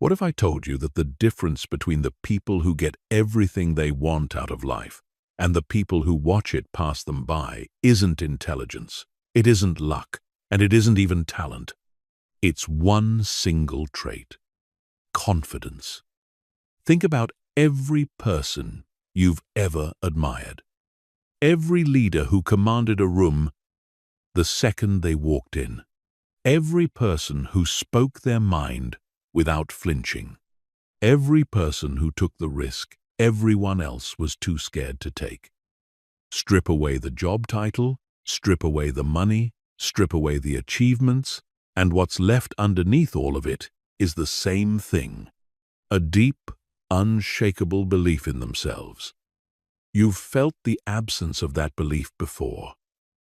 What if I told you that the difference between the people who get everything they want out of life and the people who watch it pass them by isn't intelligence, it isn't luck, and it isn't even talent. It's one single trait: confidence. Think about every person you've ever admired. Every leader who commanded a room the second they walked in. Every person who spoke their mind without flinching. Every person who took the risk everyone else was too scared to take. Strip away the job title, strip away the money, strip away the achievements, and what's left underneath all of it is the same thing: a deep, unshakable belief in themselves. You've felt the absence of that belief before.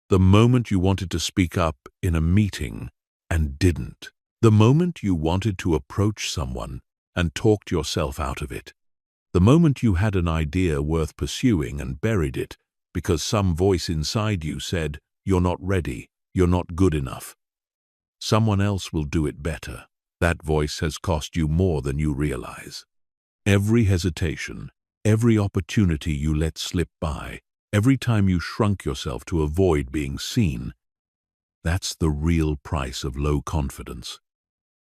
The moment you wanted to speak up in a meeting and didn't. The moment you wanted to approach someone and talked yourself out of it. The moment you had an idea worth pursuing and buried it because some voice inside you said, "You're not ready, you're not good enough. Someone else will do it better." That voice has cost you more than you realize. Every hesitation, every opportunity you let slip by, every time you shrunk yourself to avoid being seen, that's the real price of low confidence.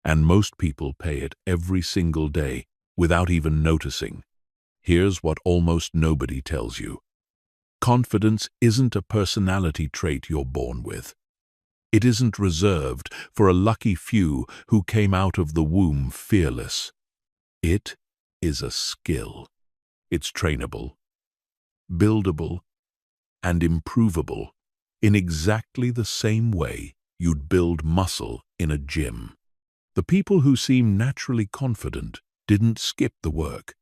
And most people pay it every single day without even noticing. Here's what almost nobody tells you. Confidence isn't a personality trait you're born with. It isn't reserved for a lucky few who came out of the womb fearless. It is a skill. It's trainable, buildable, and improvable in exactly the same way you'd build muscle in a gym. The people who seem naturally confident didn't skip the work.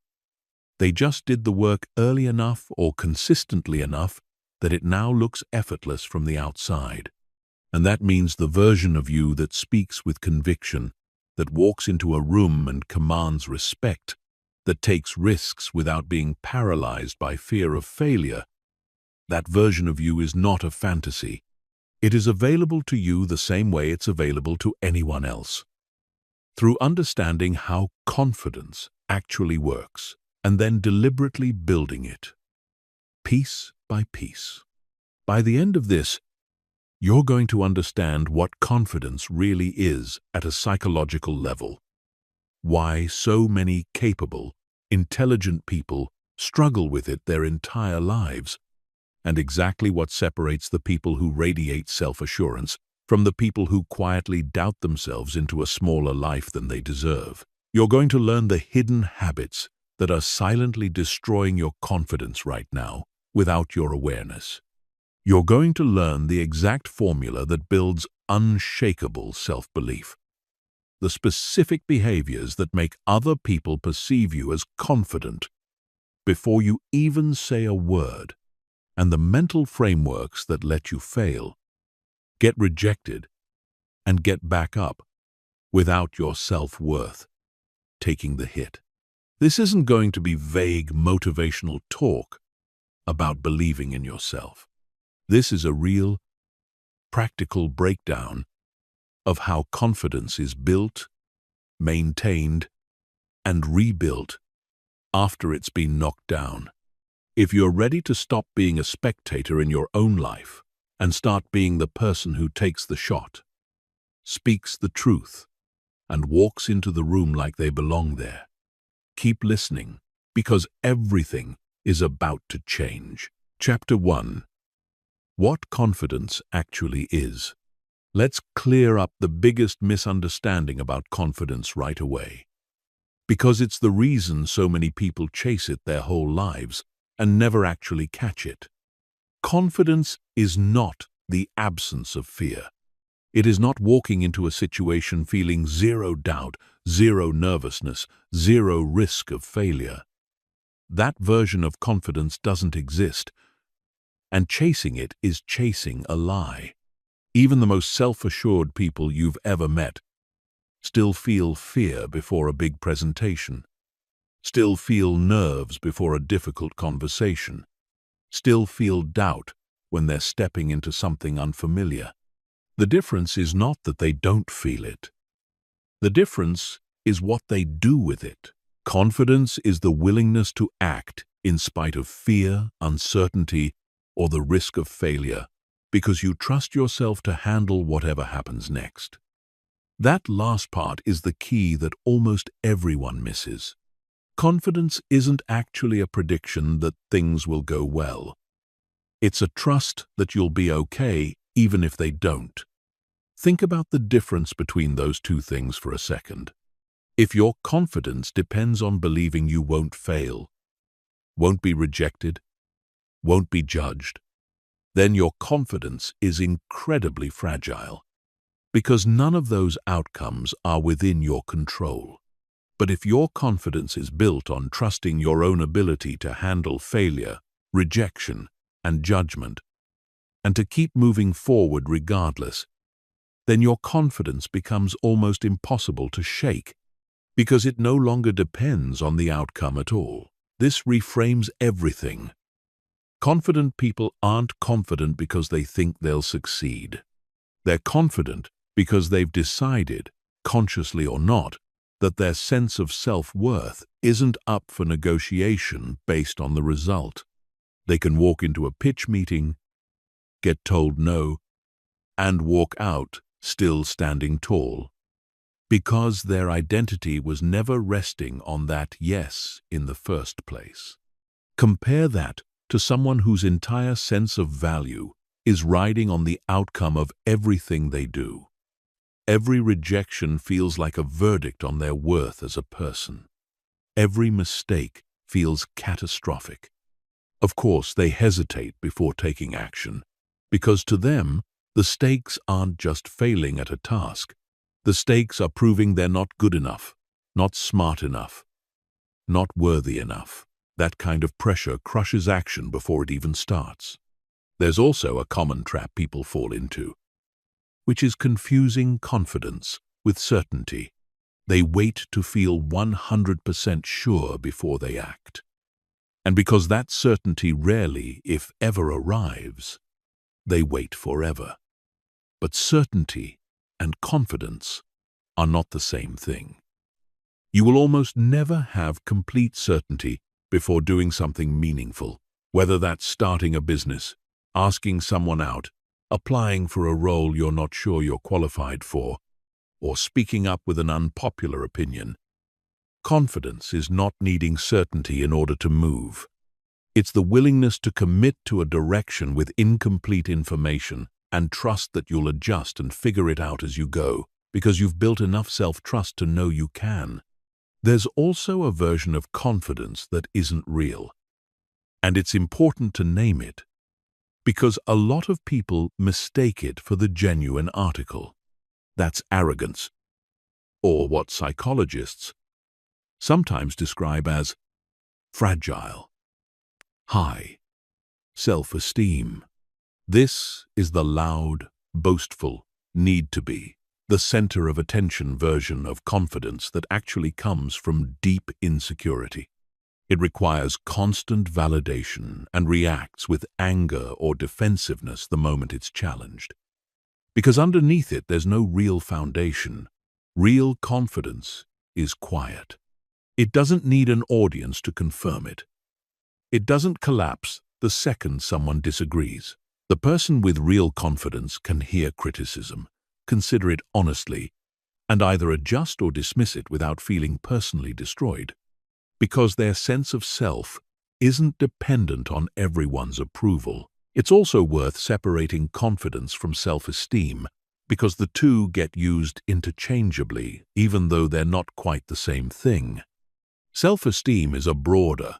They just did the work early enough or consistently enough that it now looks effortless from the outside. And that means the version of you that speaks with conviction, that walks into a room and commands respect, that takes risks without being paralyzed by fear of failure, that version of you is not a fantasy. It is available to you the same way it's available to anyone else. Through understanding how confidence actually works, and then deliberately building it, piece by piece. By the end of this, you're going to understand what confidence really is at a psychological level, why so many capable, intelligent people struggle with it their entire lives, and exactly what separates the people who radiate self-assurance from the people who quietly doubt themselves into a smaller life than they deserve. You're going to learn the hidden habits that are silently destroying your confidence right now without your awareness. You're going to learn the exact formula that builds unshakable self-belief. The specific behaviors that make other people perceive you as confident before you even say a word, and the mental frameworks that let you fail, get rejected, and get back up without your self-worth taking the hit. This isn't going to be vague motivational talk about believing in yourself. This is a real, practical breakdown of how confidence is built, maintained, and rebuilt after it's been knocked down. If you're ready to stop being a spectator in your own life and start being the person who takes the shot, speaks the truth, and walks into the room like they belong there, keep listening, because everything is about to change. Chapter 1. What confidence actually is. Let's clear up the biggest misunderstanding about confidence right away, because it's the reason so many people chase it their whole lives and never actually catch it. Confidence is not the absence of fear. It is not walking into a situation feeling zero doubt, zero nervousness, zero risk of failure. That version of confidence doesn't exist, and chasing it is chasing a lie. Even the most self-assured people you've ever met still feel fear before a big presentation, still feel nerves before a difficult conversation, still feel doubt when they're stepping into something unfamiliar. The difference is not that they don't feel it. The difference is what they do with it. Confidence is the willingness to act in spite of fear, uncertainty, or the risk of failure, because you trust yourself to handle whatever happens next. That last part is the key that almost everyone misses. Confidence isn't actually a prediction that things will go well. It's a trust that you'll be okay even if they don't. Think about the difference between those two things for a second. If your confidence depends on believing you won't fail, won't be rejected, won't be judged, then your confidence is incredibly fragile, because none of those outcomes are within your control. But if your confidence is built on trusting your own ability to handle failure, rejection, and judgment, and to keep moving forward regardless, then your confidence becomes almost impossible to shake, because it no longer depends on the outcome at all. This reframes everything. Confident people aren't confident because they think they'll succeed. They're confident because they've decided, consciously or not, that their sense of self-worth isn't up for negotiation based on the result. They can walk into a pitch meeting, get told no, and walk out still standing tall, because their identity was never resting on that yes in the first place. Compare that to someone whose entire sense of value is riding on the outcome of everything they do. Every rejection feels like a verdict on their worth as a person. Every mistake feels catastrophic. Of course, they hesitate before taking action, because to them, the stakes aren't just failing at a task. The stakes are proving they're not good enough, not smart enough, not worthy enough. That kind of pressure crushes action before it even starts. There's also a common trap people fall into, which is confusing confidence with certainty. They wait to feel 100% sure before they act. And because that certainty rarely, if ever, arrives, they wait forever. But certainty and confidence are not the same thing. You will almost never have complete certainty before doing something meaningful, whether that's starting a business, asking someone out, applying for a role you're not sure you're qualified for, or speaking up with an unpopular opinion. Confidence is not needing certainty in order to move. It's the willingness to commit to a direction with incomplete information and trust that you'll adjust and figure it out as you go, because you've built enough self-trust to know you can. There's also a version of confidence that isn't real, and it's important to name it, because a lot of people mistake it for the genuine article. That's arrogance, or what psychologists sometimes describe as fragile, high self-esteem. This is the loud, boastful, need to be, the center of attention version of confidence that actually comes from deep insecurity. It requires constant validation and reacts with anger or defensiveness the moment it's challenged. Because underneath it, there's no real foundation. Real confidence is quiet. It doesn't need an audience to confirm it. It doesn't collapse the second someone disagrees. The person with real confidence can hear criticism, consider it honestly, and either adjust or dismiss it without feeling personally destroyed, because their sense of self isn't dependent on everyone's approval. It's also worth separating confidence from self-esteem, because the two get used interchangeably, even though they're not quite the same thing. Self-esteem is a broader,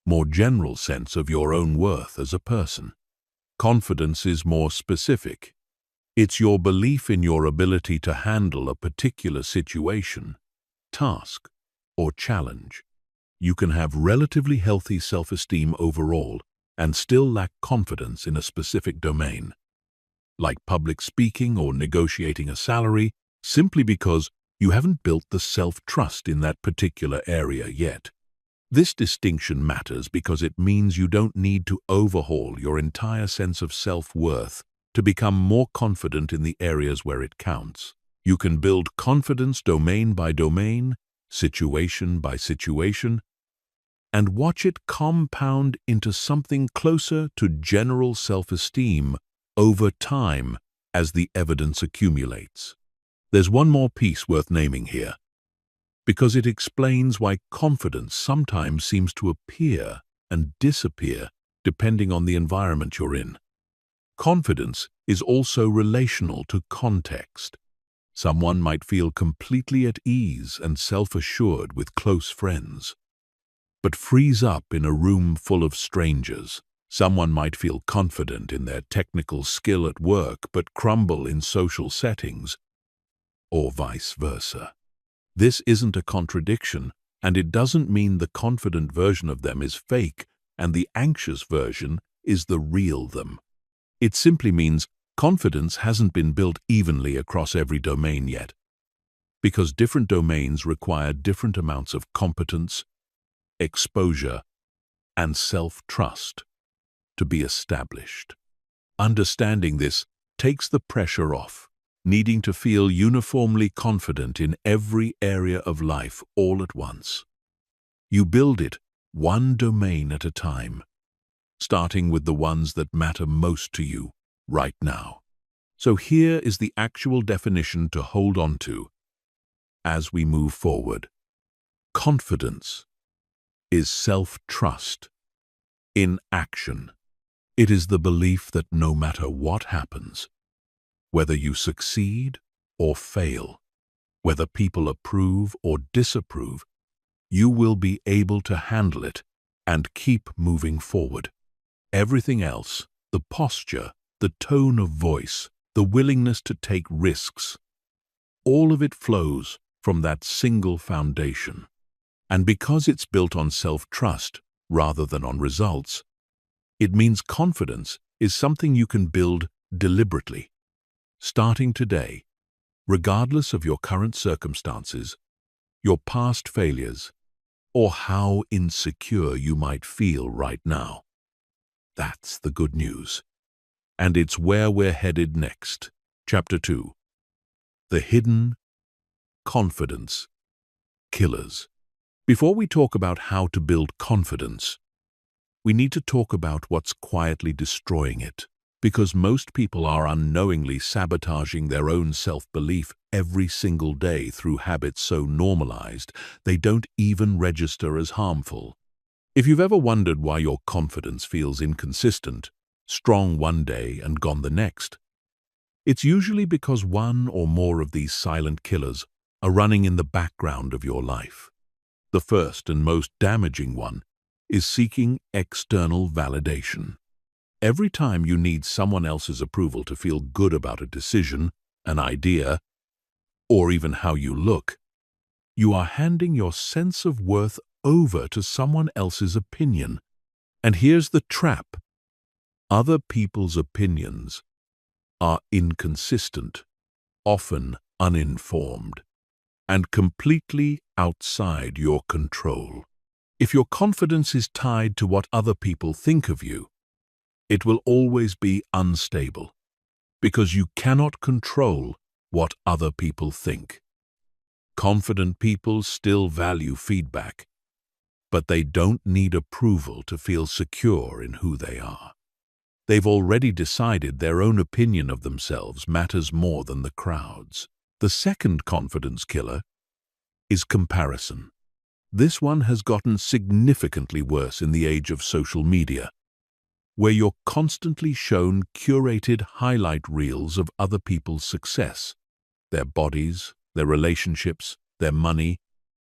more general sense of your own worth as a person. Confidence is more specific. It's your belief in your ability to handle a particular situation, task, or challenge. You can have relatively healthy self-esteem overall and still lack confidence in a specific domain, like public speaking or negotiating a salary, simply because you haven't built the self-trust in that particular area yet. This distinction matters because it means you don't need to overhaul your entire sense of self-worth to become more confident in the areas where it counts. You can build confidence domain by domain, situation by situation, and watch it compound into something closer to general self-esteem over time as the evidence accumulates. There's one more piece worth naming here, because it explains why confidence sometimes seems to appear and disappear depending on the environment you're in. Confidence is also relational to context. Someone might feel completely at ease and self-assured with close friends, but freeze up in a room full of strangers. Someone might feel confident in their technical skill at work but crumble in social settings, or vice versa. This isn't a contradiction, and it doesn't mean the confident version of them is fake and the anxious version is the real them. It simply means confidence hasn't been built evenly across every domain yet, because different domains require different amounts of competence, exposure, and self-trust to be established. Understanding this takes the pressure off, needing to feel uniformly confident in every area of life all at once. You build it one domain at a time, starting with the ones that matter most to you right now. So here is the actual definition to hold on to as we move forward. Confidence is self-trust in action. It is the belief that no matter what happens, whether you succeed or fail, whether people approve or disapprove, you will be able to handle it and keep moving forward. Everything else, the posture, the tone of voice, the willingness to take risks, all of it flows from that single foundation. And because it's built on self-trust rather than on results, it means confidence is something you can build deliberately, starting today, regardless of your current circumstances, your past failures, or how insecure you might feel right now. That's the good news. And it's where we're headed next. Chapter 2. The Hidden Confidence Killers. Before we talk about how to build confidence, we need to talk about what's quietly destroying it, because most people are unknowingly sabotaging their own self-belief every single day through habits so normalized they don't even register as harmful. If you've ever wondered why your confidence feels inconsistent, strong one day and gone the next, it's usually because one or more of these silent killers are running in the background of your life. The first and most damaging one is seeking external validation. Every time you need someone else's approval to feel good about a decision, an idea, or even how you look, you are handing your sense of worth over to someone else's opinion. And here's the trap. Other people's opinions are inconsistent, often uninformed, and completely outside your control. If your confidence is tied to what other people think of you, it will always be unstable, because you cannot control what other people think. Confident people still value feedback, but they don't need approval to feel secure in who they are. They've already decided their own opinion of themselves matters more than the crowd's. The second confidence killer is comparison. This one has gotten significantly worse in the age of social media, where you're constantly shown curated highlight reels of other people's success, their bodies, their relationships, their money,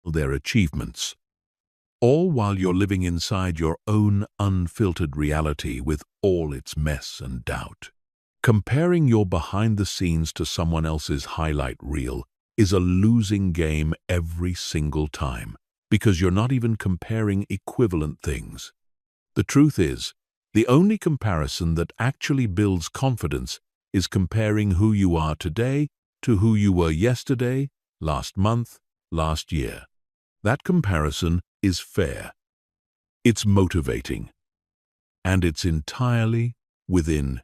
their achievements, all while you're living inside your own unfiltered reality with all its mess and doubt. Comparing your behind the scenes to someone else's highlight reel is a losing game every single time, because you're not even comparing equivalent things. The truth is, the only comparison that actually builds confidence is comparing who you are today to who you were yesterday, last month, last year. That comparison is fair, it's motivating, and it's entirely within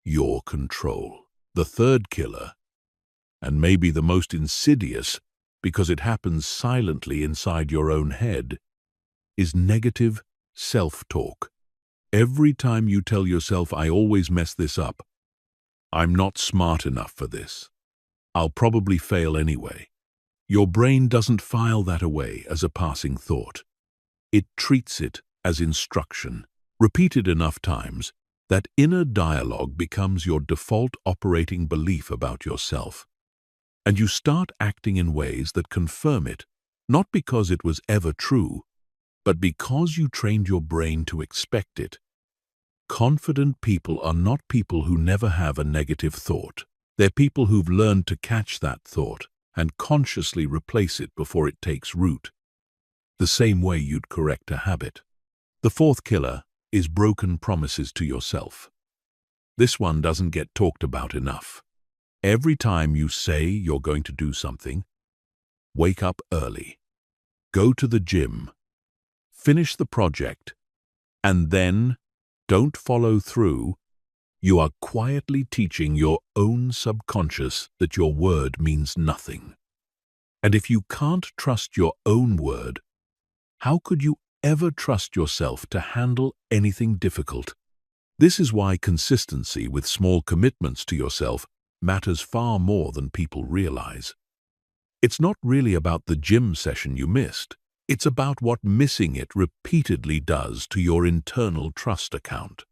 your control. The third killer and maybe the most insidious, because it happens silently inside your own head, is negative self-talk. Every time you tell yourself, "I always mess this up," "I'm not smart enough for this," "I'll probably fail anyway," your brain doesn't file that away as a passing thought. It treats it as instruction. Repeated enough times, that inner dialogue becomes your default operating belief about yourself. And you start acting in ways that confirm it, not because it was ever true, but because you trained your brain to expect it. Confident people are not people who never have a negative thought. They're people who've learned to catch that thought and consciously replace it before it takes root, the same way you'd correct a habit. The fourth killer is broken promises to yourself. This one doesn't get talked about enough. Every time you say you're going to do something, wake up early, go to the gym, finish the project, and then don't follow through, you are quietly teaching your own subconscious that your word means nothing. And if you can't trust your own word, how could you ever trust yourself to handle anything difficult? This is why consistency with small commitments to yourself matters far more than people realize. It's not really about the gym session you missed. It's about what missing it repeatedly does to your internal trust account.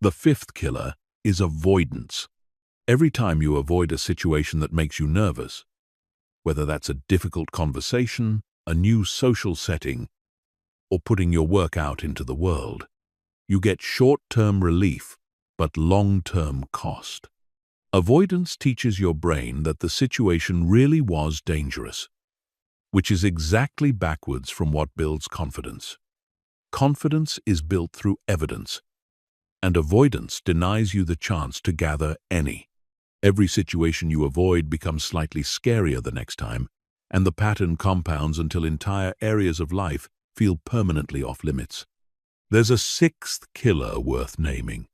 The fifth killer is avoidance. Every time you avoid a situation that makes you nervous, whether that's a difficult conversation, a new social setting, or putting your work out into the world, you get short-term relief, but long-term cost. Avoidance teaches your brain that the situation really was dangerous, which is exactly backwards from what builds confidence. Confidence is built through evidence, and avoidance denies you the chance to gather any. Every situation you avoid becomes slightly scarier the next time, and the pattern compounds until entire areas of life feel permanently off limits. There's a sixth killer worth naming,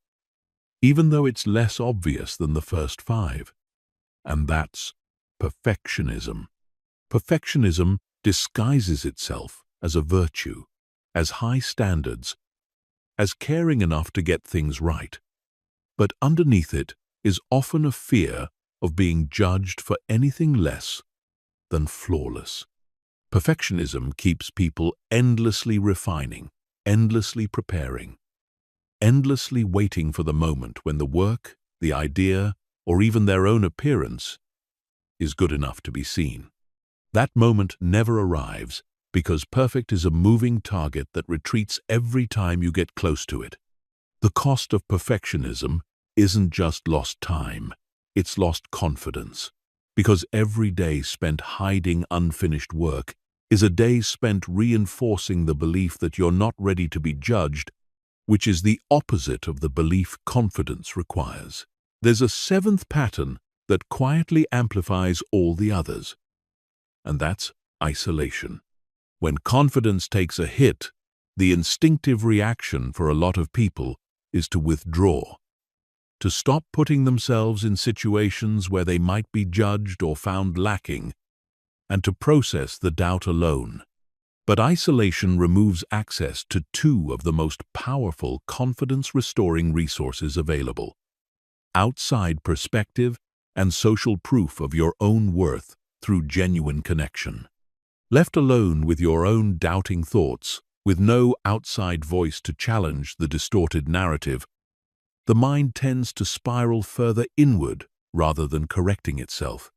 even though it's less obvious than the first five, and that's perfectionism. Perfectionism disguises itself as a virtue, as high standards, as caring enough to get things right. But underneath it is often a fear of being judged for anything less than flawless. Perfectionism keeps people endlessly refining, endlessly preparing, endlessly waiting for the moment when the work, the idea, or even their own appearance is good enough to be seen. That moment never arrives because perfect is a moving target that retreats every time you get close to it. The cost of perfectionism isn't just lost time, it's lost confidence. Because every day spent hiding unfinished work is a day spent reinforcing the belief that you're not ready to be judged, which is the opposite of the belief confidence requires. There's a seventh pattern that quietly amplifies all the others, and that's isolation. When confidence takes a hit, the instinctive reaction for a lot of people is to withdraw, to stop putting themselves in situations where they might be judged or found lacking, and to process the doubt alone. But isolation removes access to two of the most powerful confidence-restoring resources available: outside perspective and social proof of your own worth through genuine connection. Left alone with your own doubting thoughts, with no outside voice to challenge the distorted narrative, the mind tends to spiral further inward rather than correcting itself.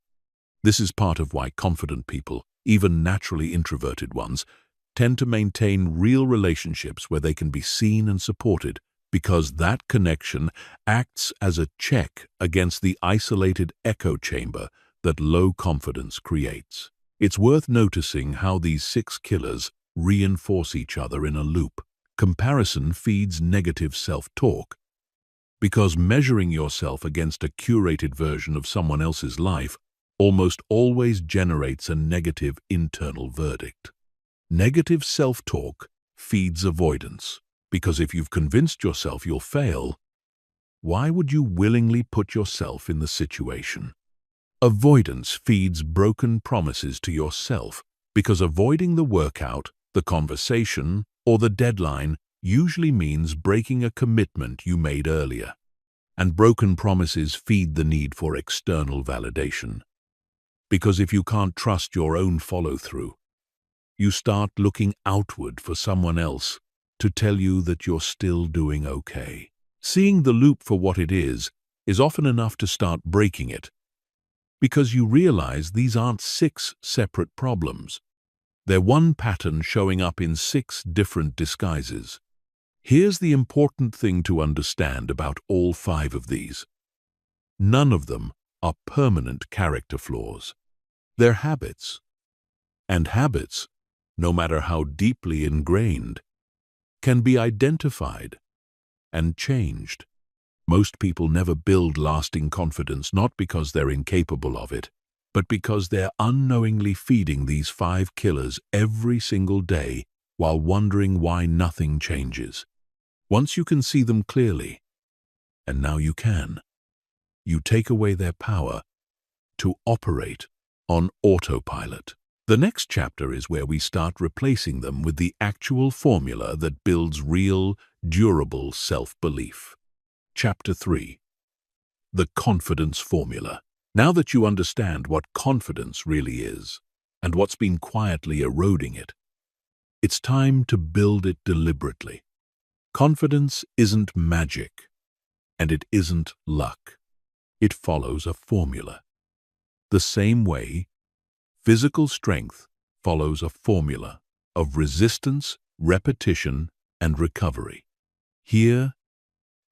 This is part of why confident people, even naturally introverted ones, tend to maintain real relationships where they can be seen and supported, because that connection acts as a check against the isolated echo chamber that low confidence creates. It's worth noticing how these six killers reinforce each other in a loop. Comparison feeds negative self-talk, because measuring yourself against a curated version of someone else's life almost always generates a negative internal verdict. Negative self-talk feeds avoidance, because if you've convinced yourself you'll fail, why would you willingly put yourself in the situation? Avoidance feeds broken promises to yourself because avoiding the workout, the conversation, or the deadline usually means breaking a commitment you made earlier. And broken promises feed the need for external validation. Because if you can't trust your own follow-through, you start looking outward for someone else to tell you that you're still doing okay. Seeing the loop for what it is often enough to start breaking it, because you realize these aren't 6 separate problems. They're one pattern showing up in 6 different disguises. Here's the important thing to understand about all 5 of these. None of them are permanent character flaws. They're habits. And habits, no matter how deeply ingrained, can be identified and changed. Most people never build lasting confidence not because they're incapable of it, but because they're unknowingly feeding these 5 killers every single day while wondering why nothing changes. Once you can see them clearly, and now you can, you take away their power to operate on autopilot. The next chapter is where we start replacing them with the actual formula that builds real, durable self-belief. Chapter 3. The Confidence Formula. Now that you understand what confidence really is, and what's been quietly eroding it, it's time to build it deliberately. Confidence isn't magic, and it isn't luck. It follows a formula. The same way physical strength follows a formula of resistance, repetition, and recovery. Here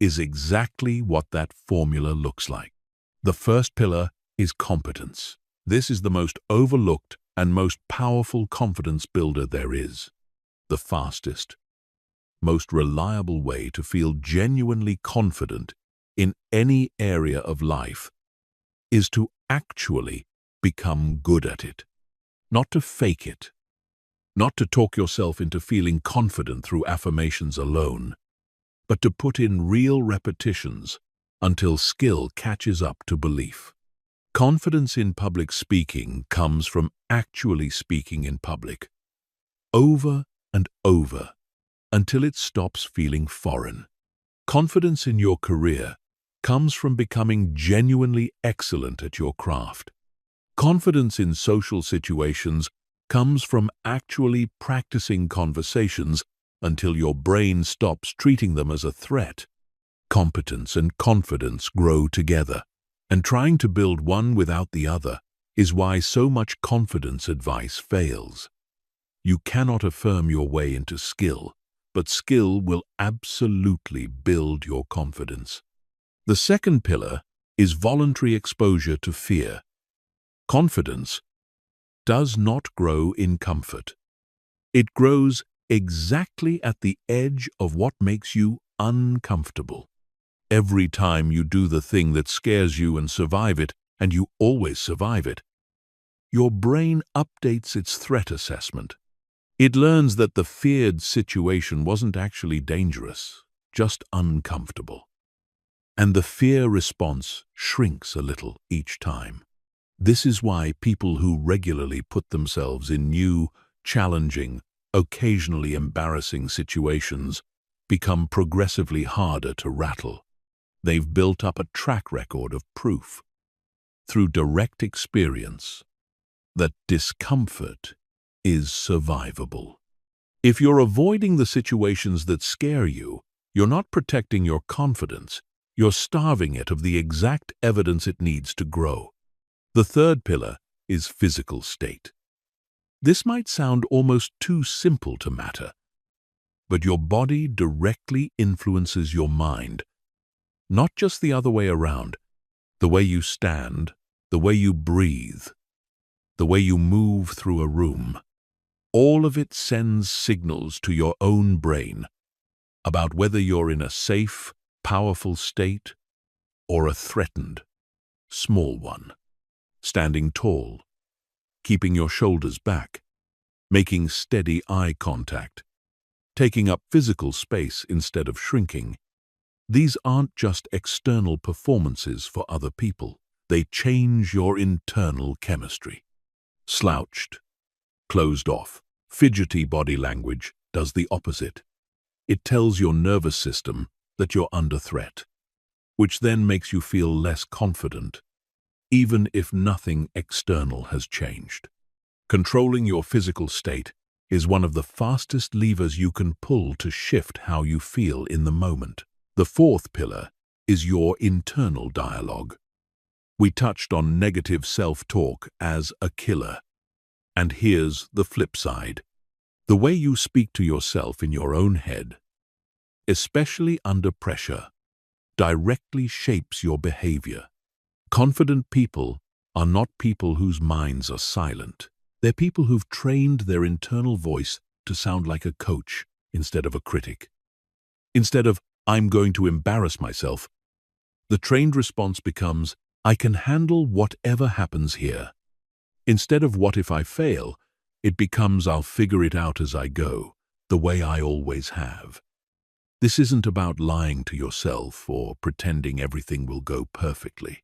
is exactly what that formula looks like. The first pillar is competence. This is the most overlooked and most powerful confidence builder there is. The fastest, most reliable way to feel genuinely confident in any area of life is to actually become good at it. Not to fake it. Not to talk yourself into feeling confident through affirmations alone, but to put in real repetitions until skill catches up to belief. Confidence in public speaking comes from actually speaking in public, over and over, until it stops feeling foreign. Confidence in your career comes from becoming genuinely excellent at your craft. Confidence in social situations comes from actually practicing conversations until your brain stops treating them as a threat. Competence and confidence grow together, and trying to build one without the other is why so much confidence advice fails. You cannot affirm your way into skill, but skill will absolutely build your confidence. The second pillar is voluntary exposure to fear. Confidence does not grow in comfort. It grows exactly at the edge of what makes you uncomfortable. Every time you do the thing that scares you and survive it, and you always survive it, your brain updates its threat assessment. It learns that the feared situation wasn't actually dangerous, just uncomfortable. And the fear response shrinks a little each time. This is why people who regularly put themselves in new, challenging, occasionally embarrassing situations become progressively harder to rattle. They've built up a track record of proof, through direct experience, that discomfort is survivable. If you're avoiding the situations that scare you, you're not protecting your confidence, you're starving it of the exact evidence it needs to grow. The third pillar is physical state. This might sound almost too simple to matter, but your body directly influences your mind, not just the other way around. The way you stand, the way you breathe, the way you move through a room. All of it sends signals to your own brain about whether you're in a safe, powerful state or a threatened, small one. Standing tall, keeping your shoulders back, making steady eye contact, taking up physical space instead of shrinking. These aren't just external performances for other people. they change your internal chemistry. Slouched, closed off, fidgety body language does the opposite. It tells your nervous system that you're under threat, which then makes you feel less confident, even if nothing external has changed. Controlling your physical state is one of the fastest levers you can pull to shift how you feel in the moment. The fourth pillar is your internal dialogue. We touched on negative self-talk as a killer. And here's the flip side. The way you speak to yourself in your own head, especially under pressure, directly shapes your behavior. Confident people are not people whose minds are silent. They're people who've trained their internal voice to sound like a coach instead of a critic. Instead of, "I'm going to embarrass myself," the trained response becomes, "I can handle whatever happens here." Instead of, "What if I fail?" it becomes, "I'll figure it out as I go, the way I always have." This isn't about lying to yourself or pretending everything will go perfectly.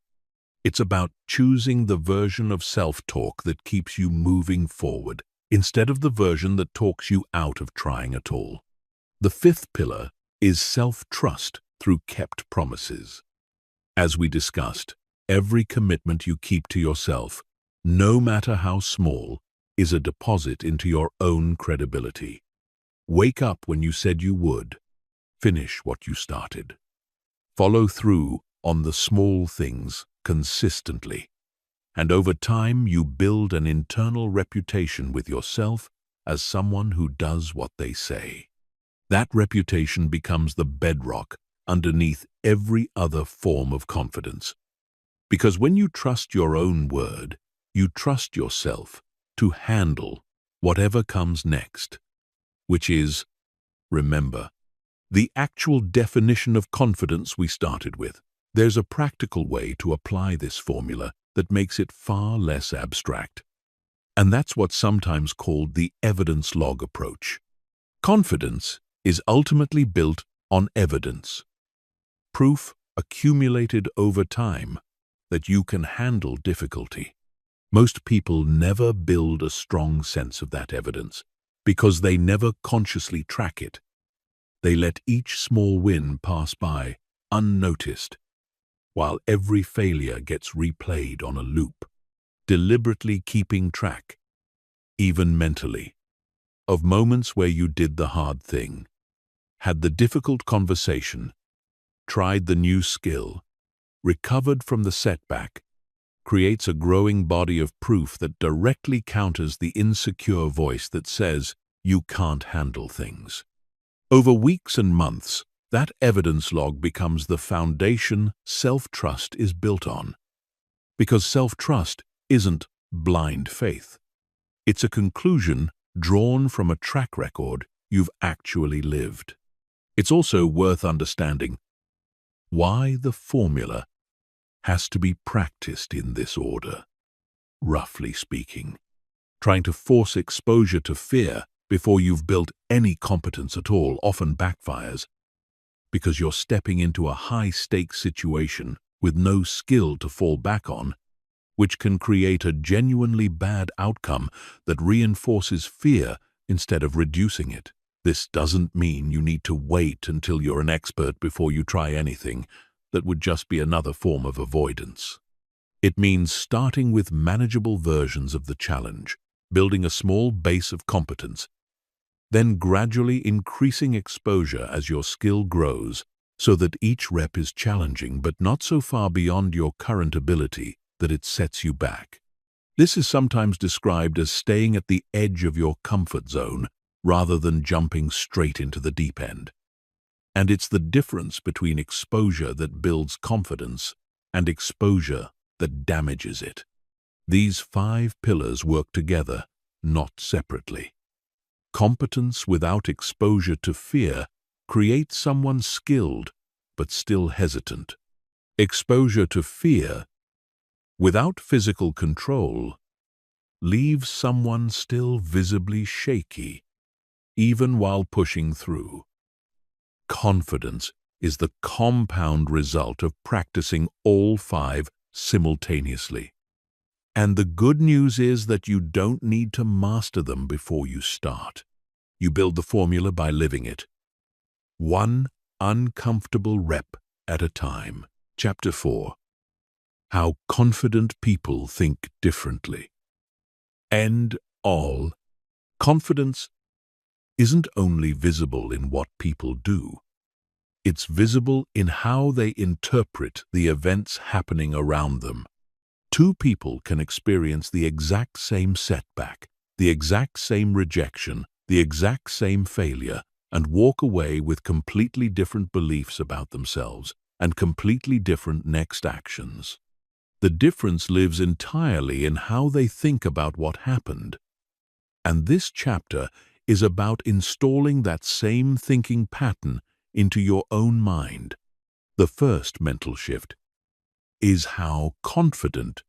It's about choosing the version of self-talk that keeps you moving forward, instead of the version that talks you out of trying at all. The fifth pillar is self-trust through kept promises. As we discussed, every commitment you keep to yourself, no matter how small, is a deposit into your own credibility. Wake up when you said you would. Finish what you started. Follow through on the small things consistently. And over time, you build an internal reputation with yourself as someone who does what they say. That reputation becomes the bedrock underneath every other form of confidence. Because when you trust your own word, you trust yourself to handle whatever comes next, which is, remember, the actual definition of confidence we started with. There's a practical way to apply this formula that makes it far less abstract. And that's what's sometimes called the evidence log approach. Confidence is ultimately built on evidence. Proof accumulated over time that you can handle difficulty. Most people never build a strong sense of that evidence because they never consciously track it. They let each small win pass by unnoticed, while every failure gets replayed on a loop, deliberately keeping track, even mentally, of moments where you did the hard thing, had the difficult conversation, tried the new skill, recovered from the setback, creates a growing body of proof that directly counters the insecure voice that says you can't handle things. Over weeks and months, that evidence log becomes the foundation self-trust is built on. Because self-trust isn't blind faith. It's a conclusion drawn from a track record you've actually lived. It's also worth understanding why the formula has to be practiced in this order. Roughly speaking, trying to force exposure to fear before you've built any competence at all often backfires, because you're stepping into a high-stakes situation with no skill to fall back on, which can create a genuinely bad outcome that reinforces fear instead of reducing it. This doesn't mean you need to wait until you're an expert before you try anything. That would just be another form of avoidance. It means starting with manageable versions of the challenge, building a small base of competence, then gradually increasing exposure as your skill grows so that each rep is challenging but not so far beyond your current ability that it sets you back. This is sometimes described as staying at the edge of your comfort zone rather than jumping straight into the deep end. And it's the difference between exposure that builds confidence and exposure that damages it. These 5 pillars work together, not separately. Competence without exposure to fear creates someone skilled but still hesitant. Exposure to fear without physical control leaves someone still visibly shaky, even while pushing through. Confidence is the compound result of practicing all 5 simultaneously. And the good news is that you don't need to master them before you start. You build the formula by living it. One uncomfortable rep at a time. Chapter 4. How confident people think differently. And all, confidence isn't only visible in what people do. It's visible in how they interpret the events happening around them. Two people can experience the exact same setback, the exact same rejection, the exact same failure, and walk away with completely different beliefs about themselves and completely different next actions. The difference lives entirely in how they think about what happened. And this chapter is about installing that same thinking pattern into your own mind. The first mental shift is how confident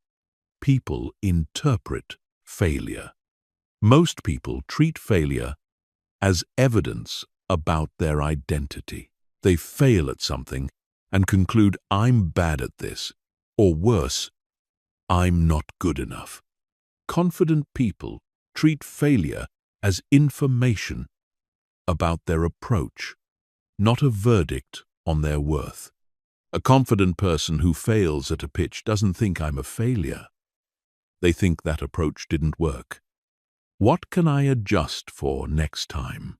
people interpret failure. Most people treat failure as evidence about their identity. They fail at something and conclude, I'm bad at this, or worse, I'm not good enough. Confident people treat failure as information about their approach, not a verdict on their worth. A confident person who fails at a pitch doesn't think I'm a failure. They think that approach didn't work. What can I adjust for next time?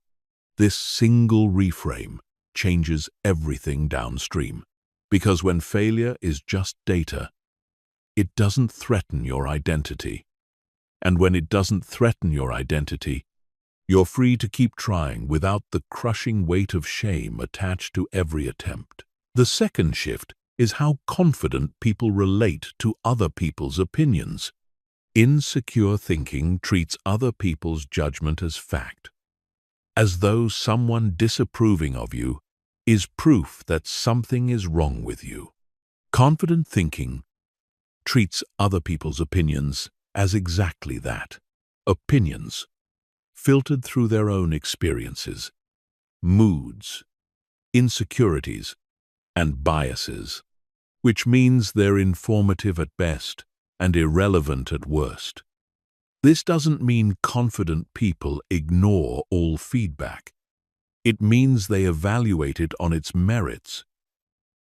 This single reframe changes everything downstream, because when failure is just data, it doesn't threaten your identity. And when it doesn't threaten your identity, you're free to keep trying without the crushing weight of shame attached to every attempt. The second shift is how confident people relate to other people's opinions. Insecure thinking treats other people's judgment as fact, as though someone disapproving of you is proof that something is wrong with you. Confident thinking treats other people's opinions as exactly that, opinions, filtered through their own experiences, moods, insecurities, and biases, which means they're informative at best and irrelevant at worst. This doesn't mean confident people ignore all feedback. It means they evaluate it on its merits,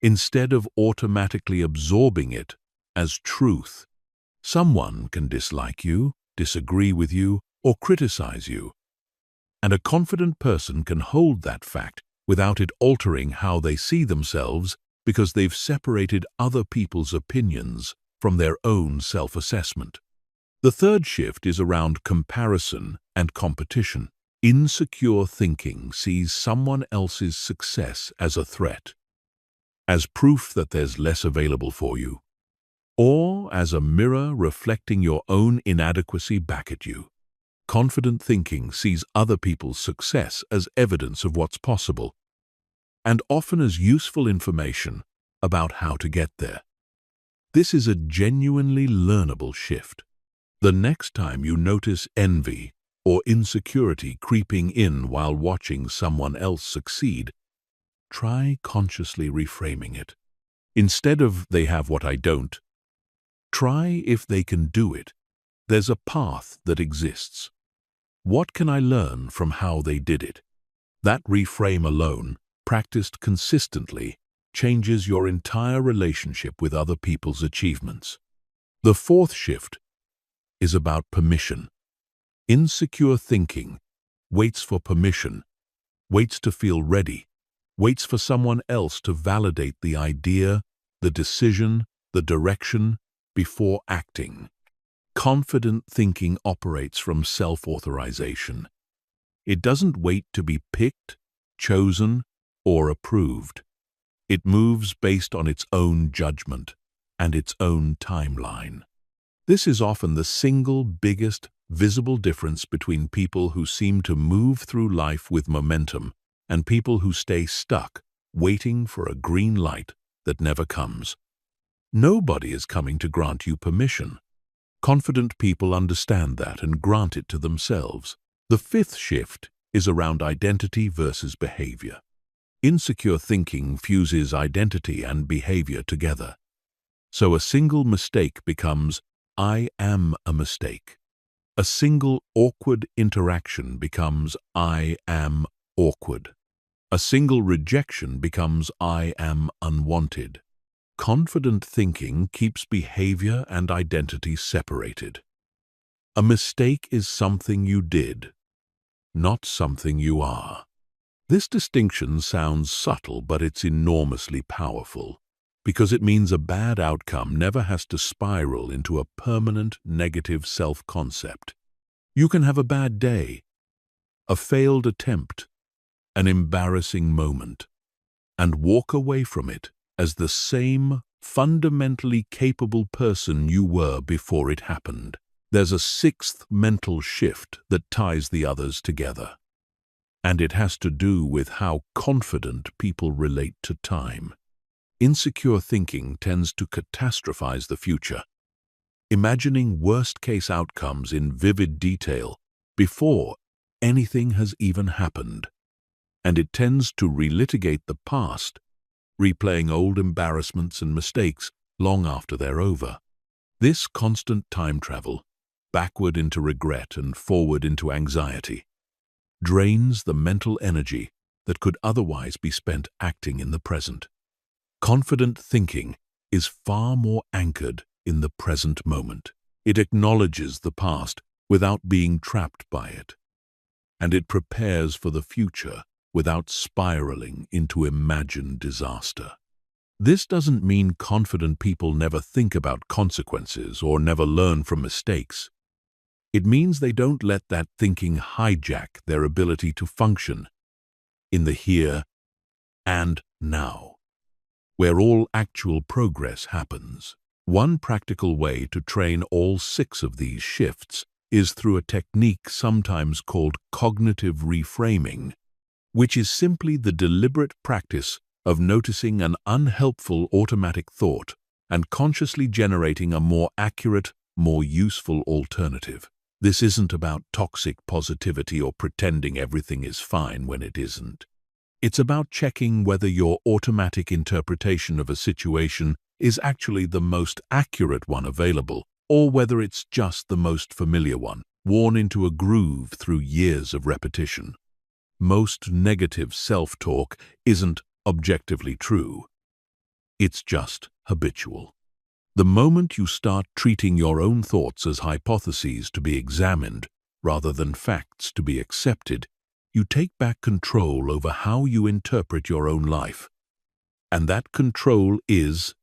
instead of automatically absorbing it as truth. Someone can dislike you, disagree with you, or criticize you, and a confident person can hold that fact without it altering how they see themselves because they've separated other people's opinions from their own self-assessment. The third shift is around comparison and competition. Insecure thinking sees someone else's success as a threat, as proof that there's less available for you, or as a mirror reflecting your own inadequacy back at you. Confident thinking sees other people's success as evidence of what's possible, and often as useful information about how to get there. This is a genuinely learnable shift. The next time you notice envy or insecurity creeping in while watching someone else succeed, try consciously reframing it. Instead of "they have what I don't," try "if they can do it, there's a path that exists. What can I learn from how they did it?" That reframe alone, practiced consistently, changes your entire relationship with other people's achievements. The fourth shift is about permission. Insecure thinking waits for permission, waits to feel ready, waits for someone else to validate the idea, the decision, the direction, before acting. Confident thinking operates from self-authorization. It doesn't wait to be picked, chosen, or approved. It moves based on its own judgment and its own timeline. This is often the single biggest visible difference between people who seem to move through life with momentum and people who stay stuck, waiting for a green light that never comes. Nobody is coming to grant you permission. Confident people understand that and grant it to themselves. The fifth shift is around identity versus behavior. Insecure thinking fuses identity and behavior together. So a single mistake becomes, I am a mistake. A single awkward interaction becomes, I am awkward. A single rejection becomes, I am unwanted. Confident thinking keeps behavior and identity separated. A mistake is something you did, not something you are. This distinction sounds subtle, but it's enormously powerful, because it means a bad outcome never has to spiral into a permanent negative self-concept. You can have a bad day, a failed attempt, an embarrassing moment, and walk away from it as the same fundamentally capable person you were before it happened. There's a sixth mental shift that ties the others together, and it has to do with how confident people relate to time. Insecure thinking tends to catastrophize the future, imagining worst-case outcomes in vivid detail before anything has even happened. And it tends to relitigate the past, replaying old embarrassments and mistakes long after they're over. This constant time travel, backward into regret and forward into anxiety, drains the mental energy that could otherwise be spent acting in the present. Confident thinking is far more anchored in the present moment. It acknowledges the past without being trapped by it, and it prepares for the future without spiraling into imagined disaster. This doesn't mean confident people never think about consequences or never learn from mistakes. It means they don't let that thinking hijack their ability to function in the here and now, where all actual progress happens. One practical way to train all 6 of these shifts is through a technique sometimes called cognitive reframing, which is simply the deliberate practice of noticing an unhelpful automatic thought and consciously generating a more accurate, more useful alternative. This isn't about toxic positivity or pretending everything is fine when it isn't. It's about checking whether your automatic interpretation of a situation is actually the most accurate one available, or whether it's just the most familiar one, worn into a groove through years of repetition. Most negative self-talk isn't objectively true. It's just habitual. The moment you start treating your own thoughts as hypotheses to be examined rather than facts to be accepted, you take back control over how you interpret your own life. And that control is,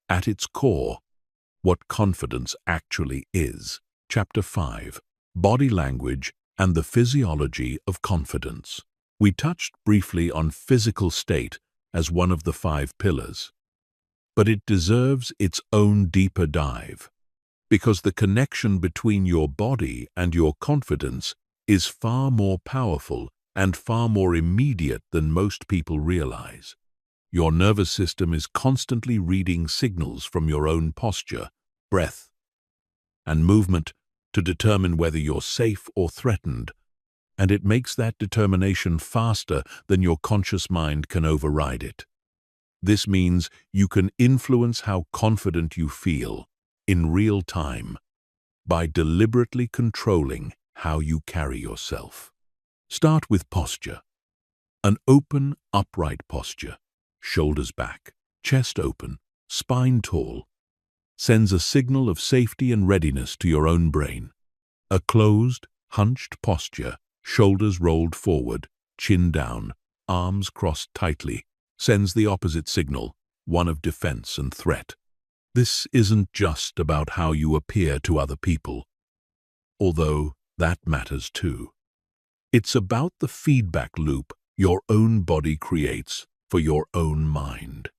at its core, what confidence actually is. Chapter 5. Body Language and the Physiology of Confidence. We touched briefly on physical state as one of the 5 pillars, but it deserves its own deeper dive, because the connection between your body and your confidence is far more powerful and far more immediate than most people realize. Your nervous system is constantly reading signals from your own posture, breath, and movement to determine whether you're safe or threatened, and it makes that determination faster than your conscious mind can override it. This means you can influence how confident you feel in real time by deliberately controlling how you carry yourself. Start with posture. An open, upright posture, shoulders back, chest open, spine tall, sends a signal of safety and readiness to your own brain. A closed, hunched posture, shoulders rolled forward, chin down, arms crossed tightly, sends the opposite signal, one of defense and threat. This isn't just about how you appear to other people, although that matters too. It's about the feedback loop your own body creates for your own mind.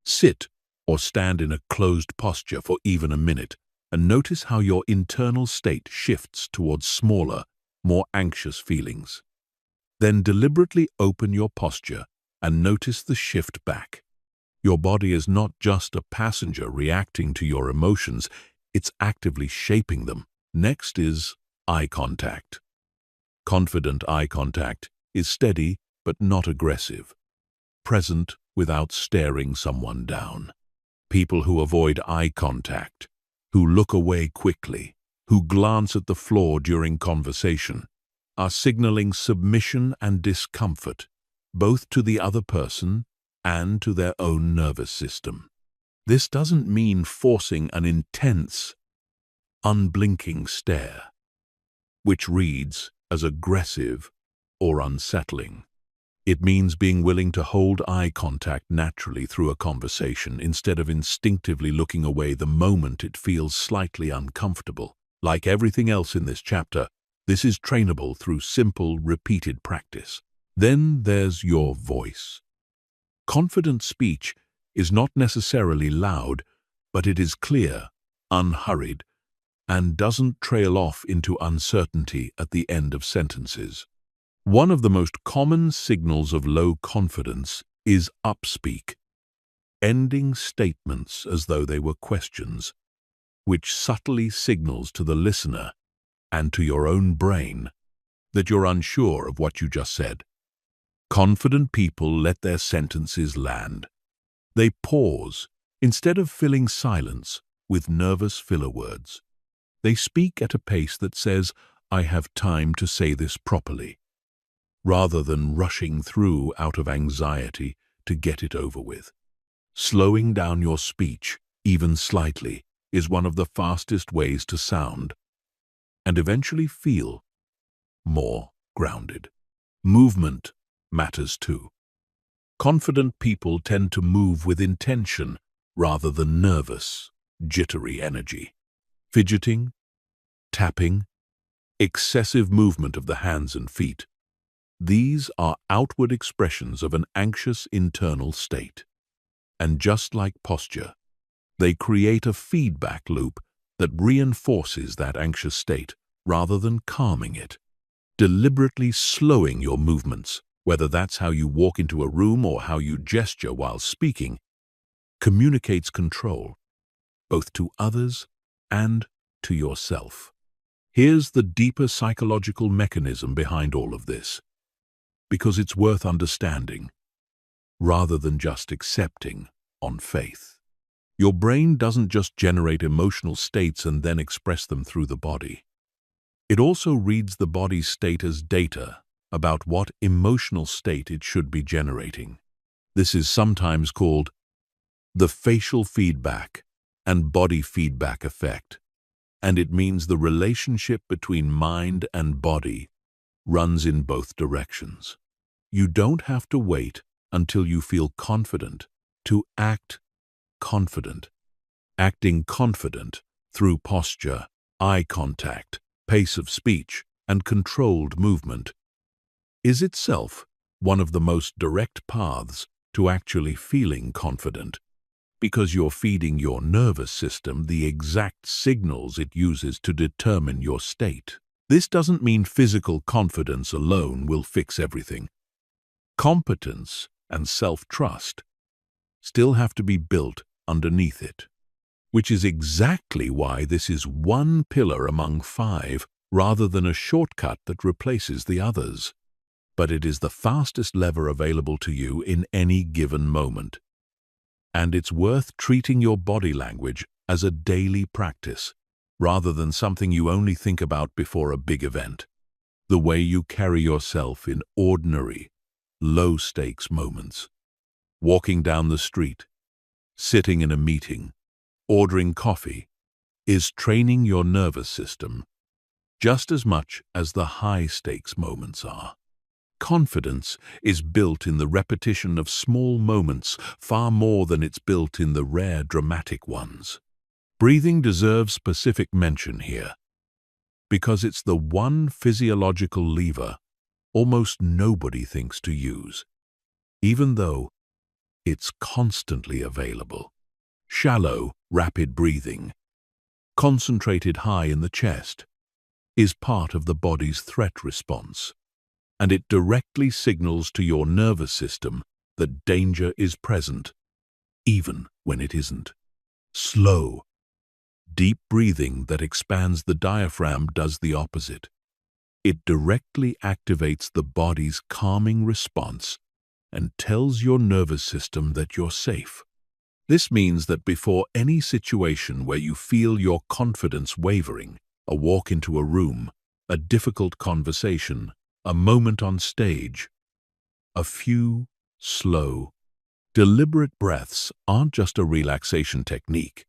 Sit or stand in a closed posture for even a minute and notice how your internal state shifts towards smaller, more anxious feelings. Then deliberately open your posture and notice the shift back. Your body is not just a passenger reacting to your emotions, it's actively shaping them. Next is eye contact. Confident eye contact is steady but not aggressive, present without staring someone down. People who avoid eye contact, who look away quickly, who glance at the floor during conversation, are signaling submission and discomfort, both to the other person and to their own nervous system. This doesn't mean forcing an intense, unblinking stare, which reads as aggressive or unsettling. It means being willing to hold eye contact naturally through a conversation instead of instinctively looking away the moment it feels slightly uncomfortable. Like everything else in this chapter, this is trainable through simple, repeated practice. Then there's your voice. Confident speech is not necessarily loud, but it is clear, unhurried, and doesn't trail off into uncertainty at the end of sentences. One of the most common signals of low confidence is upspeak, ending statements as though they were questions, which subtly signals to the listener and to your own brain that you're unsure of what you just said. Confident people let their sentences land. They pause instead of filling silence with nervous filler words. They speak at a pace that says, "I have time to say this properly," rather than rushing through out of anxiety to get it over with. Slowing down your speech, even slightly, is one of the fastest ways to sound and eventually feel more grounded. Movement matters too. Confident people tend to move with intention rather than nervous, jittery energy. Fidgeting, tapping, excessive movement of the hands and feet. These are outward expressions of an anxious internal state. And just like posture, they create a feedback loop that reinforces that anxious state rather than calming it. Deliberately slowing your movements, whether that's how you walk into a room or how you gesture while speaking, communicates control, both to others and to yourself. Here's the deeper psychological mechanism behind all of this, because it's worth understanding, rather than just accepting on faith. Your brain doesn't just generate emotional states and then express them through the body. It also reads the body's state as data about what emotional state it should be generating. This is sometimes called the facial feedback and body feedback effect, and it means the relationship between mind and body runs in both directions. You don't have to wait until you feel confident to act confident. Acting confident through posture, eye contact, pace of speech, and controlled movement is itself one of the most direct paths to actually feeling confident, because you're feeding your nervous system the exact signals it uses to determine your state. This doesn't mean physical confidence alone will fix everything. Competence and self-trust still have to be built underneath it, which is exactly why this is one pillar among 5 rather than a shortcut that replaces the others. But it is the fastest lever available to you in any given moment. And it's worth treating your body language as a daily practice, rather than something you only think about before a big event. The way you carry yourself in ordinary, low-stakes moments. Walking down the street, sitting in a meeting, ordering coffee, is training your nervous system just as much as the high-stakes moments are. Confidence is built in the repetition of small moments far more than it's built in the rare dramatic ones. Breathing deserves specific mention here, because it's the one physiological lever almost nobody thinks to use, even though it's constantly available. Shallow, rapid breathing, concentrated high in the chest, is part of the body's threat response, and it directly signals to your nervous system that danger is present, even when it isn't. Slow, deep breathing that expands the diaphragm does the opposite. It directly activates the body's calming response and tells your nervous system that you're safe. This means that before any situation where you feel your confidence wavering, a walk into a room, a difficult conversation, a moment on stage, a few slow, deliberate breaths aren't just a relaxation technique.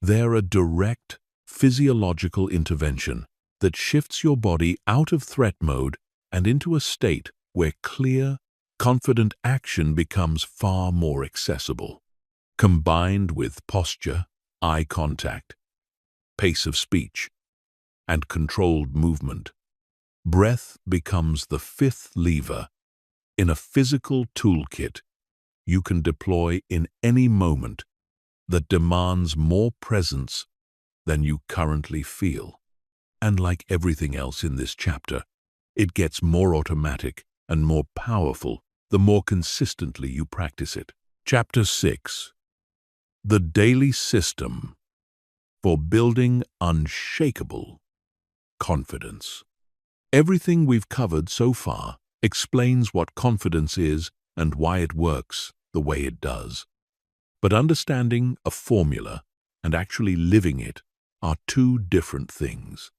They're a direct, physiological intervention that shifts your body out of threat mode and into a state where clear, confident action becomes far more accessible. Combined with posture, eye contact, pace of speech, and controlled movement, breath becomes the fifth lever in a physical toolkit you can deploy in any moment that demands more presence than you currently feel. And like everything else in this chapter, it gets more automatic and more powerful the more consistently you practice it. Chapter 6. The Daily System for Building Unshakable Confidence. Everything we've covered so far explains what confidence is and why it works the way it does. But understanding a formula and actually living it are two different things.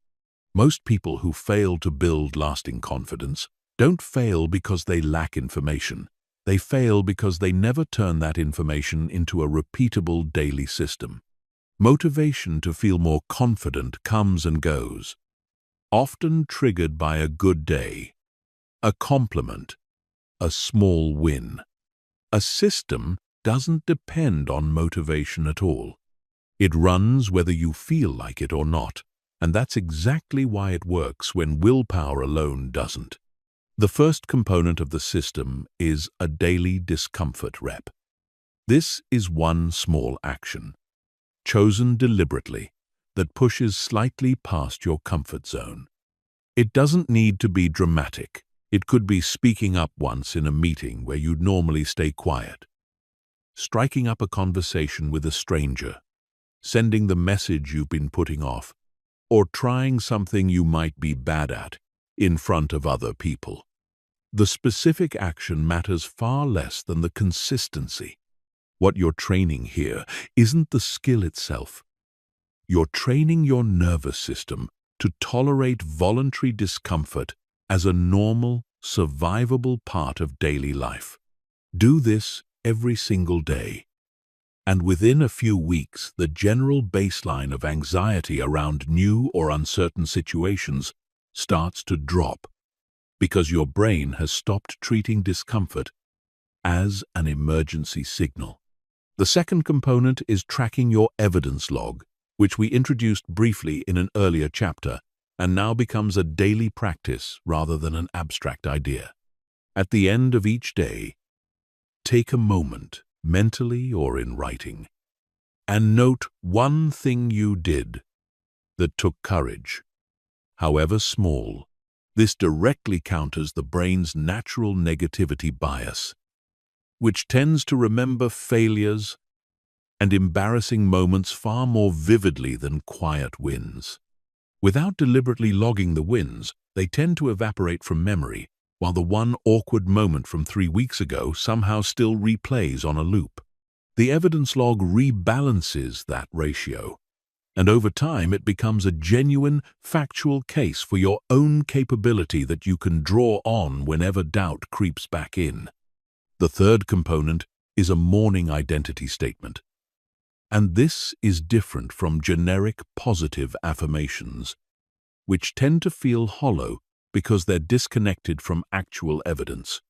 Most people who fail to build lasting confidence don't fail because they lack information. They fail because they never turn that information into a repeatable daily system. Motivation to feel more confident comes and goes, often triggered by a good day, a compliment, a small win. A system doesn't depend on motivation at all. It runs whether you feel like it or not, and that's exactly why it works when willpower alone doesn't. The first component of the system is a daily discomfort rep. This is one small action, chosen deliberately, that pushes slightly past your comfort zone. It doesn't need to be dramatic. It could be speaking up once in a meeting where you'd normally stay quiet, striking up a conversation with a stranger, sending the message you've been putting off, or trying something you might be bad at in front of other people. The specific action matters far less than the consistency. What you're training here isn't the skill itself. You're training your nervous system to tolerate voluntary discomfort as a normal, survivable part of daily life. Do this every single day, and within a few weeks, the general baseline of anxiety around new or uncertain situations starts to drop, because your brain has stopped treating discomfort as an emergency signal. The second component is tracking your evidence log, which we introduced briefly in an earlier chapter, and now becomes a daily practice rather than an abstract idea. At the end of each day, take a moment, mentally or in writing, and note one thing you did that took courage, however small. This directly counters the brain's natural negativity bias, which tends to remember failures and embarrassing moments far more vividly than quiet wins. Without deliberately logging the wins, they tend to evaporate from memory, while the one awkward moment from 3 weeks ago somehow still replays on a loop. The evidence log rebalances that ratio, and over time it becomes a genuine, factual case for your own capability that you can draw on whenever doubt creeps back in. The third component is a morning identity statement. And this is different from generic positive affirmations, which tend to feel hollow because they're disconnected from actual evidence.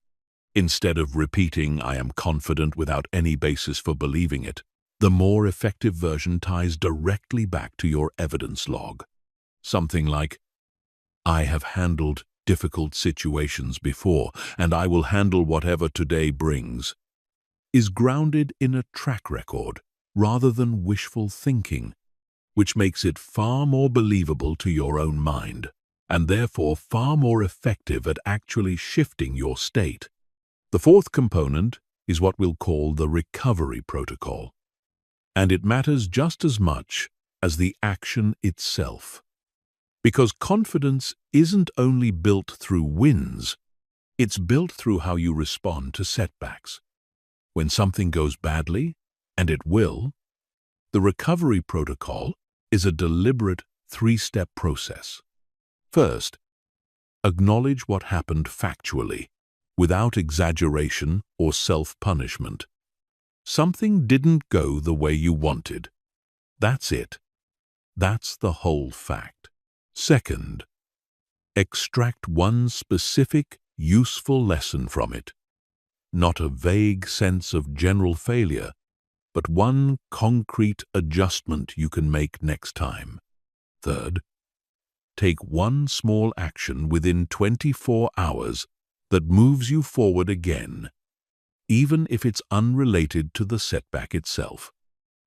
Instead of repeating, "I am confident," without any basis for believing it, the more effective version ties directly back to your evidence log. Something like, "I have handled difficult situations before, and I will handle whatever today brings," is grounded in a track record rather than wishful thinking, which makes it far more believable to your own mind, and therefore far more effective at actually shifting your state. The fourth component is what we'll call the recovery protocol, and it matters just as much as the action itself. Because confidence isn't only built through wins, it's built through how you respond to setbacks. When something goes badly, and it will, the recovery protocol is a deliberate three-step process. First, acknowledge what happened factually, without exaggeration or self-punishment. Something didn't go the way you wanted. That's it. That's the whole fact. Second, extract one specific, useful lesson from it. Not a vague sense of general failure, but one concrete adjustment you can make next time. Third, take one small action within 24 hours that moves you forward again, even if it's unrelated to the setback itself.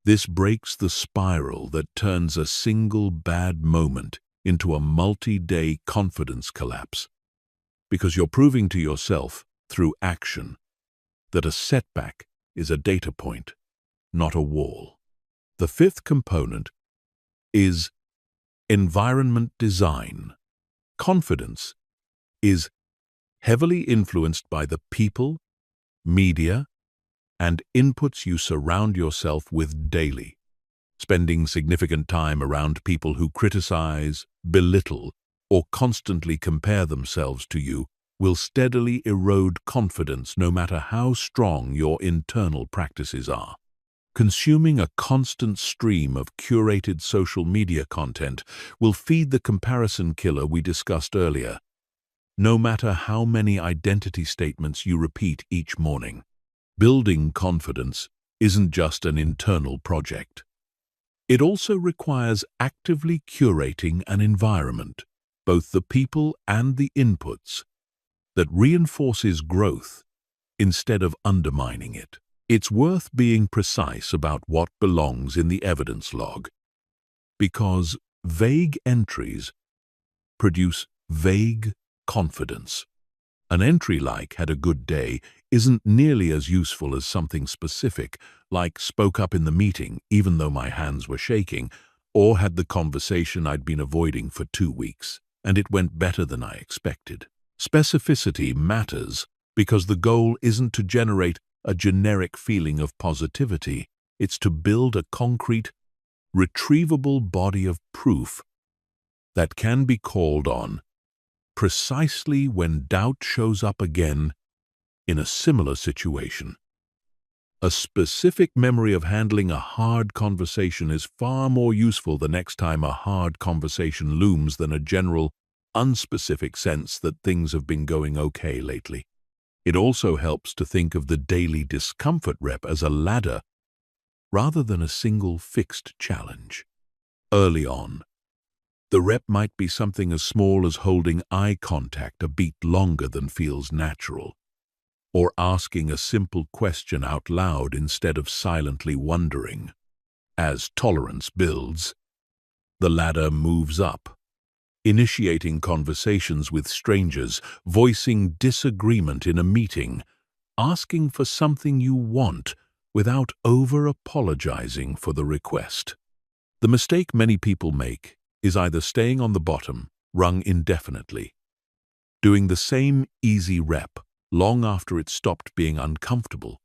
This breaks the spiral that turns a single bad moment into a multi-day confidence collapse, because you're proving to yourself, through action, that a setback is a data point, not a wall. The fifth component is environment design. Confidence is heavily influenced by the people, media, and inputs you surround yourself with daily. Spending significant time around people who criticize, belittle, or constantly compare themselves to you will steadily erode confidence no matter how strong your internal practices are. Consuming a constant stream of curated social media content will feed the comparison killer we discussed earlier, no matter how many identity statements you repeat each morning. Building confidence isn't just an internal project. It also requires actively curating an environment, both the people and the inputs, that reinforces growth instead of undermining it. It's worth being precise about what belongs in the evidence log, because vague entries produce vague confidence. An entry like "had a good day" isn't nearly as useful as something specific, like "spoke up in the meeting even though my hands were shaking," or "had the conversation I'd been avoiding for 2 weeks, and it went better than I expected." Specificity matters because the goal isn't to generate a generic feeling of positivity. It's to build a concrete, retrievable body of proof that can be called on precisely when doubt shows up again in a similar situation. A specific memory of handling a hard conversation is far more useful the next time a hard conversation looms than a general, unspecific sense that things have been going okay lately. It also helps to think of the daily discomfort rep as a ladder rather than a single fixed challenge. Early on, the rep might be something as small as holding eye contact a beat longer than feels natural, or asking a simple question out loud instead of silently wondering. As tolerance builds, the ladder moves up, initiating conversations with strangers, voicing disagreement in a meeting, asking for something you want without over-apologizing for the request. The mistake many people make is either staying on the bottom, rung indefinitely, doing the same easy rep long after it stopped being uncomfortable,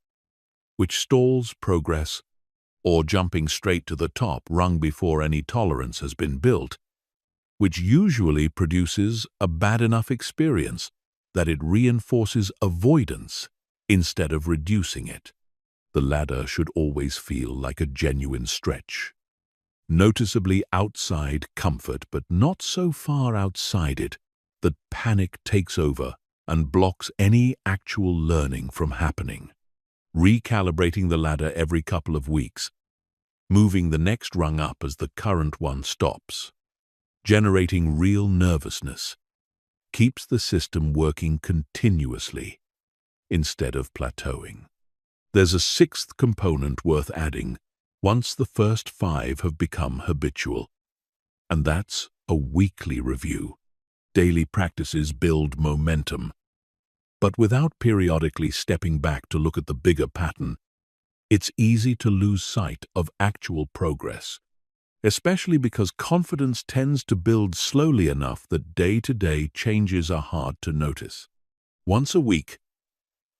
which stalls progress, or jumping straight to the top, rung before any tolerance has been built, which usually produces a bad enough experience that it reinforces avoidance instead of reducing it. The ladder should always feel like a genuine stretch, noticeably outside comfort, but not so far outside it that panic takes over and blocks any actual learning from happening. Recalibrating the ladder every couple of weeks, moving the next rung up as the current one stops, generating real nervousness, keeps the system working continuously instead of plateauing. There's a sixth component worth adding once the first 5 have become habitual, and that's a weekly review. Daily practices build momentum, but without periodically stepping back to look at the bigger pattern, it's easy to lose sight of actual progress, especially because confidence tends to build slowly enough that day-to-day changes are hard to notice. Once a week,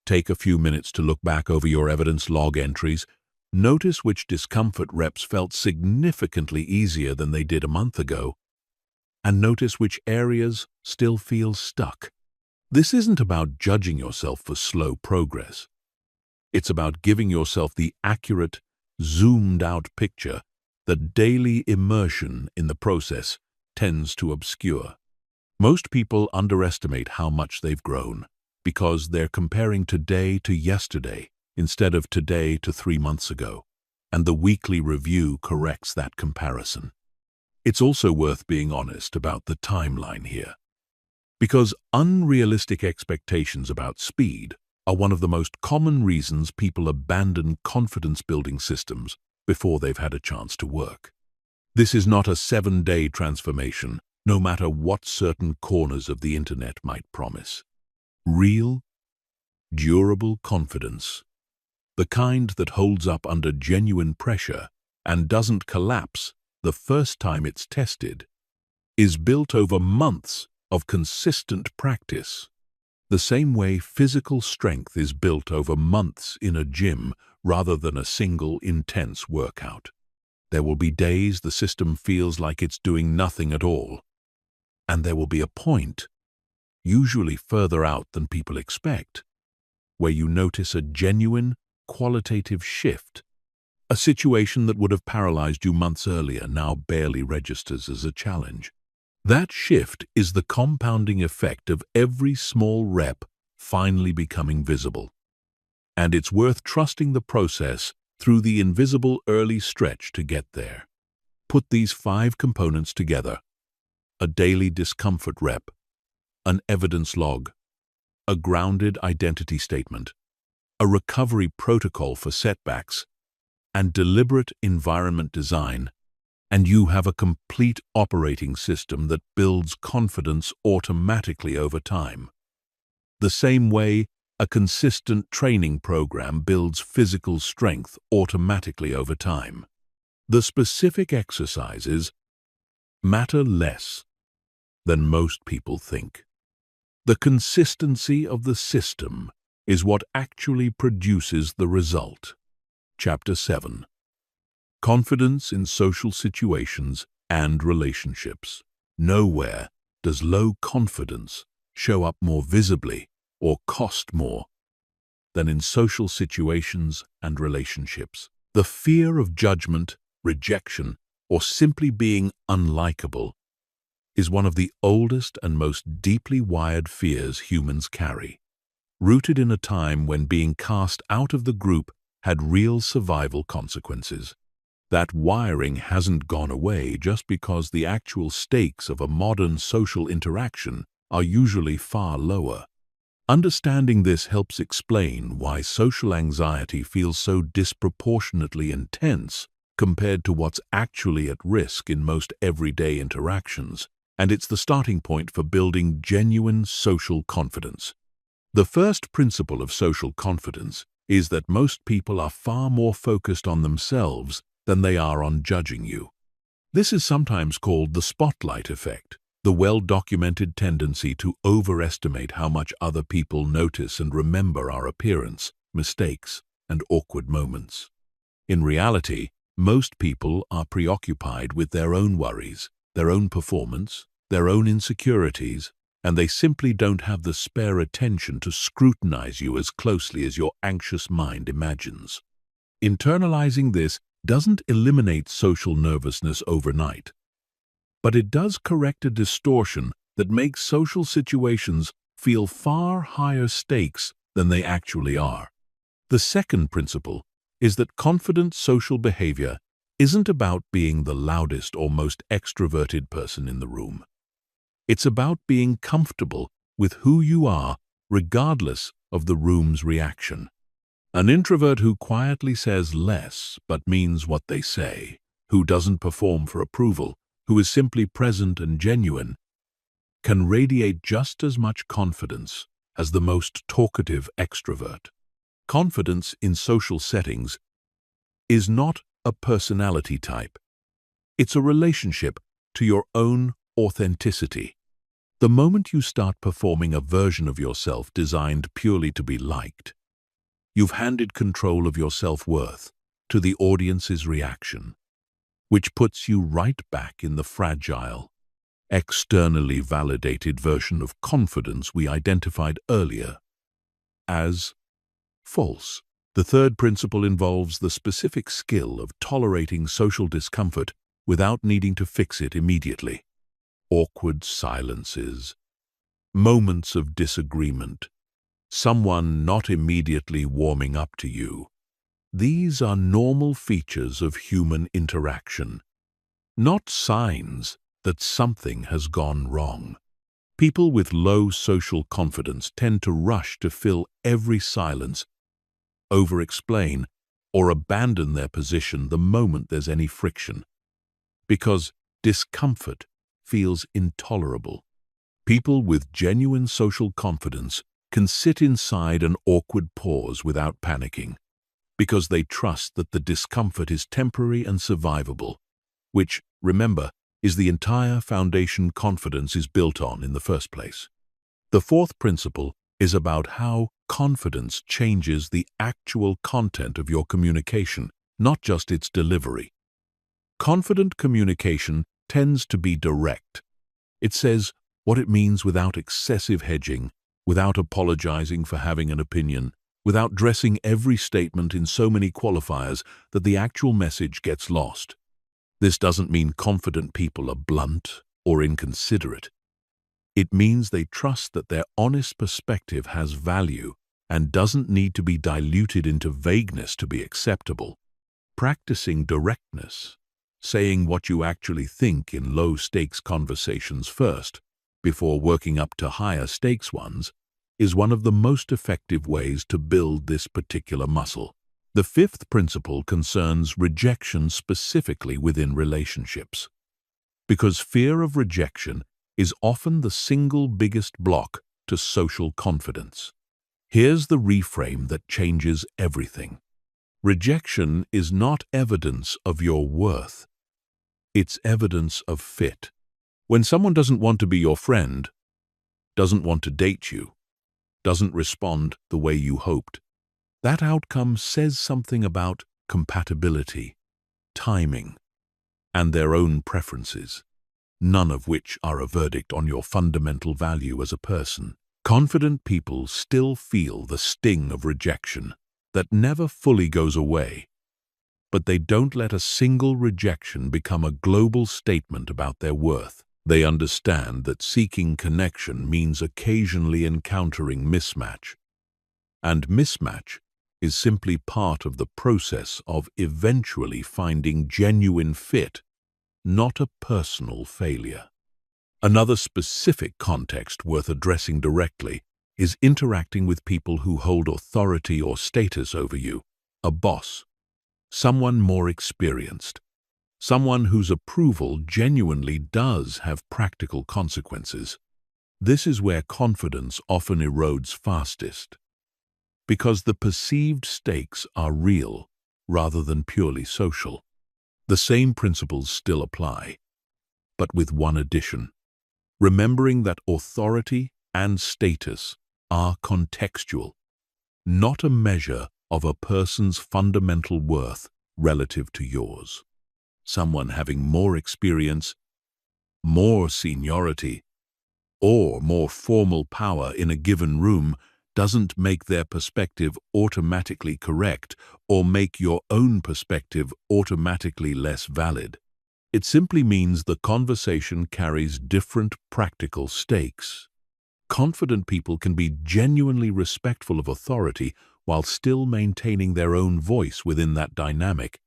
take a few minutes to look back over your evidence log entries, Notice which discomfort reps felt significantly easier than they did a month ago, and notice which areas still feel stuck. This isn't about judging yourself for slow progress. It's about giving yourself the accurate, zoomed-out picture that daily immersion in the process tends to obscure. Most people underestimate how much they've grown because they're comparing today to yesterday instead of today to 3 months ago, and the weekly review corrects that comparison. It's also worth being honest about the timeline here, because unrealistic expectations about speed are one of the most common reasons people abandon confidence-building systems before they've had a chance to work. This is not a 7-day transformation, no matter what certain corners of the internet might promise. Real, durable confidence, the kind that holds up under genuine pressure and doesn't collapse the first time it's tested, is built over months of consistent practice. The same way physical strength is built over months in a gym rather than a single intense workout. There will be days the system feels like it's doing nothing at all. And there will be a point, usually further out than people expect, where you notice a genuine, qualitative shift. A situation that would have paralyzed you months earlier now barely registers as a challenge. That shift is the compounding effect of every small rep finally becoming visible. And it's worth trusting the process through the invisible early stretch to get there. Put these 5 components together: a daily discomfort rep, an evidence log, a grounded identity statement, a recovery protocol for setbacks, and deliberate environment design, and you have a complete operating system that builds confidence automatically over time. The same way a consistent training program builds physical strength automatically over time. The specific exercises matter less than most people think. The consistency of the system is what actually produces the result. Chapter 7. Confidence in social situations and relationships. Nowhere does low confidence show up more visibly or cost more than in social situations and relationships. The fear of judgment, rejection, or simply being unlikable is one of the oldest and most deeply wired fears humans carry, rooted in a time when being cast out of the group had real survival consequences. That wiring hasn't gone away just because the actual stakes of a modern social interaction are usually far lower. Understanding this helps explain why social anxiety feels so disproportionately intense compared to what's actually at risk in most everyday interactions, and it's the starting point for building genuine social confidence. The first principle of social confidence is that most people are far more focused on themselves than they are on judging you. This is sometimes called the spotlight effect, the well-documented tendency to overestimate how much other people notice and remember our appearance, mistakes, and awkward moments. In reality, most people are preoccupied with their own worries, their own performance, their own insecurities, and they simply don't have the spare attention to scrutinize you as closely as your anxious mind imagines. Internalizing this doesn't eliminate social nervousness overnight, but it does correct a distortion that makes social situations feel far higher stakes than they actually are. The second principle is that confident social behavior isn't about being the loudest or most extroverted person in the room. It's about being comfortable with who you are, regardless of the room's reaction. An introvert who quietly says less but means what they say, who doesn't perform for approval, who is simply present and genuine, can radiate just as much confidence as the most talkative extrovert. Confidence in social settings is not a personality type. It's a relationship to your own authenticity. The moment you start performing a version of yourself designed purely to be liked, you've handed control of your self-worth to the audience's reaction, which puts you right back in the fragile, externally validated version of confidence we identified earlier as false. The third principle involves the specific skill of tolerating social discomfort without needing to fix it immediately. Awkward silences, moments of disagreement, someone not immediately warming up to you. These are normal features of human interaction, not signs that something has gone wrong. People with low social confidence tend to rush to fill every silence, over-explain, or abandon their position the moment there's any friction, because discomfort feels intolerable. People with genuine social confidence can sit inside an awkward pause without panicking, because they trust that the discomfort is temporary and survivable, which, remember, is the entire foundation confidence is built on in the first place. The fourth principle is about how confidence changes the actual content of your communication, not just its delivery. Confident communication tends to be direct. It says what it means without excessive hedging, without apologizing for having an opinion, without dressing every statement in so many qualifiers that the actual message gets lost. This doesn't mean confident people are blunt or inconsiderate. It means they trust that their honest perspective has value and doesn't need to be diluted into vagueness to be acceptable. Practicing directness, saying what you actually think in low-stakes conversations first, before working up to higher-stakes ones, is one of the most effective ways to build this particular muscle. The fifth principle concerns rejection specifically within relationships, because fear of rejection is often the single biggest block to social confidence. Here's the reframe that changes everything. Rejection is not evidence of your worth. It's evidence of fit. When someone doesn't want to be your friend, doesn't want to date you, doesn't respond the way you hoped, that outcome says something about compatibility, timing, and their own preferences, none of which are a verdict on your fundamental value as a person. Confident people still feel the sting of rejection that never fully goes away, but they don't let a single rejection become a global statement about their worth. They understand that seeking connection means occasionally encountering mismatch, and mismatch is simply part of the process of eventually finding genuine fit, not a personal failure. Another specific context worth addressing directly is interacting with people who hold authority or status over you, a boss, someone more experienced, someone whose approval genuinely does have practical consequences. This is where confidence often erodes fastest, because the perceived stakes are real rather than purely social. The same principles still apply, but with one addition: remembering that authority and status are contextual, not a measure of a person's fundamental worth relative to yours. Someone having more experience, more seniority, or more formal power in a given room doesn't make their perspective automatically correct or make your own perspective automatically less valid. It simply means the conversation carries different practical stakes. Confident people can be genuinely respectful of authority while still maintaining their own voice within that dynamic,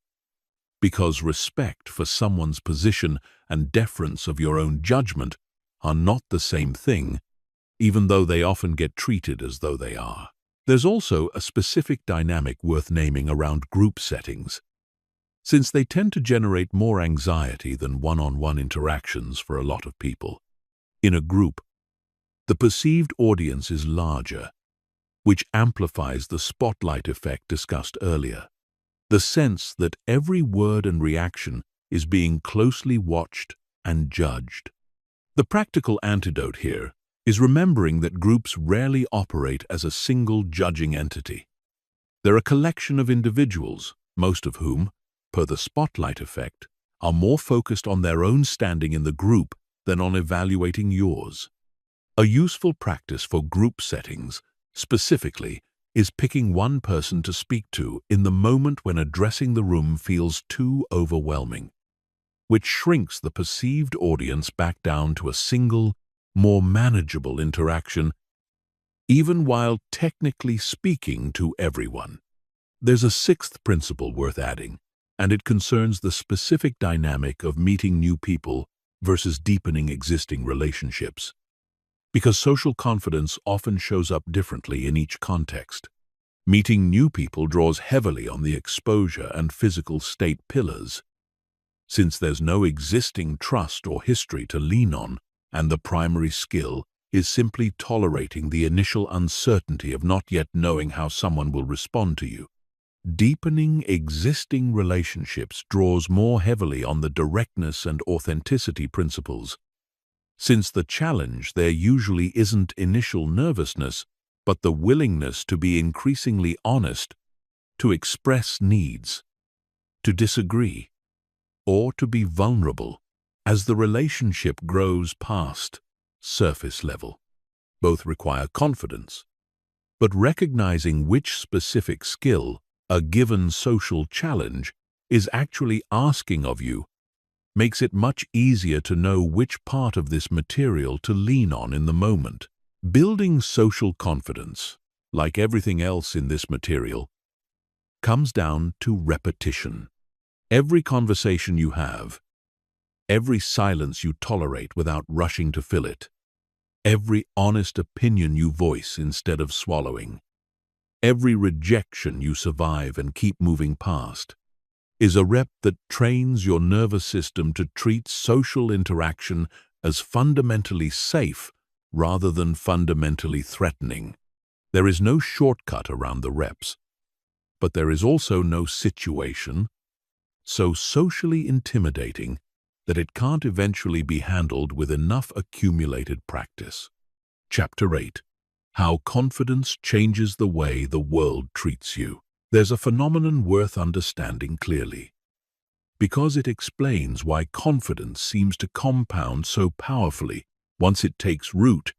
because respect for someone's position and deference of your own judgment are not the same thing, even though they often get treated as though they are. There's also a specific dynamic worth naming around group settings, since they tend to generate more anxiety than one-on-one interactions for a lot of people. In a group, the perceived audience is larger, which amplifies the spotlight effect discussed earlier. The sense that every word and reaction is being closely watched and judged. The practical antidote here is remembering that groups rarely operate as a single judging entity. They're a collection of individuals, most of whom, per the spotlight effect, are more focused on their own standing in the group than on evaluating yours. A useful practice for group settings, specifically, is picking one person to speak to in the moment when addressing the room feels too overwhelming, which shrinks the perceived audience back down to a single, more manageable interaction, even while technically speaking to everyone. There's a sixth principle worth adding, and it concerns the specific dynamic of meeting new people versus deepening existing relationships. Because social confidence often shows up differently in each context. Meeting new people draws heavily on the exposure and physical state pillars. Since there's no existing trust or history to lean on, and the primary skill is simply tolerating the initial uncertainty of not yet knowing how someone will respond to you. Deepening existing relationships draws more heavily on the directness and authenticity principles. Since the challenge there usually isn't initial nervousness, but the willingness to be increasingly honest, to express needs, to disagree, or to be vulnerable as the relationship grows past surface level. Both require confidence, but recognizing which specific skill a given social challenge is actually asking of you makes it much easier to know which part of this material to lean on in the moment. Building social confidence, like everything else in this material, comes down to repetition. Every conversation you have, every silence you tolerate without rushing to fill it, every honest opinion you voice instead of swallowing, every rejection you survive and keep moving past, is a rep that trains your nervous system to treat social interaction as fundamentally safe rather than fundamentally threatening. There is no shortcut around the reps, but there is also no situation so socially intimidating that it can't eventually be handled with enough accumulated practice. Chapter 8. How confidence changes the way the world treats you. There's a phenomenon worth understanding clearly, because it explains why confidence seems to compound so powerfully once it takes root,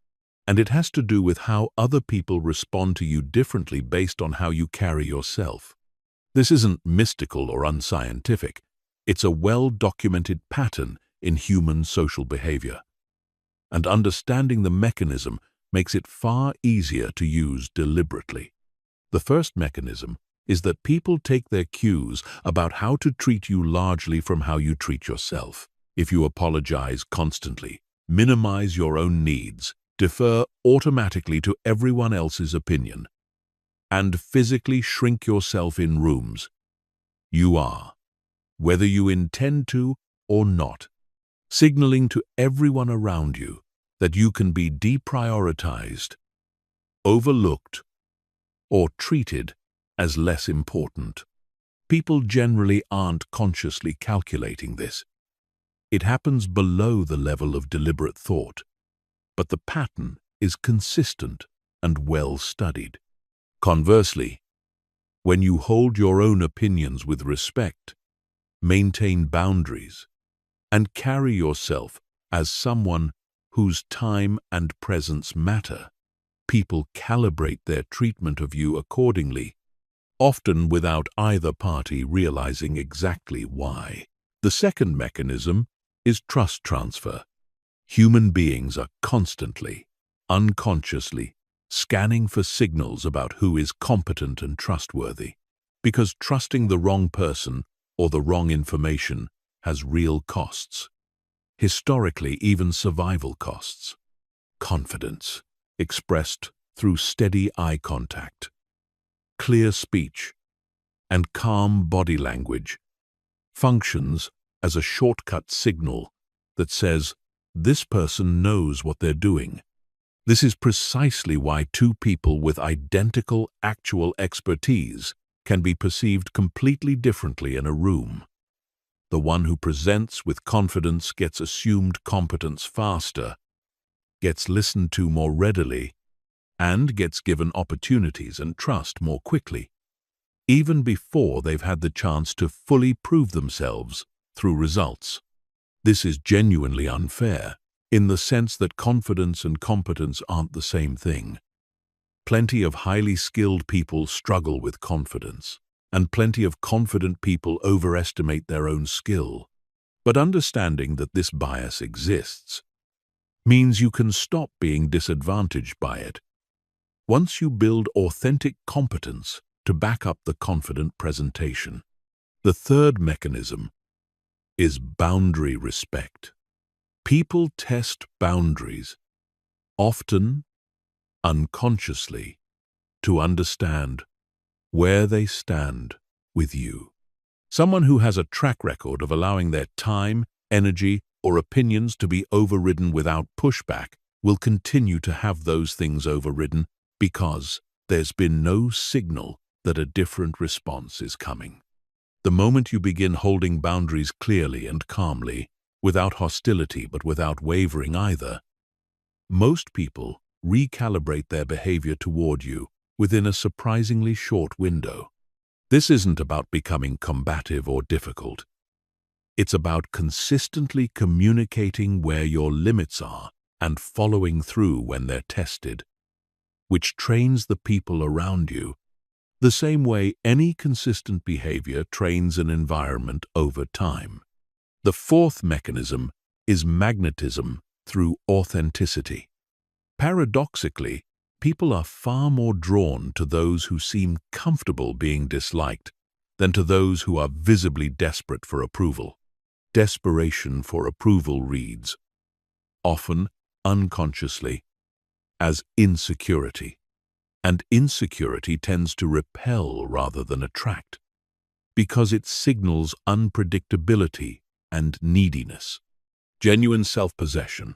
and it has to do with how other people respond to you differently based on how you carry yourself. This isn't mystical or unscientific. It's a well-documented pattern in human social behavior, and understanding the mechanism makes it far easier to use deliberately. The first mechanism is that people take their cues about how to treat you largely from how you treat yourself. If you apologize constantly, minimize your own needs, defer automatically to everyone else's opinion, and physically shrink yourself in rooms, you are, whether you intend to or not, signaling to everyone around you that you can be deprioritized, overlooked, or treated as less important. People generally aren't consciously calculating this. It happens below the level of deliberate thought, but the pattern is consistent and well studied. Conversely, when you hold your own opinions with respect, maintain boundaries, and carry yourself as someone whose time and presence matter, people calibrate their treatment of you accordingly, often without either party realizing exactly why. The second mechanism is trust transfer. Human beings are constantly, unconsciously, scanning for signals about who is competent and trustworthy, because trusting the wrong person or the wrong information has real costs. Historically, even survival costs. Confidence, expressed through steady eye contact, clear speech, and calm body language, functions as a shortcut signal that says, this person knows what they're doing. This is precisely why two people with identical actual expertise can be perceived completely differently in a room. The one who presents with confidence gets assumed competence faster, gets listened to more readily, and gets given opportunities and trust more quickly. even before they've had the chance to fully prove themselves through results. This is genuinely unfair, in the sense that confidence and competence aren't the same thing. Plenty of highly skilled people struggle with confidence, and plenty of confident people overestimate their own skill. But understanding that this bias exists means you can stop being disadvantaged by it. Once you build authentic competence to back up the confident presentation. The third mechanism is boundary respect. People test boundaries, often unconsciously, to understand where they stand with you. Someone who has a track record of allowing their time, energy, or opinions to be overridden without pushback will continue to have those things overridden because there's been no signal that a different response is coming. The moment you begin holding boundaries clearly and calmly, without hostility but without wavering either, most people recalibrate their behavior toward you within a surprisingly short window. This isn't about becoming combative or difficult. It's about consistently communicating where your limits are and following through when they're tested, which trains the people around you the same way any consistent behavior trains an environment over time. The fourth mechanism is magnetism through authenticity. Paradoxically, people are far more drawn to those who seem comfortable being disliked than to those who are visibly desperate for approval. Desperation for approval reads, often unconsciously, as insecurity. And insecurity tends to repel rather than attract, because it signals unpredictability and neediness. Genuine self-possession,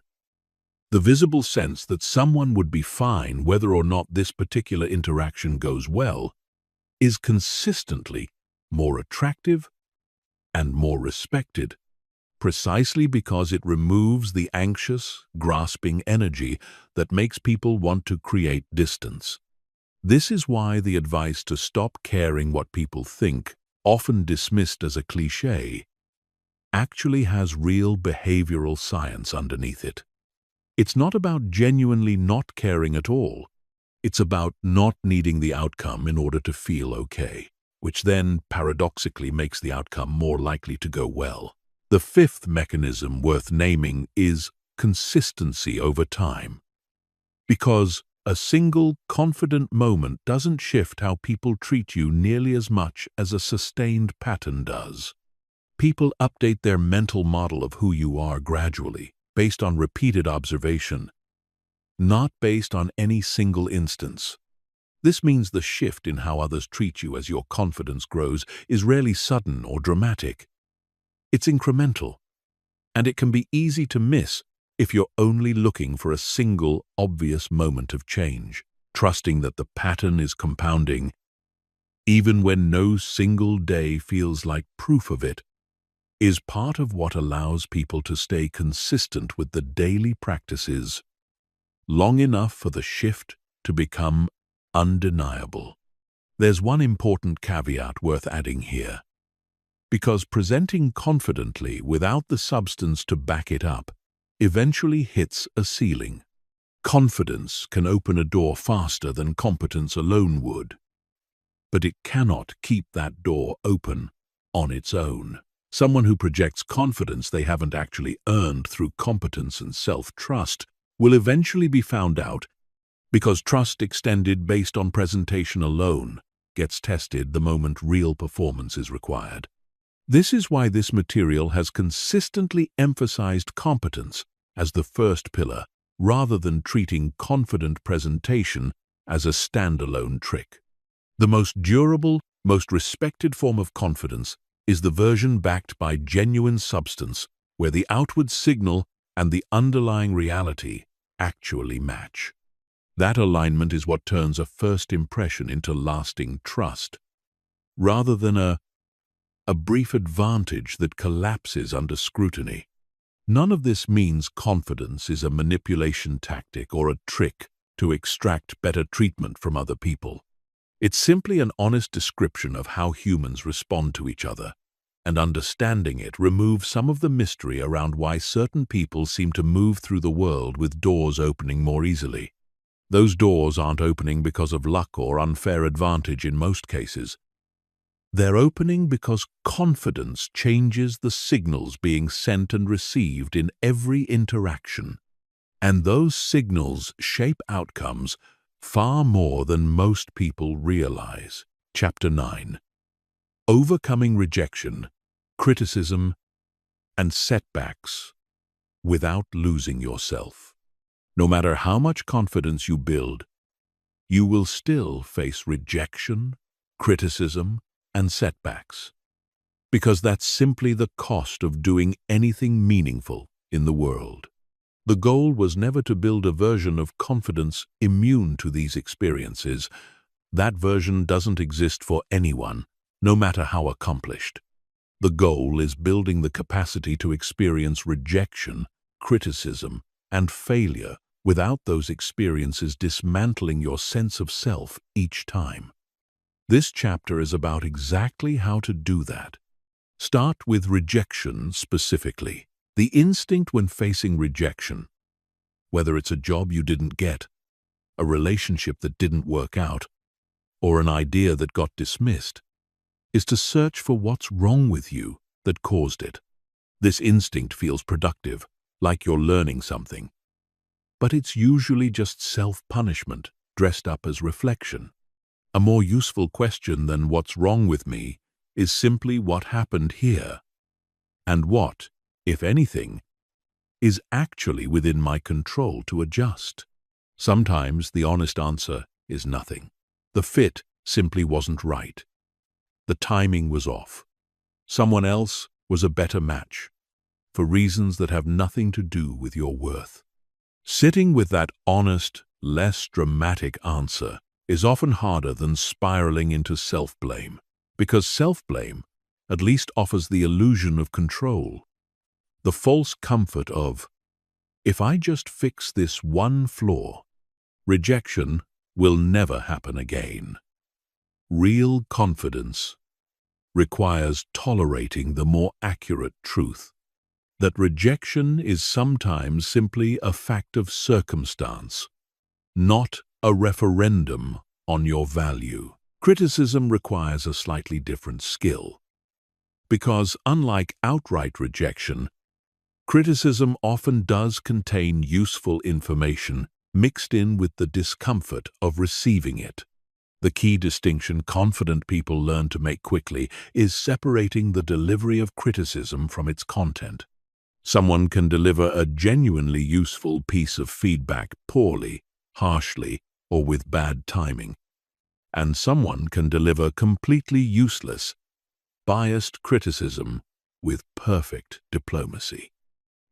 the visible sense that someone would be fine whether or not this particular interaction goes well, is consistently more attractive and more respected, precisely because it removes the anxious, grasping energy that makes people want to create distance. This is why the advice to stop caring what people think, often dismissed as a cliché, actually has real behavioral science underneath it. It's not about genuinely not caring at all. It's about not needing the outcome in order to feel okay, which then paradoxically makes the outcome more likely to go well. The fifth mechanism worth naming is consistency over time. Because a single, confident moment doesn't shift how people treat you nearly as much as a sustained pattern does. People update their mental model of who you are gradually, based on repeated observation, not based on any single instance. This means the shift in how others treat you as your confidence grows is rarely sudden or dramatic. It's incremental, and it can be easy to miss if you're only looking for a single, obvious moment of change, trusting that the pattern is compounding, even when no single day feels like proof of it, is part of what allows people to stay consistent with the daily practices long enough for the shift to become undeniable. There's one important caveat worth adding here, because presenting confidently without the substance to back it up eventually hits a ceiling. Confidence can open a door faster than competence alone would, but it cannot keep that door open on its own. Someone who projects confidence they haven't actually earned through competence and self-trust will eventually be found out, because trust extended based on presentation alone gets tested the moment real performance is required. This is why this material has consistently emphasized competence as the first pillar, rather than treating confident presentation as a standalone trick. The most durable, most respected form of confidence is the version backed by genuine substance, where the outward signal and the underlying reality actually match. That alignment is what turns a first impression into lasting trust, rather than a brief advantage that collapses under scrutiny. None of this means confidence is a manipulation tactic or a trick to extract better treatment from other people. It's simply an honest description of how humans respond to each other, and understanding it removes some of the mystery around why certain people seem to move through the world with doors opening more easily. Those doors aren't opening because of luck or unfair advantage in most cases. They're opening because confidence changes the signals being sent and received in every interaction. And those signals shape outcomes far more than most people realize. Chapter 9. Overcoming rejection, criticism, and setbacks without losing yourself. No matter how much confidence you build, you will still face rejection, criticism, and setbacks, because that's simply the cost of doing anything meaningful in the world. The goal was never to build a version of confidence immune to these experiences. That version doesn't exist for anyone, no matter how accomplished. The goal is building the capacity to experience rejection, criticism, and failure without those experiences dismantling your sense of self each time. This chapter is about exactly how to do that. Start with rejection specifically. The instinct when facing rejection, whether it's a job you didn't get, a relationship that didn't work out, or an idea that got dismissed, is to search for what's wrong with you that caused it. This instinct feels productive, like you're learning something. But it's usually just self-punishment dressed up as reflection. A more useful question than what's wrong with me is simply what happened here, and what, if anything, is actually within my control to adjust. Sometimes the honest answer is nothing. The fit simply wasn't right. The timing was off. Someone else was a better match, for reasons that have nothing to do with your worth. Sitting with that honest, less dramatic answer is often harder than spiraling into self-blame, because self-blame at least offers the illusion of control, the false comfort of, if I just fix this one flaw, rejection will never happen again. Real confidence requires tolerating the more accurate truth that rejection is sometimes simply a fact of circumstance, not a referendum on your value. Criticism requires a slightly different skill, because unlike outright rejection, criticism often does contain useful information mixed in with the discomfort of receiving it. The key distinction confident people learn to make quickly is separating the delivery of criticism from its content. Someone can deliver a genuinely useful piece of feedback poorly, harshly, or with bad timing, and someone can deliver completely useless, biased criticism with perfect diplomacy.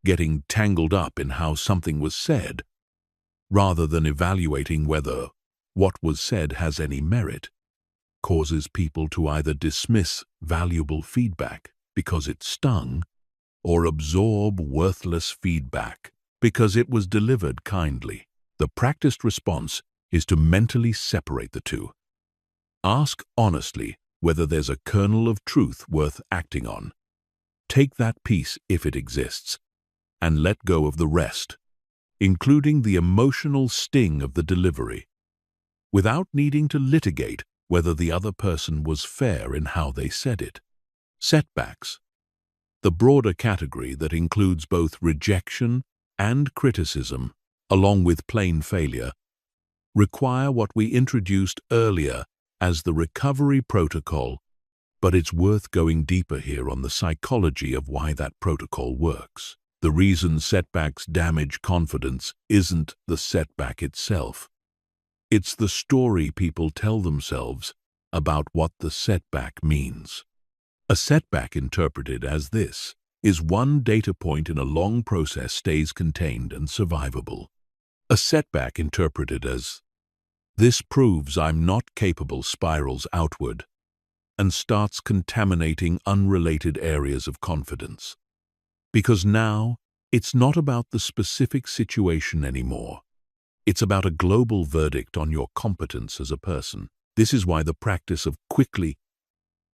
Getting tangled up in how something was said, rather than evaluating whether what was said has any merit, causes people to either dismiss valuable feedback because it stung, or absorb worthless feedback because it was delivered kindly. The practiced response is to mentally separate the two. Ask honestly whether there's a kernel of truth worth acting on. Take that piece if it exists, and let go of the rest, including the emotional sting of the delivery, without needing to litigate whether the other person was fair in how they said it. Setbacks, the broader category that includes both rejection and criticism, along with plain failure, require what we introduced earlier as the recovery protocol, but it's worth going deeper here on the psychology of why that protocol works. The reason setbacks damage confidence isn't the setback itself. It's the story people tell themselves about what the setback means. A setback interpreted as this is one data point in a long process stays contained and survivable. A setback interpreted as this proves I'm not capable spirals outward and starts contaminating unrelated areas of confidence. Because now it's not about the specific situation anymore. It's about a global verdict on your competence as a person. This is why the practice of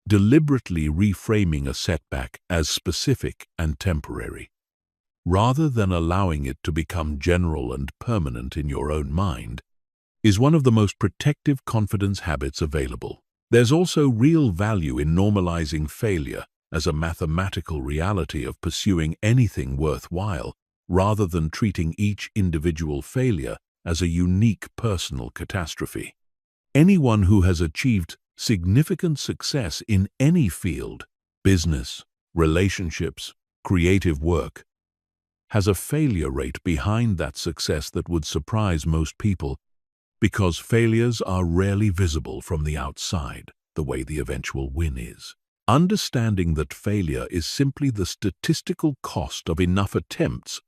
deliberately reframing a setback as specific and temporary, rather than allowing it to become general and permanent in your own mind, is one of the most protective confidence habits available. There's also real value in normalizing failure as a mathematical reality of pursuing anything worthwhile, rather than treating each individual failure as a unique personal catastrophe. Anyone who has achieved significant success in any field, business, relationships, creative work, has a failure rate behind that success that would surprise most people, because failures are rarely visible from the outside, the way the eventual win is. Understanding that failure is simply the statistical cost of enough attempts,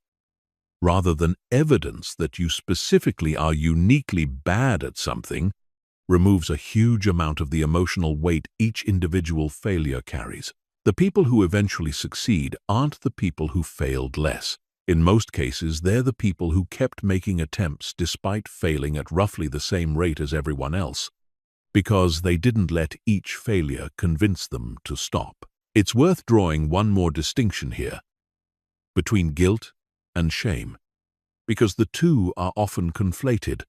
rather than evidence that you specifically are uniquely bad at something, removes a huge amount of the emotional weight each individual failure carries. The people who eventually succeed aren't the people who failed less. In most cases, they're the people who kept making attempts despite failing at roughly the same rate as everyone else, because they didn't let each failure convince them to stop. It's worth drawing one more distinction here between guilt and shame, because the two are often conflated,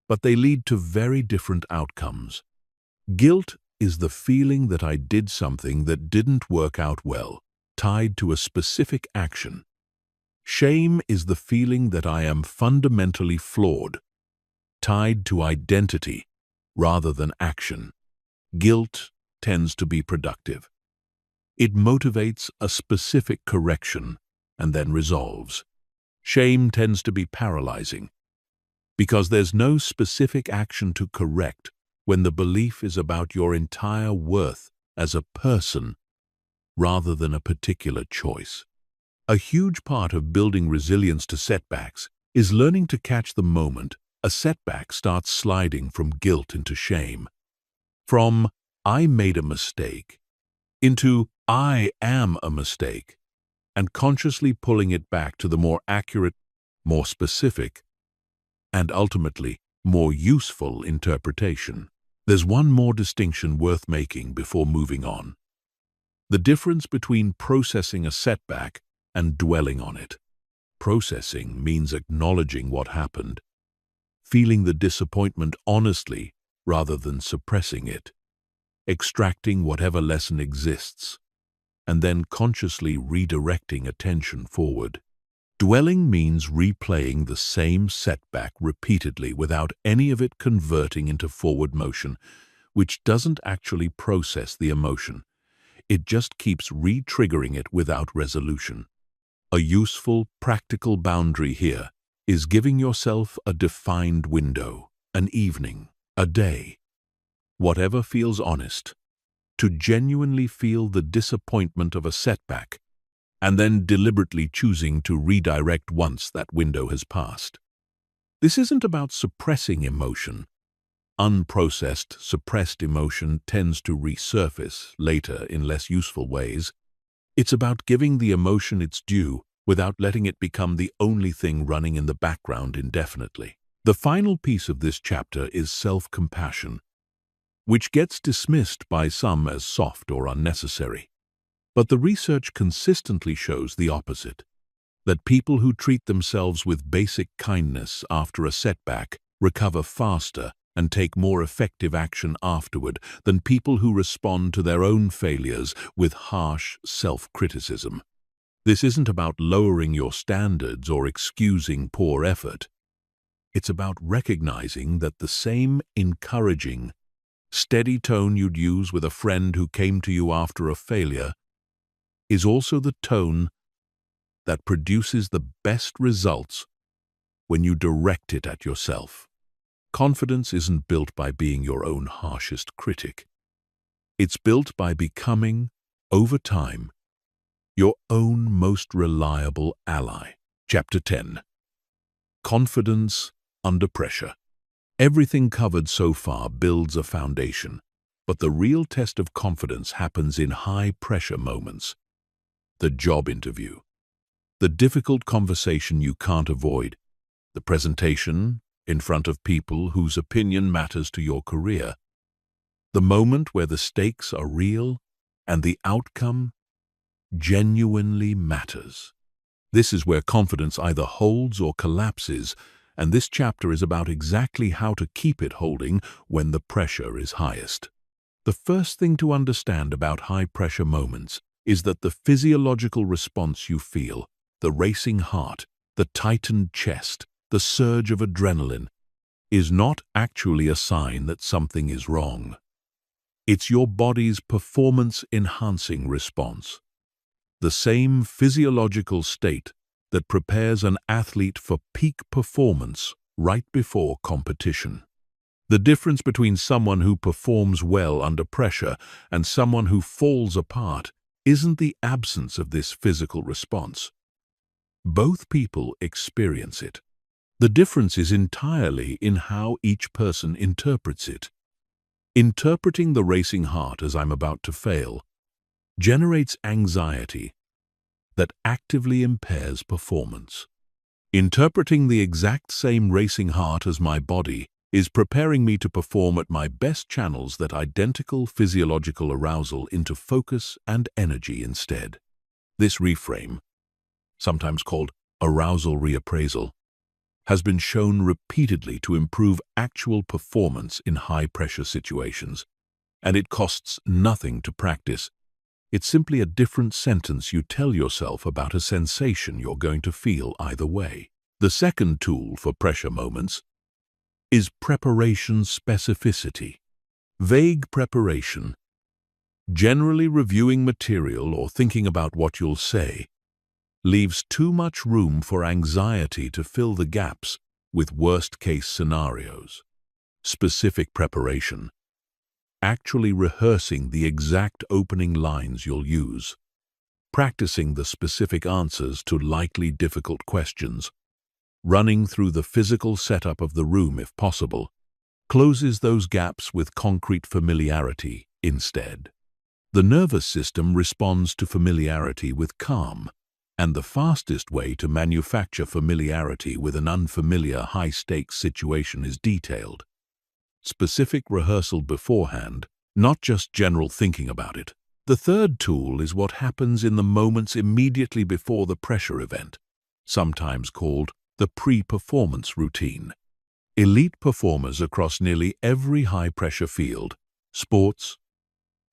but they lead to very different outcomes. Guilt is the feeling that I did something that didn't work out well, tied to a specific action. Shame is the feeling that I am fundamentally flawed, tied to identity rather than action. Guilt tends to be productive. It motivates a specific correction and then resolves. Shame tends to be paralyzing, because there's no specific action to correct when the belief is about your entire worth as a person rather than a particular choice. A huge part of building resilience to setbacks is learning to catch the moment a setback starts sliding from guilt into shame, from "I made a mistake" into "I am a mistake," and consciously pulling it back to the more accurate, more specific, and ultimately more useful interpretation. There's one more distinction worth making before moving on: the difference between processing a setback and dwelling on it. Processing means acknowledging what happened, feeling the disappointment honestly rather than suppressing it, extracting whatever lesson exists, and then consciously redirecting attention forward. Dwelling means replaying the same setback repeatedly without any of it converting into forward motion, which doesn't actually process the emotion. It just keeps re-triggering it without resolution. A useful, practical boundary here is giving yourself a defined window, an evening, a day, whatever feels honest, to genuinely feel the disappointment of a setback, and then deliberately choosing to redirect once that window has passed. This isn't about suppressing emotion. Unprocessed, suppressed emotion tends to resurface later in less useful ways. It's about giving the emotion its due without letting it become the only thing running in the background indefinitely. The final piece of this chapter is self-compassion, which gets dismissed by some as soft or unnecessary. But the research consistently shows the opposite, that people who treat themselves with basic kindness after a setback recover faster and take more effective action afterward than people who respond to their own failures with harsh self-criticism. This isn't about lowering your standards or excusing poor effort. It's about recognizing that the same encouraging, steady tone you'd use with a friend who came to you after a failure is also the tone that produces the best results when you direct it at yourself. Confidence isn't built by being your own harshest critic. It's built by becoming, over time, your own most reliable ally. Chapter 10. Confidence under pressure. Everything covered so far builds a foundation, but the real test of confidence happens in high-pressure moments. The job interview, the difficult conversation you can't avoid, the presentation in front of people whose opinion matters to your career. The moment where the stakes are real and the outcome genuinely matters. This is where confidence either holds or collapses, and this chapter is about exactly how to keep it holding when the pressure is highest. The first thing to understand about high-pressure moments is that the physiological response you feel, the racing heart, the tightened chest, the surge of adrenaline, is not actually a sign that something is wrong. It's your body's performance-enhancing response. The same physiological state that prepares an athlete for peak performance right before competition. The difference between someone who performs well under pressure and someone who falls apart isn't the absence of this physical response. Both people experience it. The difference is entirely in how each person interprets it. Interpreting the racing heart as I'm about to fail generates anxiety that actively impairs performance. Interpreting the exact same racing heart as my body is preparing me to perform at my best channels that identical physiological arousal into focus and energy instead. This reframe, sometimes called arousal reappraisal, has been shown repeatedly to improve actual performance in high-pressure situations, and it costs nothing to practice. It's simply a different sentence you tell yourself about a sensation you're going to feel either way. The second tool for pressure moments is preparation specificity. Vague preparation, generally reviewing material or thinking about what you'll say, leaves too much room for anxiety to fill the gaps with worst-case scenarios. Specific preparation, actually rehearsing the exact opening lines you'll use, practicing the specific answers to likely difficult questions, running through the physical setup of the room if possible, closes those gaps with concrete familiarity instead. The nervous system responds to familiarity with calm, and the fastest way to manufacture familiarity with an unfamiliar high-stakes situation is detailed, specific rehearsal beforehand, not just general thinking about it. The third tool is what happens in the moments immediately before the pressure event, sometimes called the pre-performance routine. Elite performers across nearly every high-pressure field, sports,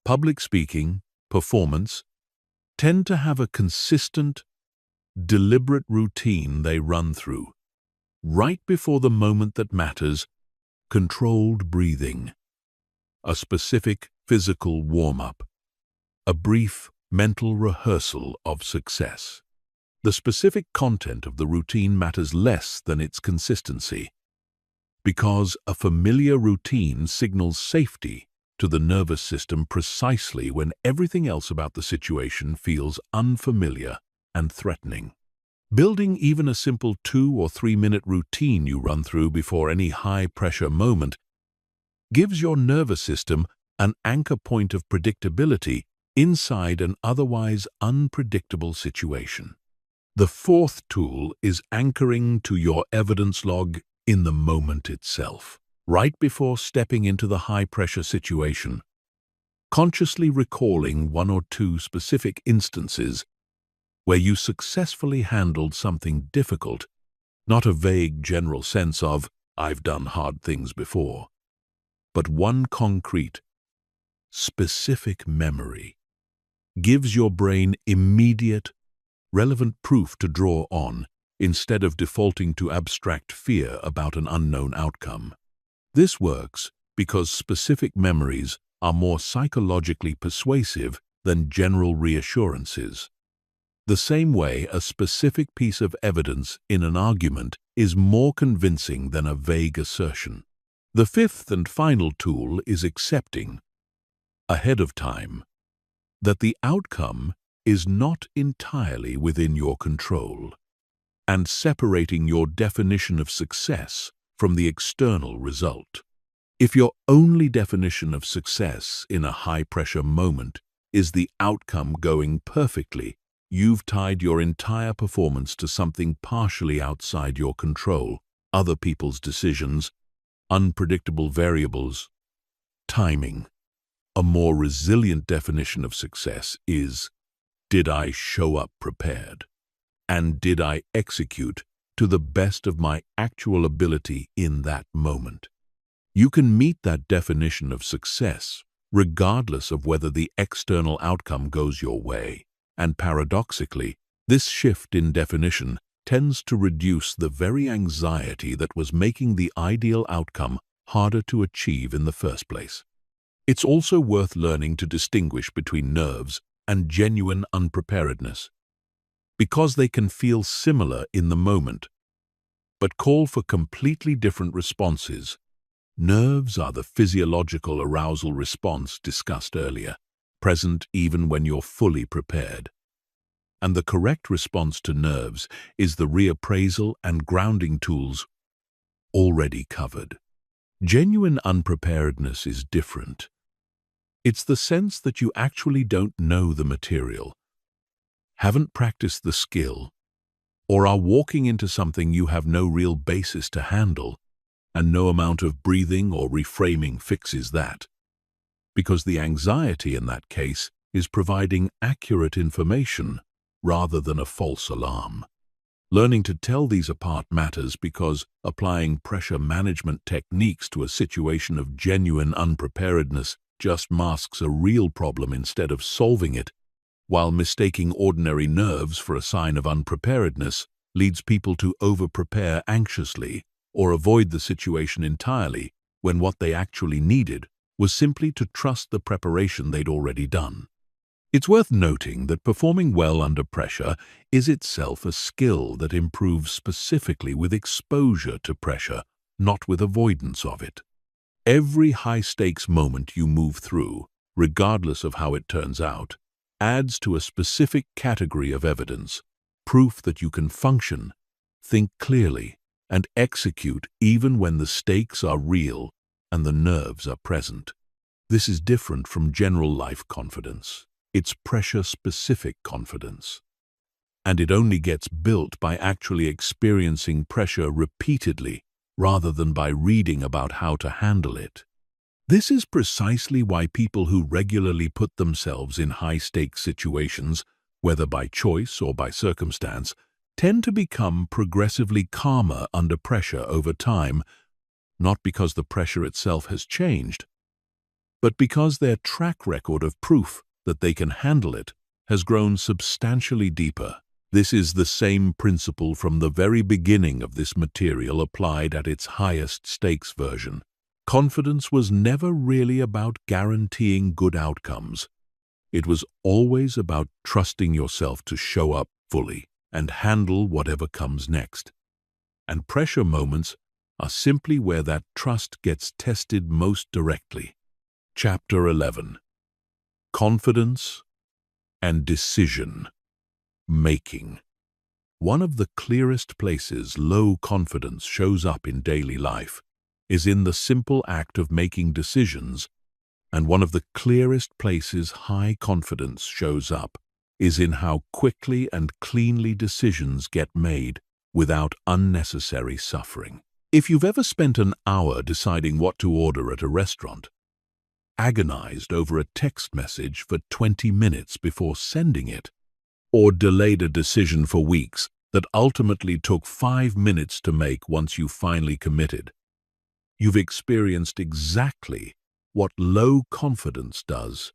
public speaking, performance, tend to have a consistent, deliberate routine they run through. Right before the moment that matters, controlled breathing, a specific physical warm-up, a brief mental rehearsal of success. The specific content of the routine matters less than its consistency, because a familiar routine signals safety to the nervous system precisely when everything else about the situation feels unfamiliar and threatening. Building even a simple 2 or 3 minute routine you run through before any high-pressure moment gives your nervous system an anchor point of predictability inside an otherwise unpredictable situation. The fourth tool is anchoring to your evidence log in the moment itself. Right before stepping into the high-pressure situation, consciously recalling 1 or 2 specific instances where you successfully handled something difficult, not a vague general sense of, "I've done hard things before," but one concrete, specific memory, gives your brain immediate, relevant proof to draw on instead of defaulting to abstract fear about an unknown outcome. This works because specific memories are more psychologically persuasive than general reassurances. The same way a specific piece of evidence in an argument is more convincing than a vague assertion. The fifth and final tool is accepting, ahead of time, that the outcome is not entirely within your control, and separating your definition of success from the external result. If your only definition of success in a high-pressure moment is the outcome going perfectly, you've tied your entire performance to something partially outside your control, other people's decisions, unpredictable variables, timing. A more resilient definition of success is, did I show up prepared? And did I execute to the best of my actual ability in that moment? You can meet that definition of success regardless of whether the external outcome goes your way. And paradoxically, this shift in definition tends to reduce the very anxiety that was making the ideal outcome harder to achieve in the first place. It's also worth learning to distinguish between nerves and genuine unpreparedness, because they can feel similar in the moment, but call for completely different responses. Nerves are the physiological arousal response discussed earlier, present even when you're fully prepared. And the correct response to nerves is the reappraisal and grounding tools already covered. Genuine unpreparedness is different. It's the sense that you actually don't know the material, haven't practiced the skill, or are walking into something you have no real basis to handle, and no amount of breathing or reframing fixes that. Because the anxiety in that case is providing accurate information rather than a false alarm. Learning to tell these apart matters because applying pressure management techniques to a situation of genuine unpreparedness just masks a real problem instead of solving it, while mistaking ordinary nerves for a sign of unpreparedness leads people to over-prepare anxiously or avoid the situation entirely when what they actually needed was simply to trust the preparation they'd already done. It's worth noting that performing well under pressure is itself a skill that improves specifically with exposure to pressure, not with avoidance of it. Every high-stakes moment you move through, regardless of how it turns out, adds to a specific category of evidence, proof that you can function, think clearly, and execute even when the stakes are real and the nerves are present. This is different from general life confidence. It's pressure-specific confidence. And it only gets built by actually experiencing pressure repeatedly rather than by reading about how to handle it. This is precisely why people who regularly put themselves in high-stakes situations, whether by choice or by circumstance, tend to become progressively calmer under pressure over time, not because the pressure itself has changed, but because their track record of proof that they can handle it has grown substantially deeper. This is the same principle from the very beginning of this material applied at its highest stakes version. Confidence was never really about guaranteeing good outcomes. It was always about trusting yourself to show up fully and handle whatever comes next. And pressure moments are simply where that trust gets tested most directly. Chapter 11. Confidence and decision making. One of the clearest places low confidence shows up in daily life is in the simple act of making decisions, and one of the clearest places high confidence shows up is in how quickly and cleanly decisions get made without unnecessary suffering. If you've ever spent an hour deciding what to order at a restaurant, agonized over a text message for 20 minutes before sending it, or delayed a decision for weeks that ultimately took 5 minutes to make once you finally committed, you've experienced exactly what low confidence does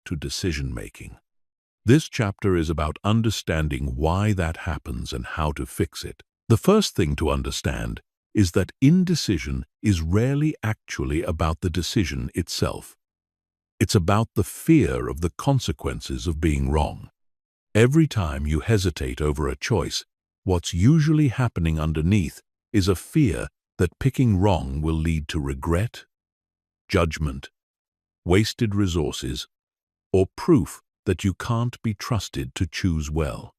to decision-making. This chapter is about understanding why that happens and how to fix it. The first thing to understand is that indecision is rarely actually about the decision itself. It's about the fear of the consequences of being wrong. Every time you hesitate over a choice, what's usually happening underneath is a fear that picking wrong will lead to regret, judgment, wasted resources, or proof that you can't be trusted to choose well.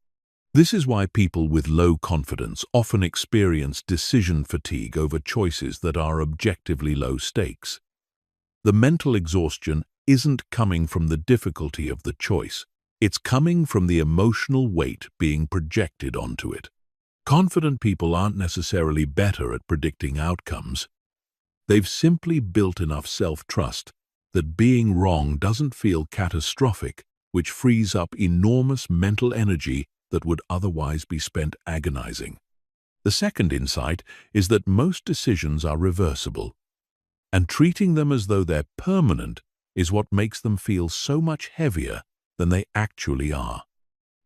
This is why people with low confidence often experience decision fatigue over choices that are objectively low stakes. The mental exhaustion isn't coming from the difficulty of the choice. It's coming from the emotional weight being projected onto it. Confident people aren't necessarily better at predicting outcomes. They've simply built enough self-trust that being wrong doesn't feel catastrophic, which frees up enormous mental energy that would otherwise be spent agonizing. The second insight is that most decisions are reversible, and treating them as though they're permanent is what makes them feel so much heavier than they actually are.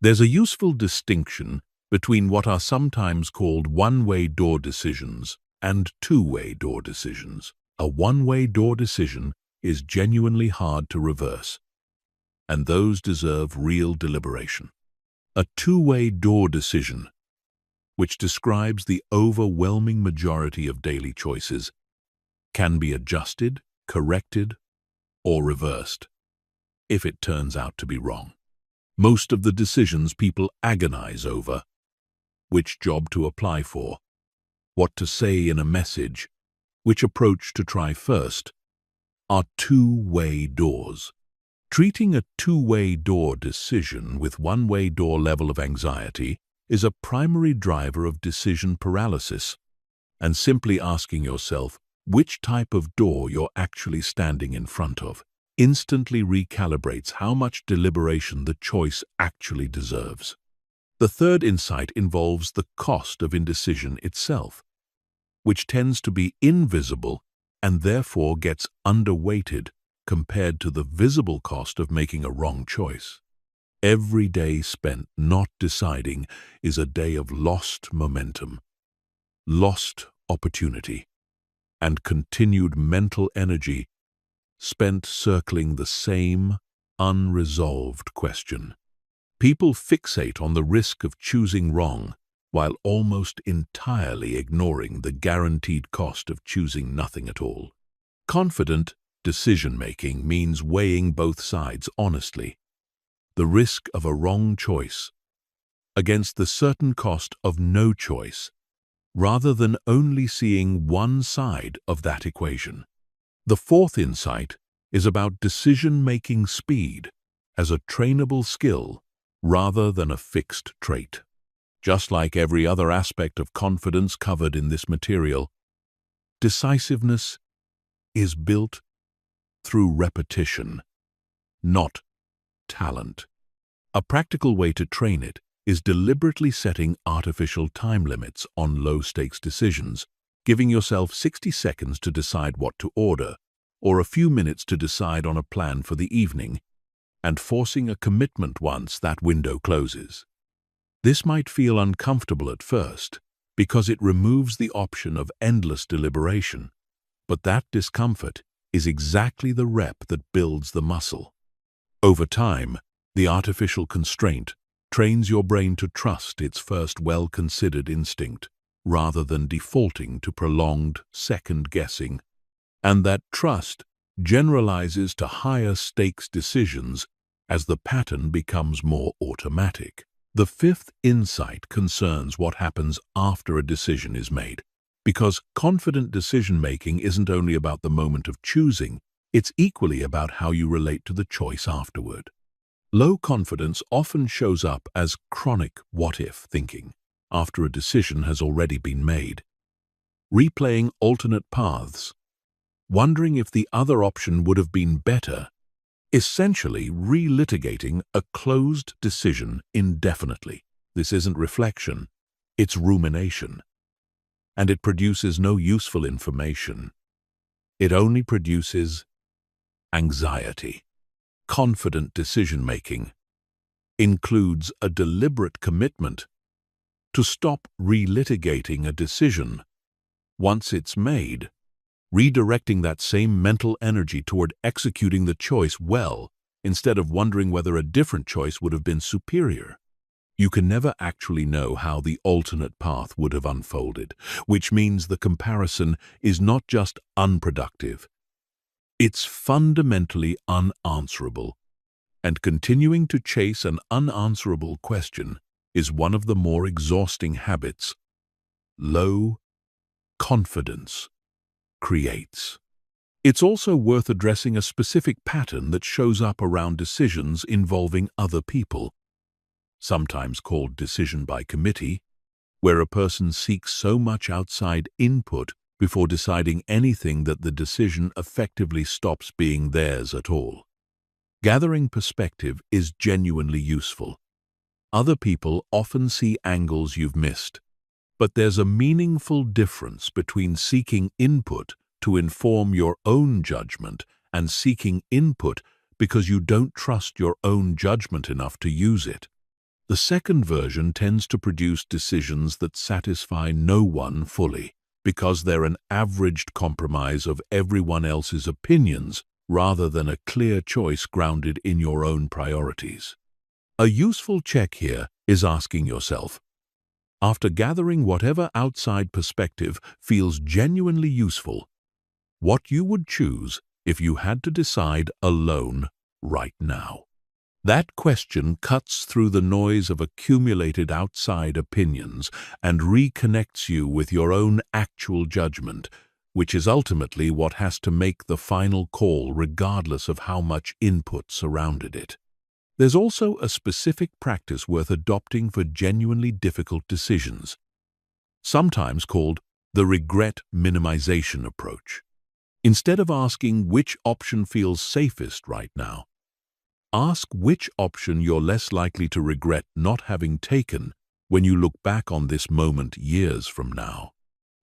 There's a useful distinction between what are sometimes called one-way door decisions and two-way door decisions. A one-way door decision is genuinely hard to reverse, and those deserve real deliberation. A two-way door decision, which describes the overwhelming majority of daily choices, can be adjusted, corrected, or reversed if it turns out to be wrong. Most of the decisions people agonize over, which job to apply for, what to say in a message, which approach to try first, are two-way doors. Treating a two-way door decision with one-way door level of anxiety is a primary driver of decision paralysis, and simply asking yourself which type of door you're actually standing in front of instantly recalibrates how much deliberation the choice actually deserves. The third insight involves the cost of indecision itself, which tends to be invisible and therefore gets underweighted compared to the visible cost of making a wrong choice. Every day spent not deciding is a day of lost momentum, lost opportunity, and continued mental energy spent circling the same unresolved question. People fixate on the risk of choosing wrong while almost entirely ignoring the guaranteed cost of choosing nothing at all. Confident decision-making means weighing both sides honestly, the risk of a wrong choice against the certain cost of no choice, rather than only seeing one side of that equation. The fourth insight is about decision-making speed as a trainable skill rather than a fixed trait. Just like every other aspect of confidence covered in this material, decisiveness is built through repetition, not talent. A practical way to train it is deliberately setting artificial time limits on low-stakes decisions, giving yourself 60 seconds to decide what to order, or a few minutes to decide on a plan for the evening, and forcing a commitment once that window closes. This might feel uncomfortable at first because it removes the option of endless deliberation, but that discomfort is exactly the rep that builds the muscle. Over time, the artificial constraint trains your brain to trust its first well-considered instinct rather than defaulting to prolonged second-guessing, and that trust generalizes to higher-stakes decisions as the pattern becomes more automatic. The fifth insight concerns what happens after a decision is made, because confident decision-making isn't only about the moment of choosing, it's equally about how you relate to the choice afterward. Low confidence often shows up as chronic what-if thinking after a decision has already been made, replaying alternate paths, wondering if the other option would have been better, essentially relitigating a closed decision indefinitely. This isn't reflection, it's rumination, and it produces no useful information. It only produces anxiety. Confident decision-making includes a deliberate commitment to stop relitigating a decision once it's made, redirecting that same mental energy toward executing the choice well instead of wondering whether a different choice would have been superior. You can never actually know how the alternate path would have unfolded, which means the comparison is not just unproductive, it's fundamentally unanswerable. And continuing to chase an unanswerable question is one of the more exhausting habits low confidence creates. It's also worth addressing a specific pattern that shows up around decisions involving other people, sometimes called decision by committee, where a person seeks so much outside input before deciding anything that the decision effectively stops being theirs at all. Gathering perspective is genuinely useful. Other people often see angles you've missed, but there's a meaningful difference between seeking input to inform your own judgment and seeking input because you don't trust your own judgment enough to use it. The second version tends to produce decisions that satisfy no one fully, because they're an averaged compromise of everyone else's opinions rather than a clear choice grounded in your own priorities. A useful check here is asking yourself, after gathering whatever outside perspective feels genuinely useful, what you would choose if you had to decide alone right now. That question cuts through the noise of accumulated outside opinions and reconnects you with your own actual judgment, which is ultimately what has to make the final call regardless of how much input surrounded it. There's also a specific practice worth adopting for genuinely difficult decisions, sometimes called the regret minimization approach. Instead of asking which option feels safest right now, ask which option you're less likely to regret not having taken when you look back on this moment years from now.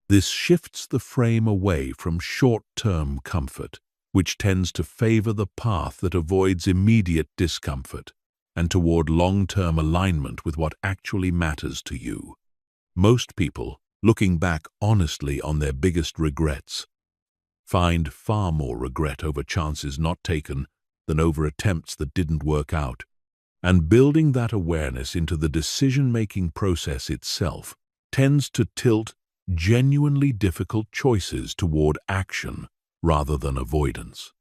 This shifts the frame away from short-term comfort, which tends to favor the path that avoids immediate discomfort, and toward long-term alignment with what actually matters to you. Most people, looking back honestly on their biggest regrets, find far more regret over chances not taken than over attempts that didn't work out. And building that awareness into the decision-making process itself tends to tilt genuinely difficult choices toward action rather than avoidance.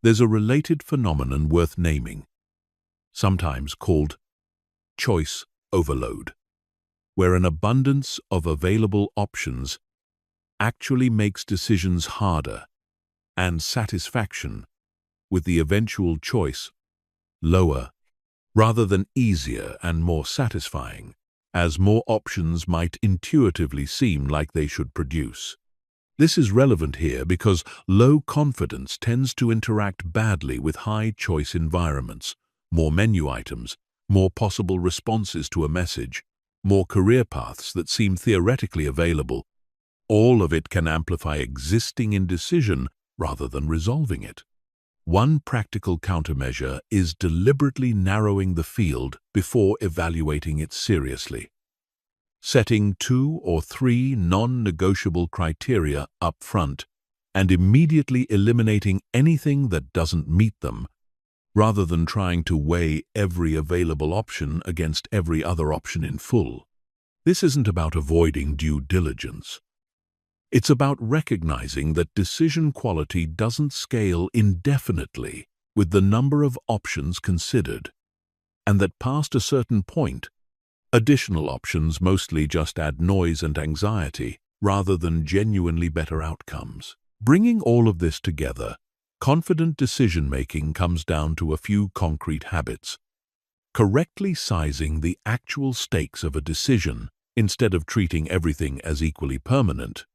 There's a related phenomenon worth naming, sometimes called choice overload, where an abundance of available options actually makes decisions harder and satisfaction with the eventual choice lower rather than easier and more satisfying, as more options might intuitively seem like they should produce. This is relevant here because low confidence tends to interact badly with high choice environments, more menu items, more possible responses to a message, more career paths that seem theoretically available. All of it can amplify existing indecision rather than resolving it. One practical countermeasure is deliberately narrowing the field before evaluating it seriously. Setting 2 or 3 non-negotiable criteria up front and immediately eliminating anything that doesn't meet them, rather than trying to weigh every available option against every other option in full. This isn't about avoiding due diligence. It's about recognizing that decision quality doesn't scale indefinitely with the number of options considered, and that past a certain point, additional options mostly just add noise and anxiety rather than genuinely better outcomes. Bringing all of this together, confident decision-making comes down to a few concrete habits. Correctly sizing the actual stakes of a decision instead of treating everything as equally permanent.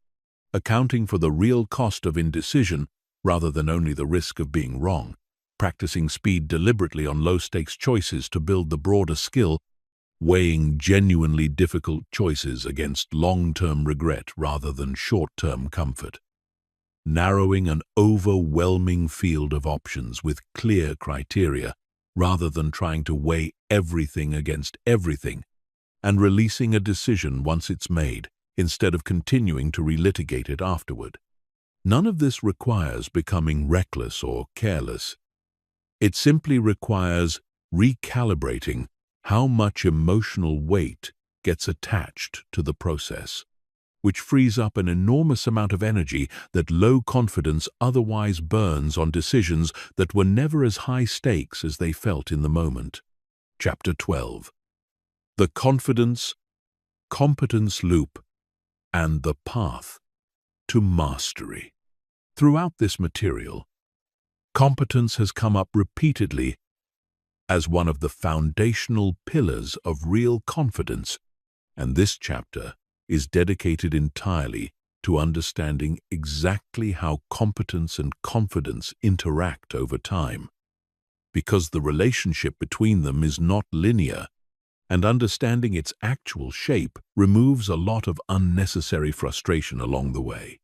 Accounting for the real cost of indecision rather than only the risk of being wrong. Practicing speed deliberately on low-stakes choices to build the broader skill. Weighing genuinely difficult choices against long-term regret rather than short-term comfort. Narrowing an overwhelming field of options with clear criteria rather than trying to weigh everything against everything, and releasing a decision once it's made instead of continuing to relitigate it afterward. None of this requires becoming reckless or careless. It simply requires recalibrating how much emotional weight gets attached to the process, which frees up an enormous amount of energy that low confidence otherwise burns on decisions that were never as high stakes as they felt in the moment. Chapter 12. The Confidence-Competence Loop and the Path to Mastery. Throughout this material, competence has come up repeatedly as one of the foundational pillars of real confidence, and this chapter is dedicated entirely to understanding exactly how competence and confidence interact over time, because the relationship between them is not linear, and understanding its actual shape removes a lot of unnecessary frustration along the way.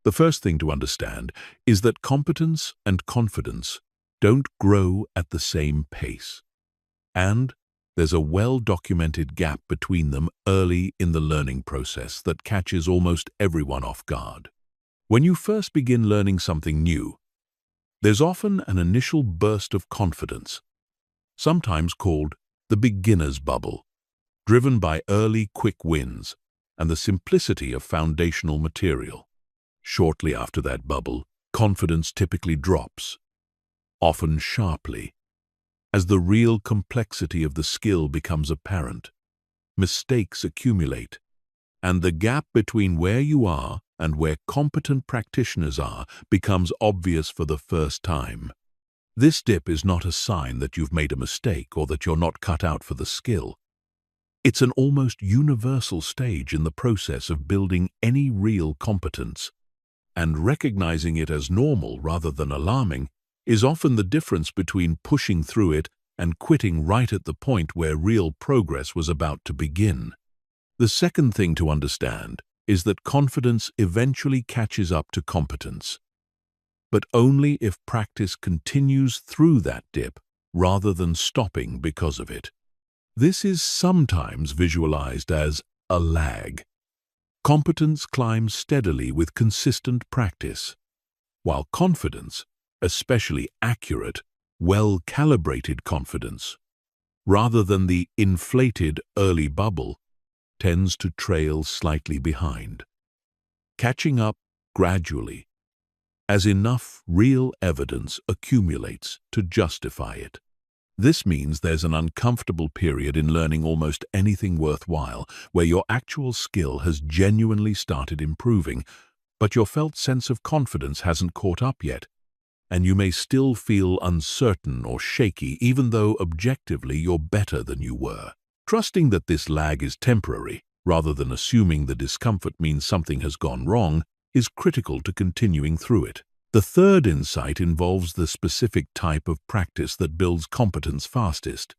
The first thing to understand is that competence and confidence don't grow at the same pace, and there's a well-documented gap between them early in the learning process that catches almost everyone off guard. When you first begin learning something new, there's often an initial burst of confidence, sometimes called the beginner's bubble, driven by early quick wins and the simplicity of foundational material. Shortly after that bubble, confidence typically drops, often sharply, as the real complexity of the skill becomes apparent. Mistakes accumulate, and the gap between where you are and where competent practitioners are becomes obvious for the first time. This dip is not a sign that you've made a mistake or that you're not cut out for the skill. It's an almost universal stage in the process of building any real competence, and recognizing it as normal rather than alarming is often the difference between pushing through it and quitting right at the point where real progress was about to begin. The second thing to understand is that confidence eventually catches up to competence, but only if practice continues through that dip rather than stopping because of it. This is sometimes visualized as a lag. Competence climbs steadily with consistent practice, while confidence, especially accurate, well-calibrated confidence, rather than the inflated early bubble, tends to trail slightly behind, catching up gradually as enough real evidence accumulates to justify it. This means there's an uncomfortable period in learning almost anything worthwhile where your actual skill has genuinely started improving, but your felt sense of confidence hasn't caught up yet, and you may still feel uncertain or shaky even though objectively you're better than you were. Trusting that this lag is temporary, rather than assuming the discomfort means something has gone wrong, is critical to continuing through it. The third insight involves the specific type of practice that builds competence fastest.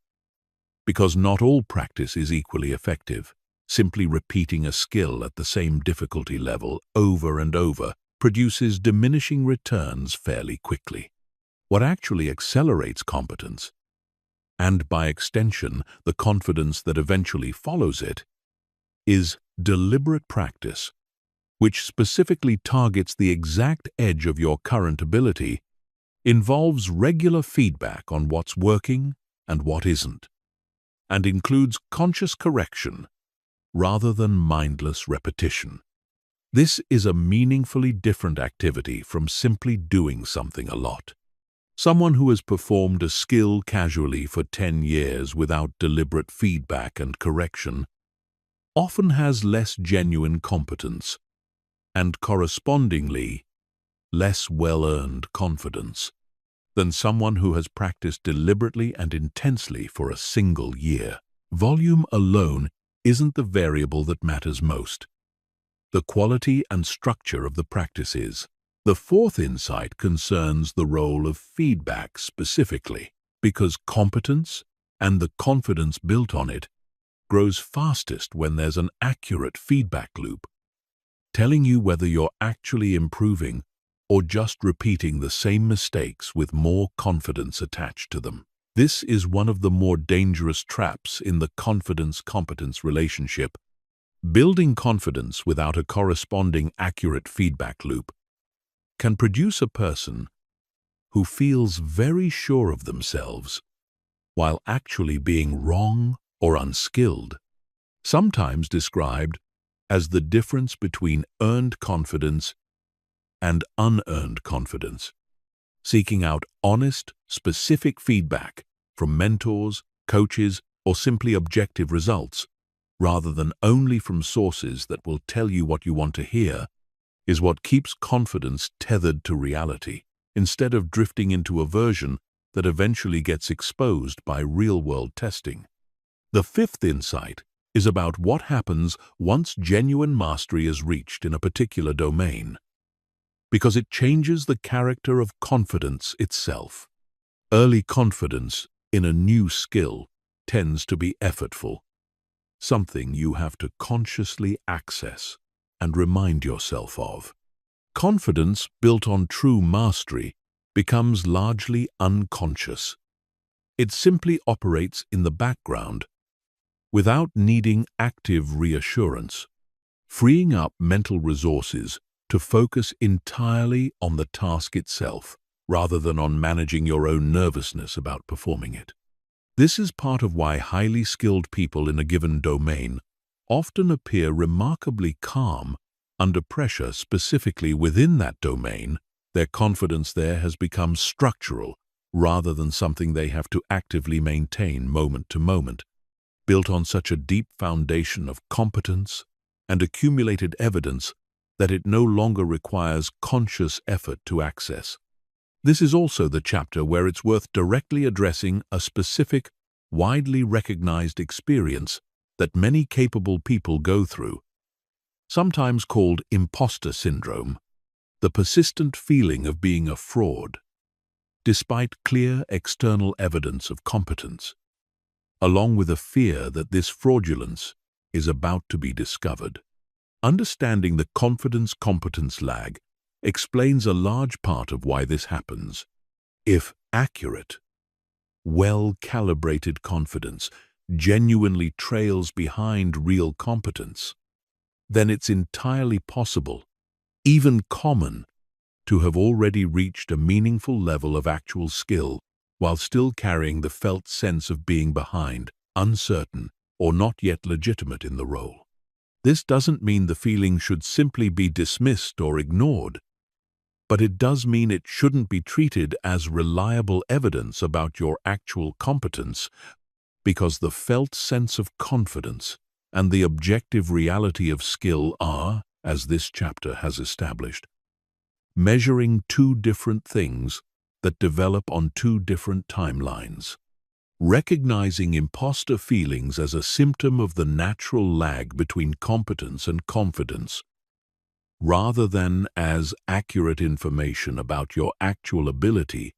Because not all practice is equally effective, simply repeating a skill at the same difficulty level over and over produces diminishing returns fairly quickly. What actually accelerates competence, and by extension the confidence that eventually follows it, is deliberate practice, which specifically targets the exact edge of your current ability, involves regular feedback on what's working and what isn't, and includes conscious correction rather than mindless repetition. This is a meaningfully different activity from simply doing something a lot. Someone who has performed a skill casually for 10 years without deliberate feedback and correction often has less genuine competence and correspondingly less well-earned confidence than someone who has practiced deliberately and intensely for a single year. Volume alone isn't the variable that matters most. The quality and structure of the practice is. The fourth insight concerns the role of feedback specifically, because competence and the confidence built on it grows fastest when there's an accurate feedback loop, telling you whether you're actually improving or just repeating the same mistakes with more confidence attached to them. This is one of the more dangerous traps in the confidence-competence relationship. Building confidence without a corresponding accurate feedback loop can produce a person who feels very sure of themselves while actually being wrong or unskilled, sometimes described as the difference between earned confidence and unearned confidence. Seeking out honest, specific feedback from mentors, coaches, or simply objective results, rather than only from sources that will tell you what you want to hear, is what keeps confidence tethered to reality, instead of drifting into a version that eventually gets exposed by real-world testing. The fifth insight is about what happens once genuine mastery is reached in a particular domain, because it changes the character of confidence itself. Early confidence in a new skill tends to be effortful, something you have to consciously access and remind yourself of. Confidence built on true mastery becomes largely unconscious. It simply operates in the background without needing active reassurance, freeing up mental resources to focus entirely on the task itself, rather than on managing your own nervousness about performing it. This is part of why highly skilled people in a given domain often appear remarkably calm under pressure. Specifically within that domain, their confidence there has become structural rather than something they have to actively maintain moment to moment, built on such a deep foundation of competence and accumulated evidence that it no longer requires conscious effort to access. This is also the chapter where it's worth directly addressing a specific, widely recognized experience that many capable people go through, sometimes called imposter syndrome, the persistent feeling of being a fraud, despite clear external evidence of competence, along with a fear that this fraudulence is about to be discovered. Understanding the confidence-competence lag explains a large part of why this happens. If accurate, well-calibrated confidence genuinely trails behind real competence, then it's entirely possible, even common, to have already reached a meaningful level of actual skill while still carrying the felt sense of being behind, uncertain, or not yet legitimate in the role. This doesn't mean the feeling should simply be dismissed or ignored, but it does mean it shouldn't be treated as reliable evidence about your actual competence, because the felt sense of confidence and the objective reality of skill are, as this chapter has established, measuring two different things that develop on two different timelines. Recognizing imposter feelings as a symptom of the natural lag between competence and confidence, rather than as accurate information about your actual ability,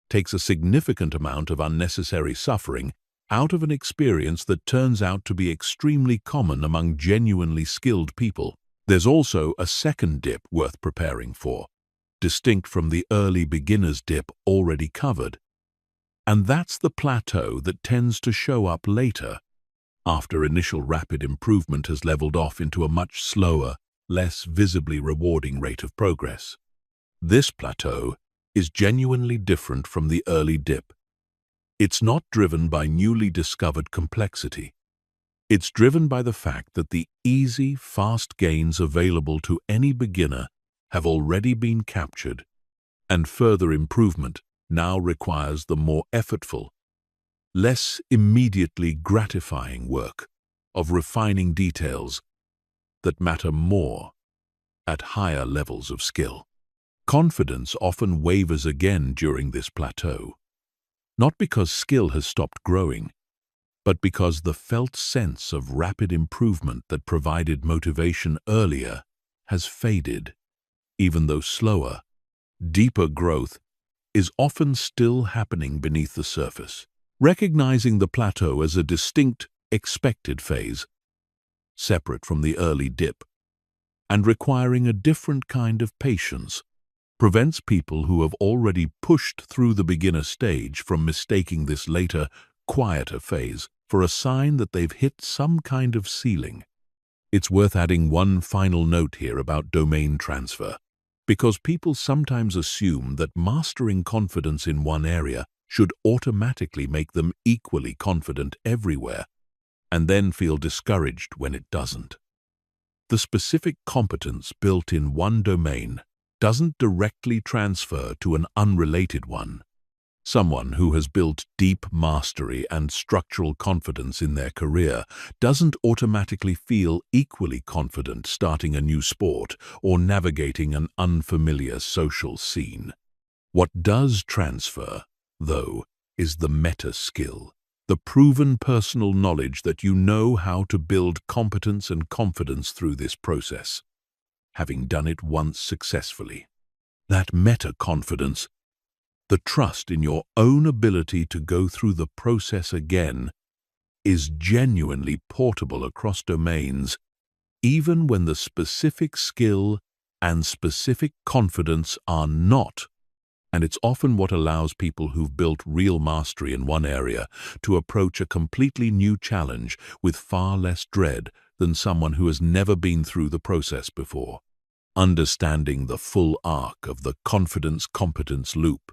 takes a significant amount of unnecessary suffering out of an experience that turns out to be extremely common among genuinely skilled people. There's also a second dip worth preparing for, distinct from the early beginner's dip already covered. And that's the plateau that tends to show up later, after initial rapid improvement has leveled off into a much slower, less visibly rewarding rate of progress. This plateau is genuinely different from the early dip. It's not driven by newly discovered complexity. It's driven by the fact that the easy, fast gains available to any beginner have already been captured, and further improvement now requires the more effortful, less immediately gratifying work of refining details that matter more at higher levels of skill. Confidence often wavers again during this plateau, not because skill has stopped growing, but because the felt sense of rapid improvement that provided motivation earlier has faded, even though slower, deeper growth is often still happening beneath the surface. Recognizing the plateau as a distinct, expected phase, separate from the early dip, and requiring a different kind of patience, prevents people who have already pushed through the beginner stage from mistaking this later, quieter phase for a sign that they've hit some kind of ceiling. It's worth adding one final note here about domain transfer, because people sometimes assume that mastering confidence in one area should automatically make them equally confident everywhere, and then feel discouraged when it doesn't. The specific competence built in one domain doesn't directly transfer to an unrelated one. Someone who has built deep mastery and structural confidence in their career doesn't automatically feel equally confident starting a new sport or navigating an unfamiliar social scene. What does transfer, though, is the meta skill, the proven personal knowledge that you know how to build competence and confidence through this process, having done it once successfully. That meta-confidence, the trust in your own ability to go through the process again, is genuinely portable across domains, even when the specific skill and specific confidence are not. And it's often what allows people who've built real mastery in one area to approach a completely new challenge with far less dread than someone who has never been through the process before. Understanding the full arc of the confidence-competence loop.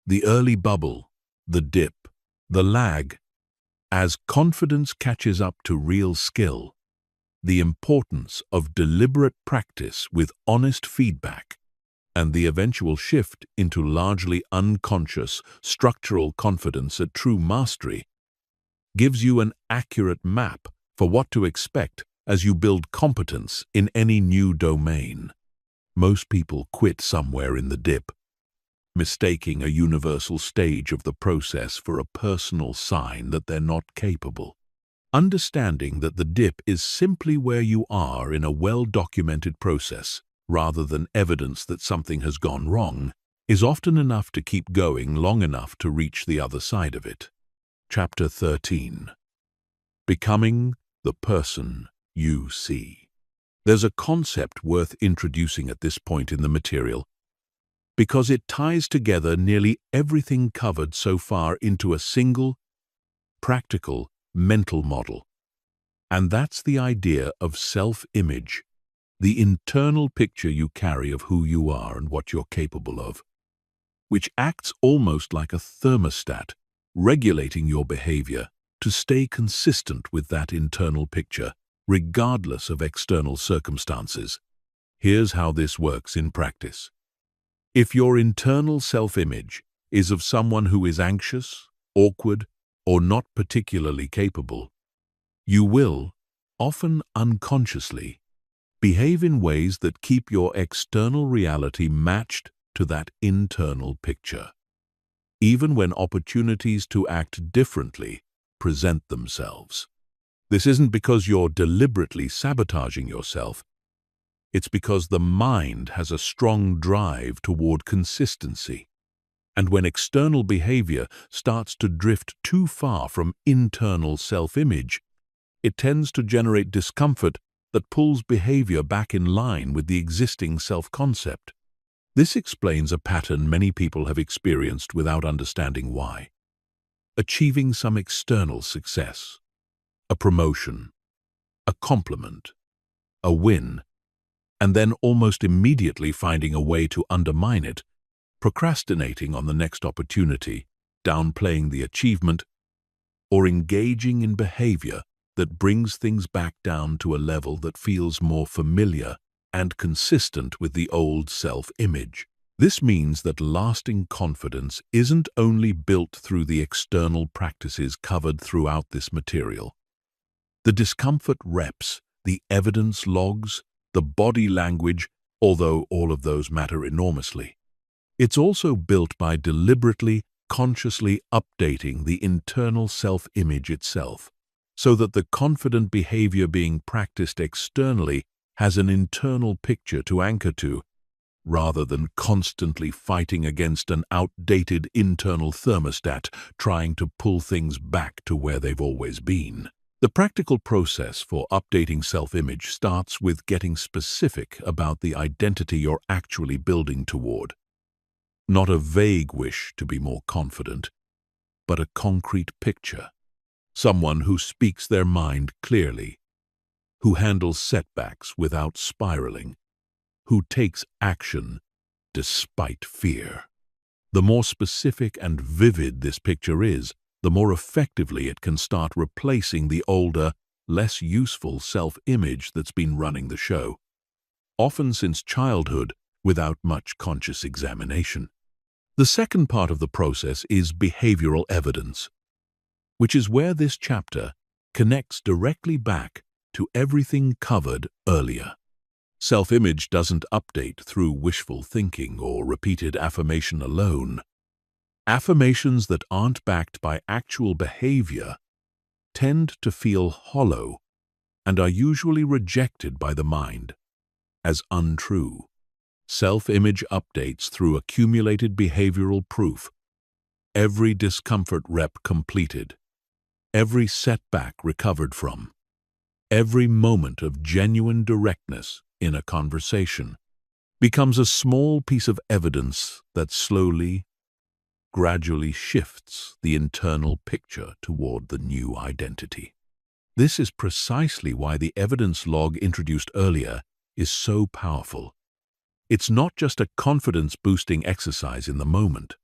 The early bubble, the dip, the lag. As confidence catches up to real skill, the importance of deliberate practice with honest feedback, and the eventual shift into largely unconscious, structural confidence at true mastery gives you an accurate map for what to expect as you build competence in any new domain. Most people quit somewhere in the dip, mistaking a universal stage of the process for a personal sign that they're not capable. Understanding that the dip is simply where you are in a well-documented process, rather than evidence that something has gone wrong, is often enough to keep going long enough to reach the other side of it. Chapter 13. Becoming the person you see. There's a concept worth introducing at this point in the material, because it ties together nearly everything covered so far into a single, practical, mental model. And that's the idea of self-image, the internal picture you carry of who you are and what you're capable of, which acts almost like a thermostat, regulating your behavior to stay consistent with that internal picture, regardless of external circumstances. Here's how this works in practice. If your internal self-image is of someone who is anxious, awkward, or not particularly capable, you will, often unconsciously, behave in ways that keep your external reality matched to that internal picture, even when opportunities to act differently present themselves. This isn't because you're deliberately sabotaging yourself. It's because the mind has a strong drive toward consistency. And when external behavior starts to drift too far from internal self-image, it tends to generate discomfort that pulls behavior back in line with the existing self-concept. This explains a pattern many people have experienced without understanding why. Achieving some external success, a promotion, a compliment, a win, and then almost immediately finding a way to undermine it, procrastinating on the next opportunity, downplaying the achievement, or engaging in behavior that brings things back down to a level that feels more familiar and consistent with the old self-image. This means that lasting confidence isn't only built through the external practices covered throughout this material. The discomfort reps, the evidence logs, the body language, although all of those matter enormously. It's also built by deliberately, consciously updating the internal self-image itself, so that the confident behavior being practiced externally has an internal picture to anchor to, rather than constantly fighting against an outdated internal thermostat trying to pull things back to where they've always been. The practical process for updating self-image starts with getting specific about the identity you're actually building toward. Not a vague wish to be more confident, but a concrete picture. Someone who speaks their mind clearly, who handles setbacks without spiraling, who takes action despite fear. The more specific and vivid this picture is, the more effectively it can start replacing the older, less useful self-image that's been running the show, often since childhood without much conscious examination. The second part of the process is behavioral evidence, which is where this chapter connects directly back to everything covered earlier. Self-image doesn't update through wishful thinking or repeated affirmation alone. Affirmations that aren't backed by actual behavior tend to feel hollow and are usually rejected by the mind as untrue. Self-image updates through accumulated behavioral proof. Every discomfort rep completed, every setback recovered from, every moment of genuine directness in a conversation becomes a small piece of evidence that slowly, gradually shifts the internal picture toward the new identity. This is precisely why the evidence log introduced earlier is so powerful. It's not just a confidence-boosting exercise in the moment.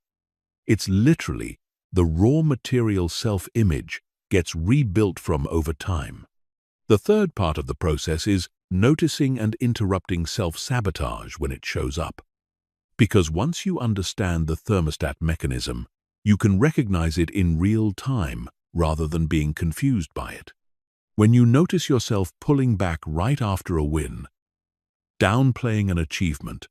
It's literally the raw material self-image gets rebuilt from over time. The third part of the process is noticing and interrupting self-sabotage when it shows up. Because once you understand the thermostat mechanism, you can recognize it in real time rather than being confused by it. When you notice yourself pulling back right after a win, downplaying an achievement,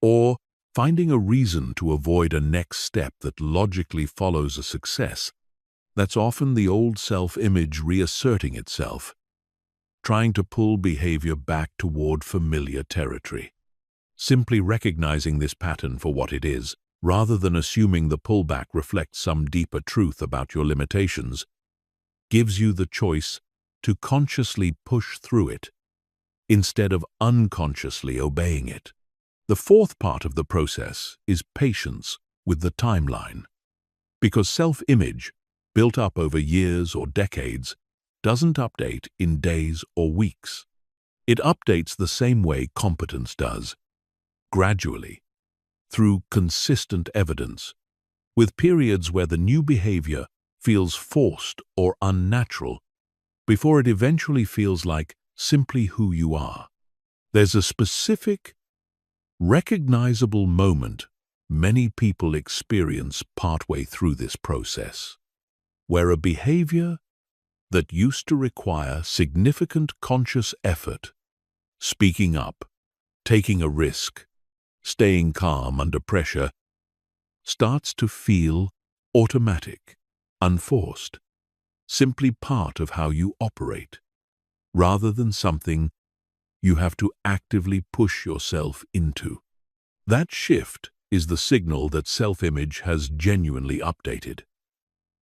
or finding a reason to avoid a next step that logically follows a success, that's often the old self-image reasserting itself, trying to pull behavior back toward familiar territory. Simply recognizing this pattern for what it is, rather than assuming the pullback reflects some deeper truth about your limitations, gives you the choice to consciously push through it, instead of unconsciously obeying it. The fourth part of the process is patience with the timeline. Because self-image, built up over years or decades, doesn't update in days or weeks. It updates the same way competence does, gradually, through consistent evidence, with periods where the new behavior feels forced or unnatural, before it eventually feels like simply who you are. There's a specific, recognizable moment many people experience partway through this process, where a behavior that used to require significant conscious effort, speaking up, taking a risk, staying calm under pressure, starts to feel automatic, unforced, simply part of how you operate, rather than something you have to actively push yourself into. That shift is the signal that self-image has genuinely updated.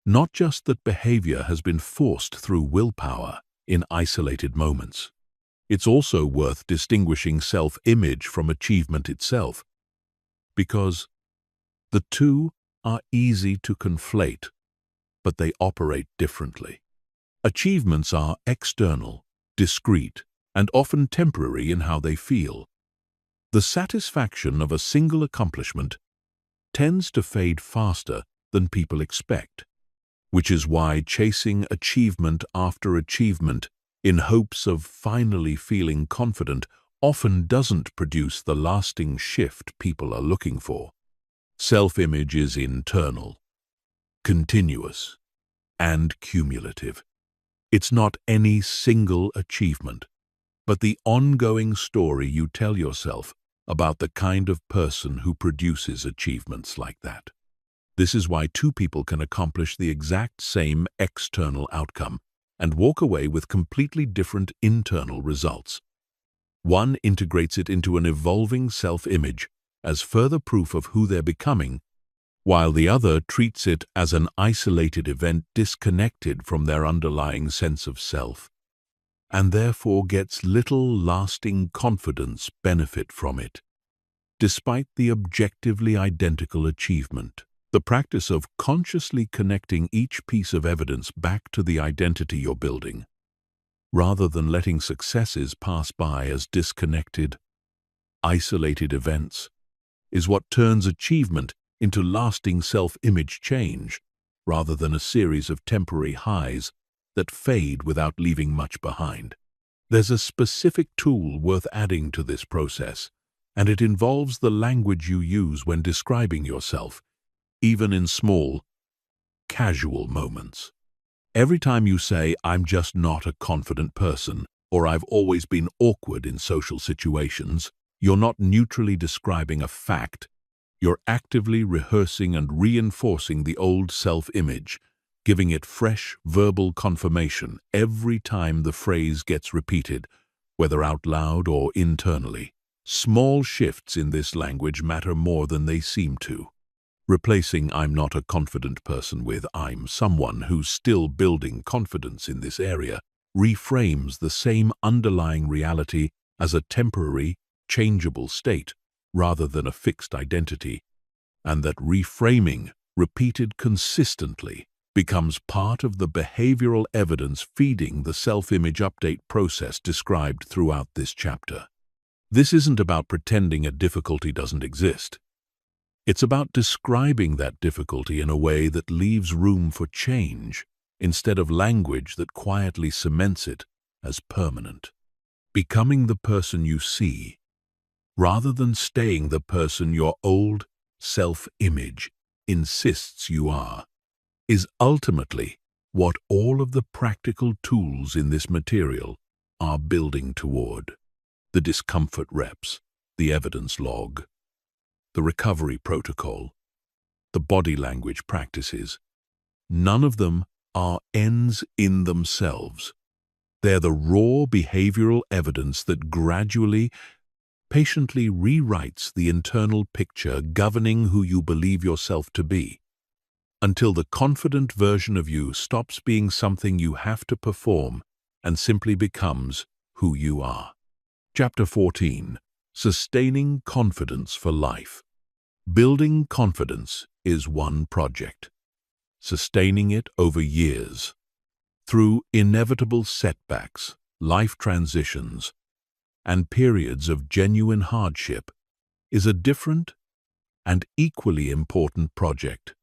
Not just that behavior has been forced through willpower in isolated moments. It's also worth distinguishing self-image from achievement itself, because the two are easy to conflate, but they operate differently. Achievements are external, discrete, and often temporary in how they feel. The satisfaction of a single accomplishment tends to fade faster than people expect, which is why chasing achievement after achievement in hopes of finally feeling confident often doesn't produce the lasting shift people are looking for. Self-image is internal, continuous, and cumulative. It's not any single achievement, but the ongoing story you tell yourself about the kind of person who produces achievements like that. This is why two people can accomplish the exact same external outcome and walk away with completely different internal results. One integrates it into an evolving self-image as further proof of who they're becoming, while the other treats it as an isolated event disconnected from their underlying sense of self, and therefore gets little lasting confidence benefit from it, despite the objectively identical achievement. The practice of consciously connecting each piece of evidence back to the identity you're building, rather than letting successes pass by as disconnected, isolated events, is what turns achievement into lasting self-image change, rather than a series of temporary highs that fade without leaving much behind. There's a specific tool worth adding to this process, and it involves the language you use when describing yourself, even in small, casual moments. Every time you say, "I'm just not a confident person," or "I've always been awkward in social situations," you're not neutrally describing a fact, You're actively rehearsing and reinforcing the old self-image, giving it fresh verbal confirmation every time the phrase gets repeated, whether out loud or internally. Small shifts in this language matter more than they seem to. Replacing "I'm not a confident person" with "I'm someone who's still building confidence in this area" reframes the same underlying reality as a temporary, changeable state rather than a fixed identity, and that reframing, repeated consistently, becomes part of the behavioral evidence feeding the self-image update process described throughout this chapter. This isn't about pretending a difficulty doesn't exist. It's about describing that difficulty in a way that leaves room for change, instead of language that quietly cements it as permanent. Becoming the person you see, rather than staying the person your old self-image insists you are, is ultimately what all of the practical tools in this material are building toward. The discomfort reps, the evidence log, the recovery protocol, the body language practices. None of them are ends in themselves. They're the raw behavioral evidence that gradually, patiently rewrites the internal picture governing who you believe yourself to be, until the confident version of you stops being something you have to perform and simply becomes who you are. Chapter 14. Sustaining Confidence for Life. Building confidence is one project. Sustaining it over years, through inevitable setbacks, life transitions, and periods of genuine hardship, is a different and equally important project.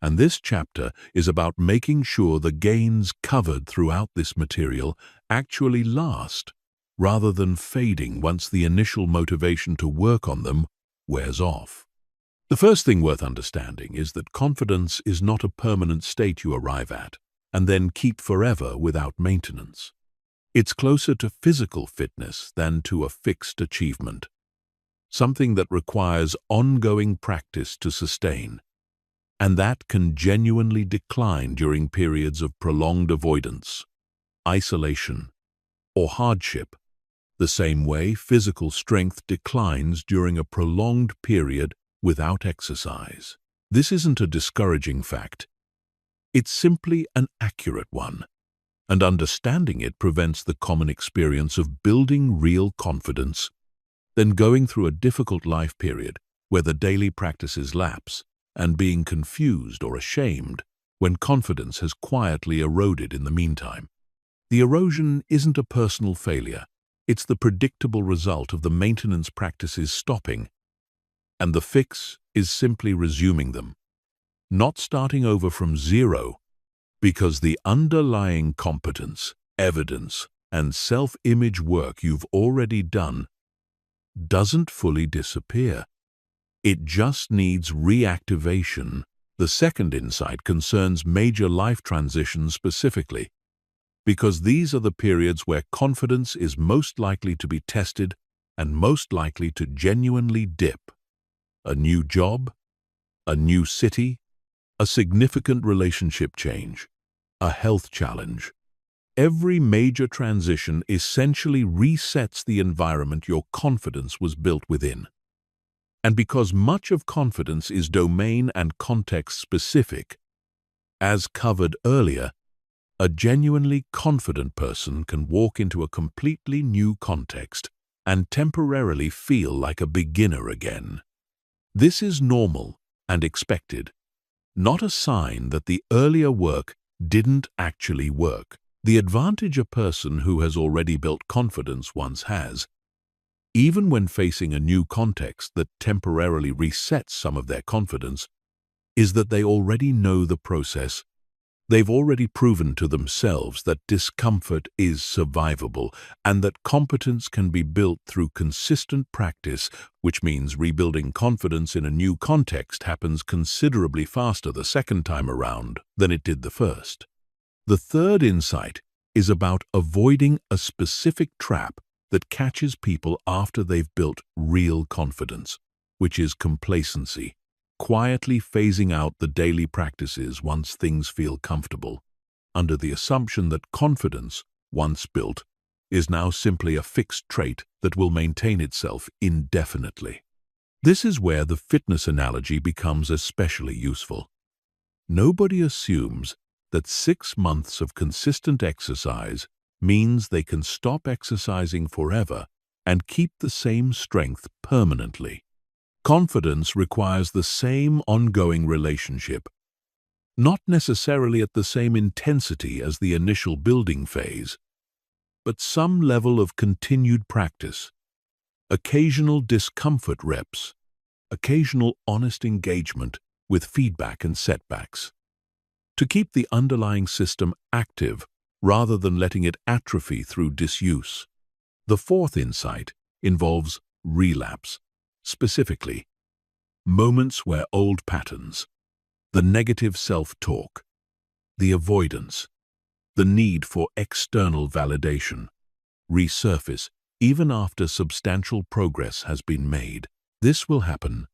And this chapter is about making sure the gains covered throughout this material actually last, rather than fading once the initial motivation to work on them wears off. The first thing worth understanding is that confidence is not a permanent state you arrive at and then keep forever without maintenance. It's closer to physical fitness than to a fixed achievement, something that requires ongoing practice to sustain, and that can genuinely decline during periods of prolonged avoidance, isolation, or hardship, the same way physical strength declines during a prolonged period without exercise. This isn't a discouraging fact. It's simply an accurate one, and understanding it prevents the common experience of building real confidence, then going through a difficult life period where the daily practices lapse, and being confused or ashamed when confidence has quietly eroded in the meantime. The erosion isn't a personal failure. It's the predictable result of the maintenance practices stopping, and the fix is simply resuming them, not starting over from zero, because the underlying competence, evidence, and self-image work you've already done doesn't fully disappear. It just needs reactivation. The second insight concerns major life transitions specifically, because these are the periods where confidence is most likely to be tested and most likely to genuinely dip. A new job, a new city, a significant relationship change, a health challenge. Every major transition essentially resets the environment your confidence was built within. And because much of confidence is domain and context specific, as covered earlier, a genuinely confident person can walk into a completely new context and temporarily feel like a beginner again. This is normal and expected, not a sign that the earlier work didn't actually work. The advantage a person who has already built confidence once has, even when facing a new context that temporarily resets some of their confidence, is that they already know the process. They've already proven to themselves that discomfort is survivable and that competence can be built through consistent practice, which means rebuilding confidence in a new context happens considerably faster the second time around than it did the first. The third insight is about avoiding a specific trap that catches people after they've built real confidence. which is complacency, quietly phasing out the daily practices once things feel comfortable, under the assumption that confidence, once built, is now simply a fixed trait that will maintain itself indefinitely. This is where the fitness analogy becomes especially useful. Nobody assumes that 6 months of consistent exercise means they can stop exercising forever and keep the same strength permanently. Confidence requires the same ongoing relationship, not necessarily at the same intensity as the initial building phase, but some level of continued practice, occasional discomfort reps, occasional honest engagement with feedback and setbacks, to keep the underlying system active rather than letting it atrophy through disuse. The fourth insight involves relapse, specifically moments where old patterns, the negative self-talk, the avoidance, the need for external validation, resurface even after substantial progress has been made. This will happen,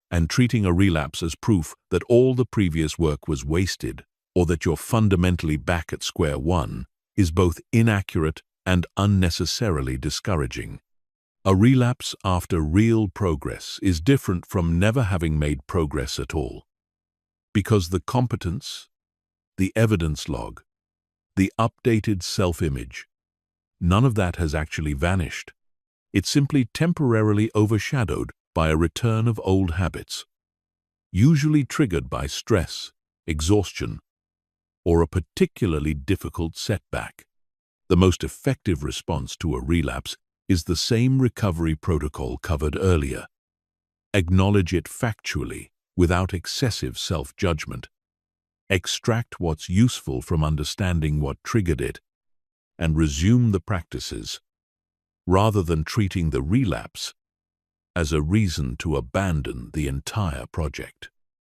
and treating a relapse as proof that all the previous work was wasted or that you're fundamentally back at square one is both inaccurate and unnecessarily discouraging. A relapse after real progress is different from never having made progress at all, because the competence, the evidence log, the updated self-image, none of that has actually vanished. It's simply temporarily overshadowed by a return of old habits, usually triggered by stress, exhaustion, or a particularly difficult setback. The most effective response to a relapse is the same recovery protocol covered earlier. Acknowledge it factually, without excessive self-judgment. Extract what's useful from understanding what triggered it, and resume the practices, rather than treating the relapse as a reason to abandon the entire project.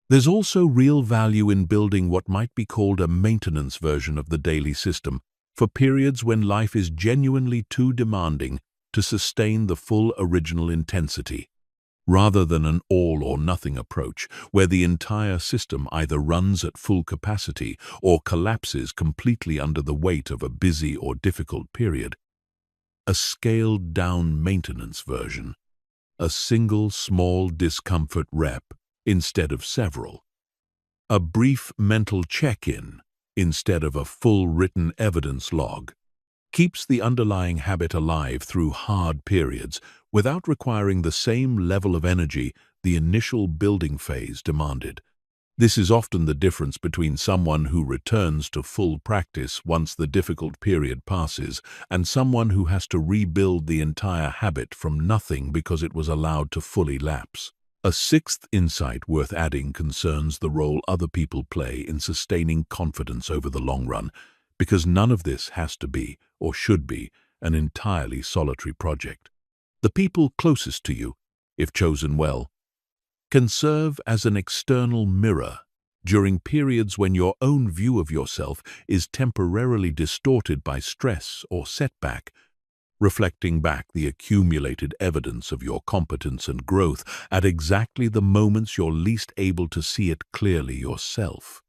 There's also real value in building what might be called a maintenance version of the daily system for periods when life is genuinely too demanding to sustain the full original intensity, rather than an all-or-nothing approach where the entire system either runs at full capacity or collapses completely under the weight of a busy or difficult period. A scaled-down maintenance version, a single small discomfort rep instead of several, a brief mental check-in instead of a full written evidence log, keeps the underlying habit alive through hard periods without requiring the same level of energy the initial building phase demanded. This is often the difference between someone who returns to full practice once the difficult period passes and someone who has to rebuild the entire habit from nothing because it was allowed to fully lapse. A sixth insight worth adding concerns the role other people play in sustaining confidence over the long run, because none of this has to be, or should be, an entirely solitary project. The people closest to you, if chosen well, can serve as an external mirror during periods when your own view of yourself is temporarily distorted by stress or setback, reflecting back the accumulated evidence of your competence and growth at exactly the moments you're least able to see it clearly yourself.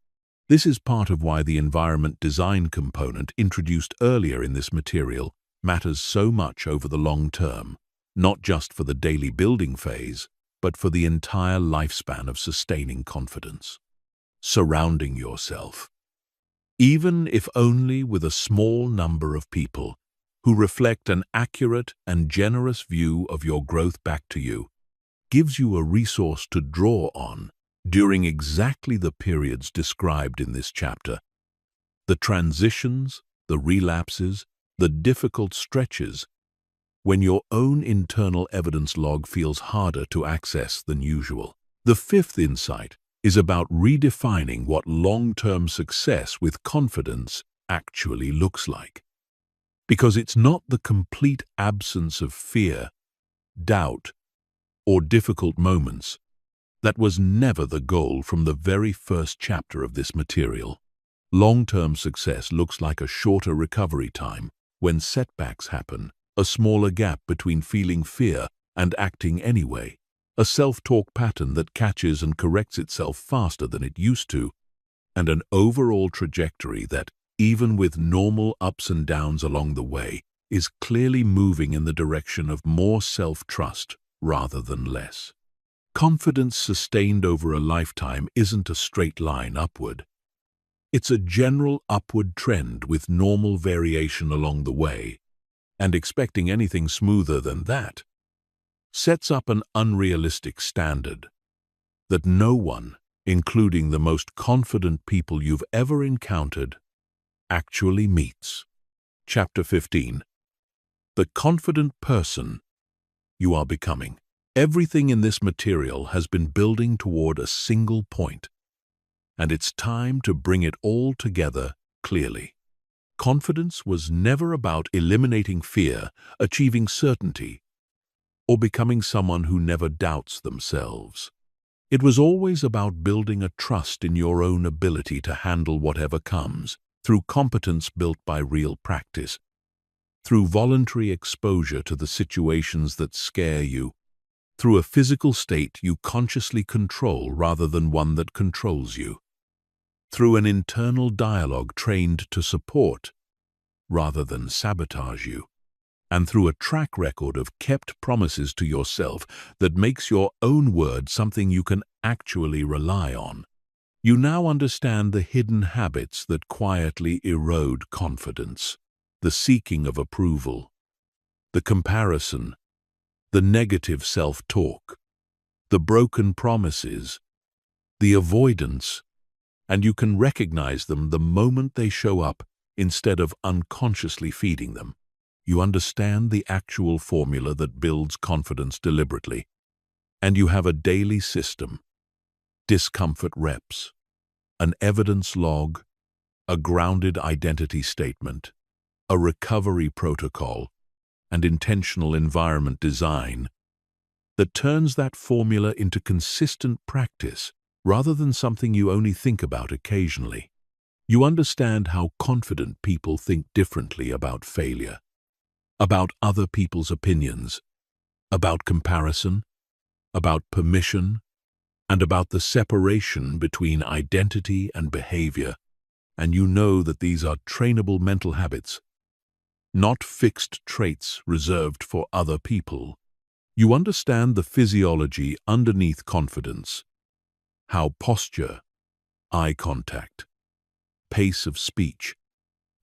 This is part of why the environment design component introduced earlier in this material matters so much over the long term, not just for the daily building phase, but for the entire lifespan of sustaining confidence. Surrounding yourself, even if only with a small number of people who reflect an accurate and generous view of your growth back to you, gives you a resource to draw on during exactly the periods described in this chapter. The transitions, the relapses, the difficult stretches, when your own internal evidence log feels harder to access than usual. The fifth insight is about redefining what long-term success with confidence actually looks like. Because it's not the complete absence of fear, doubt, or difficult moments. That was never the goal from the very first chapter of this material. Long-term success looks like a shorter recovery time when setbacks happen, a smaller gap between feeling fear and acting anyway, a self-talk pattern that catches and corrects itself faster than it used to, and an overall trajectory that, even with normal ups and downs along the way, is clearly moving in the direction of more self-trust rather than less. Confidence sustained over a lifetime isn't a straight line upward. It's a general upward trend with normal variation along the way, and expecting anything smoother than that sets up an unrealistic standard that no one, including the most confident people you've ever encountered, actually meets. Chapter 15. The confident person you are becoming. Everything in this material has been building toward a single point, and it's time to bring it all together clearly. Confidence was never about eliminating fear, achieving certainty, or becoming someone who never doubts themselves. It was always about building a trust in your own ability to handle whatever comes, through competence built by real practice, through voluntary exposure to the situations that scare you, through a physical state you consciously control rather than one that controls you, through an internal dialogue trained to support rather than sabotage you, and through a track record of kept promises to yourself that makes your own word something you can actually rely on. You now understand the hidden habits that quietly erode confidence, the seeking of approval, the comparison, the negative self-talk, the broken promises, the avoidance, and you can recognize them the moment they show up instead of unconsciously feeding them. You understand the actual formula that builds confidence deliberately, and you have a daily system, discomfort reps, an evidence log, a grounded identity statement, a recovery protocol, and intentional environment design that turns that formula into consistent practice rather than something you only think about occasionally. You understand how confident people think differently about failure, about other people's opinions, about comparison, about permission, and about the separation between identity and behavior, and you know that these are trainable mental habits, not fixed traits reserved for other people. You understand the physiology underneath confidence, how posture, eye contact, pace of speech,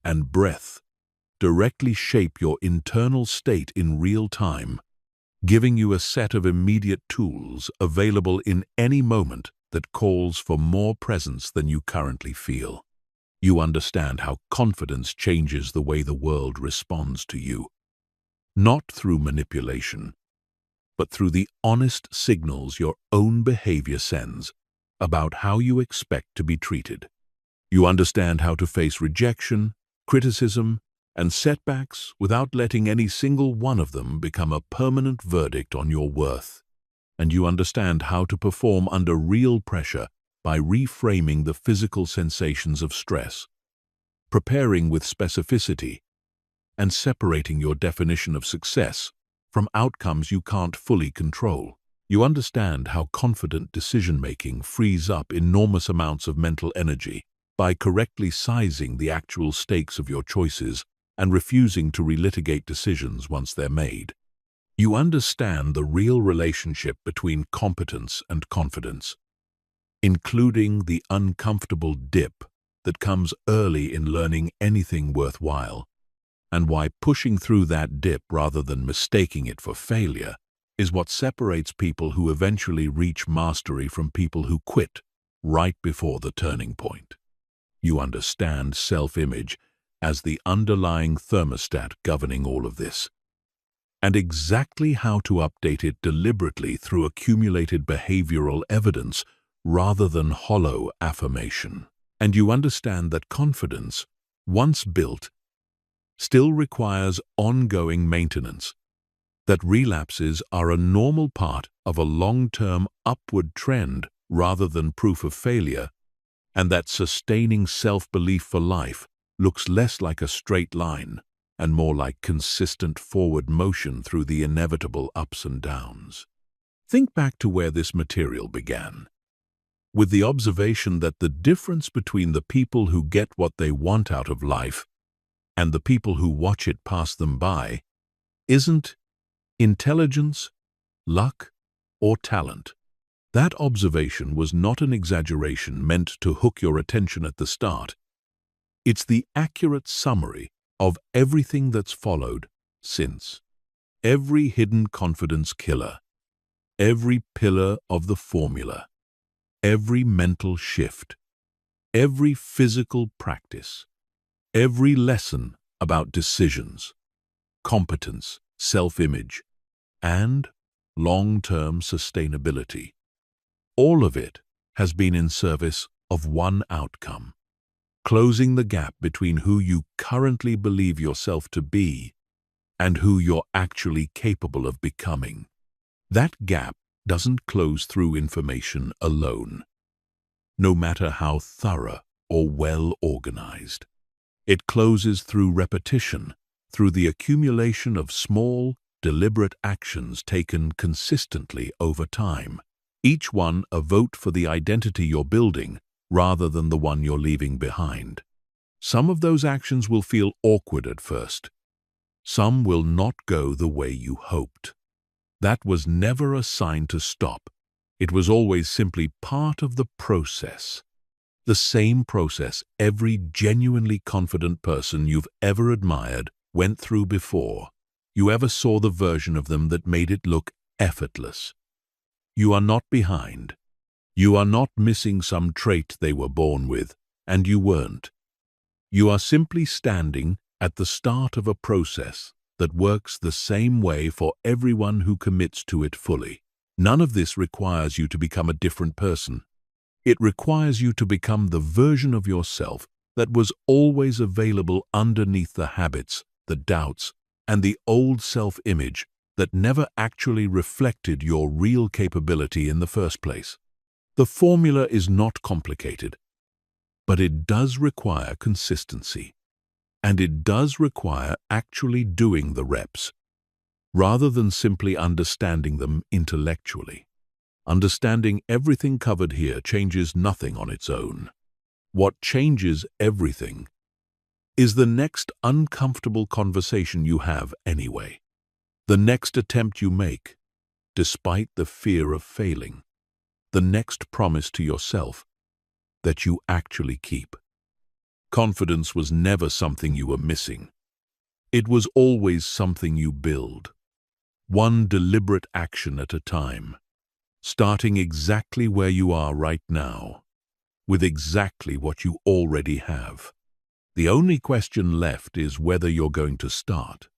and breath directly shape your internal state in real time, giving you a set of immediate tools available in any moment that calls for more presence than you currently feel. You understand how confidence changes the way the world responds to you, not through manipulation, but through the honest signals your own behavior sends about how you expect to be treated. You understand how to face rejection, criticism, and setbacks without letting any single one of them become a permanent verdict on your worth. And you understand how to perform under real pressure by reframing the physical sensations of stress, preparing with specificity, and separating your definition of success from outcomes you can't fully control. You understand how confident decision-making frees up enormous amounts of mental energy by correctly sizing the actual stakes of your choices and refusing to relitigate decisions once they're made. You understand the real relationship between competence and confidence, including the uncomfortable dip that comes early in learning anything worthwhile, and why pushing through that dip rather than mistaking it for failure is what separates people who eventually reach mastery from people who quit right before the turning point. You understand self-image as the underlying thermostat governing all of this, and exactly how to update it deliberately through accumulated behavioral evidence rather than hollow affirmation. And you understand that confidence, once built, still requires ongoing maintenance, that relapses are a normal part of a long-term upward trend rather than proof of failure, and that sustaining self-belief for life looks less like a straight line and more like consistent forward motion through the inevitable ups and downs. Think back to where this material began, with the observation that the difference between the people who get what they want out of life and the people who watch it pass them by isn't intelligence, luck, or talent. That observation was not an exaggeration meant to hook your attention at the start. It's the accurate summary of everything that's followed since. Every hidden confidence killer, every pillar of the formula, every mental shift, every physical practice, every lesson about decisions, competence, self-image, and long-term sustainability. All of it has been in service of one outcome: closing the gap between who you currently believe yourself to be and who you're actually capable of becoming. That gap doesn't close through information alone, no matter how thorough or well organized. It closes through repetition, through the accumulation of small, deliberate actions taken consistently over time, each one a vote for the identity you're building rather than the one you're leaving behind. Some of those actions will feel awkward at first. Some will not go the way you hoped. That was never a sign to stop. It was always simply part of the process. The same process every genuinely confident person you've ever admired went through before you ever saw the version of them that made it look effortless. You are not behind. You are not missing some trait they were born with, and you weren't. You are simply standing at the start of a process that works the same way for everyone who commits to it fully. None of this requires you to become a different person. It requires you to become the version of yourself that was always available underneath the habits, the doubts, and the old self-image that never actually reflected your real capability in the first place. The formula is not complicated, but it does require consistency. And it does require actually doing the reps, rather than simply understanding them intellectually. Understanding everything covered here changes nothing on its own. What changes everything is the next uncomfortable conversation you have anyway. The next attempt you make, despite the fear of failing. The next promise to yourself that you actually keep. Confidence was never something you were missing. It was always something you build, one deliberate action at a time, starting exactly where you are right now, with exactly what you already have. The only question left is whether you're going to start.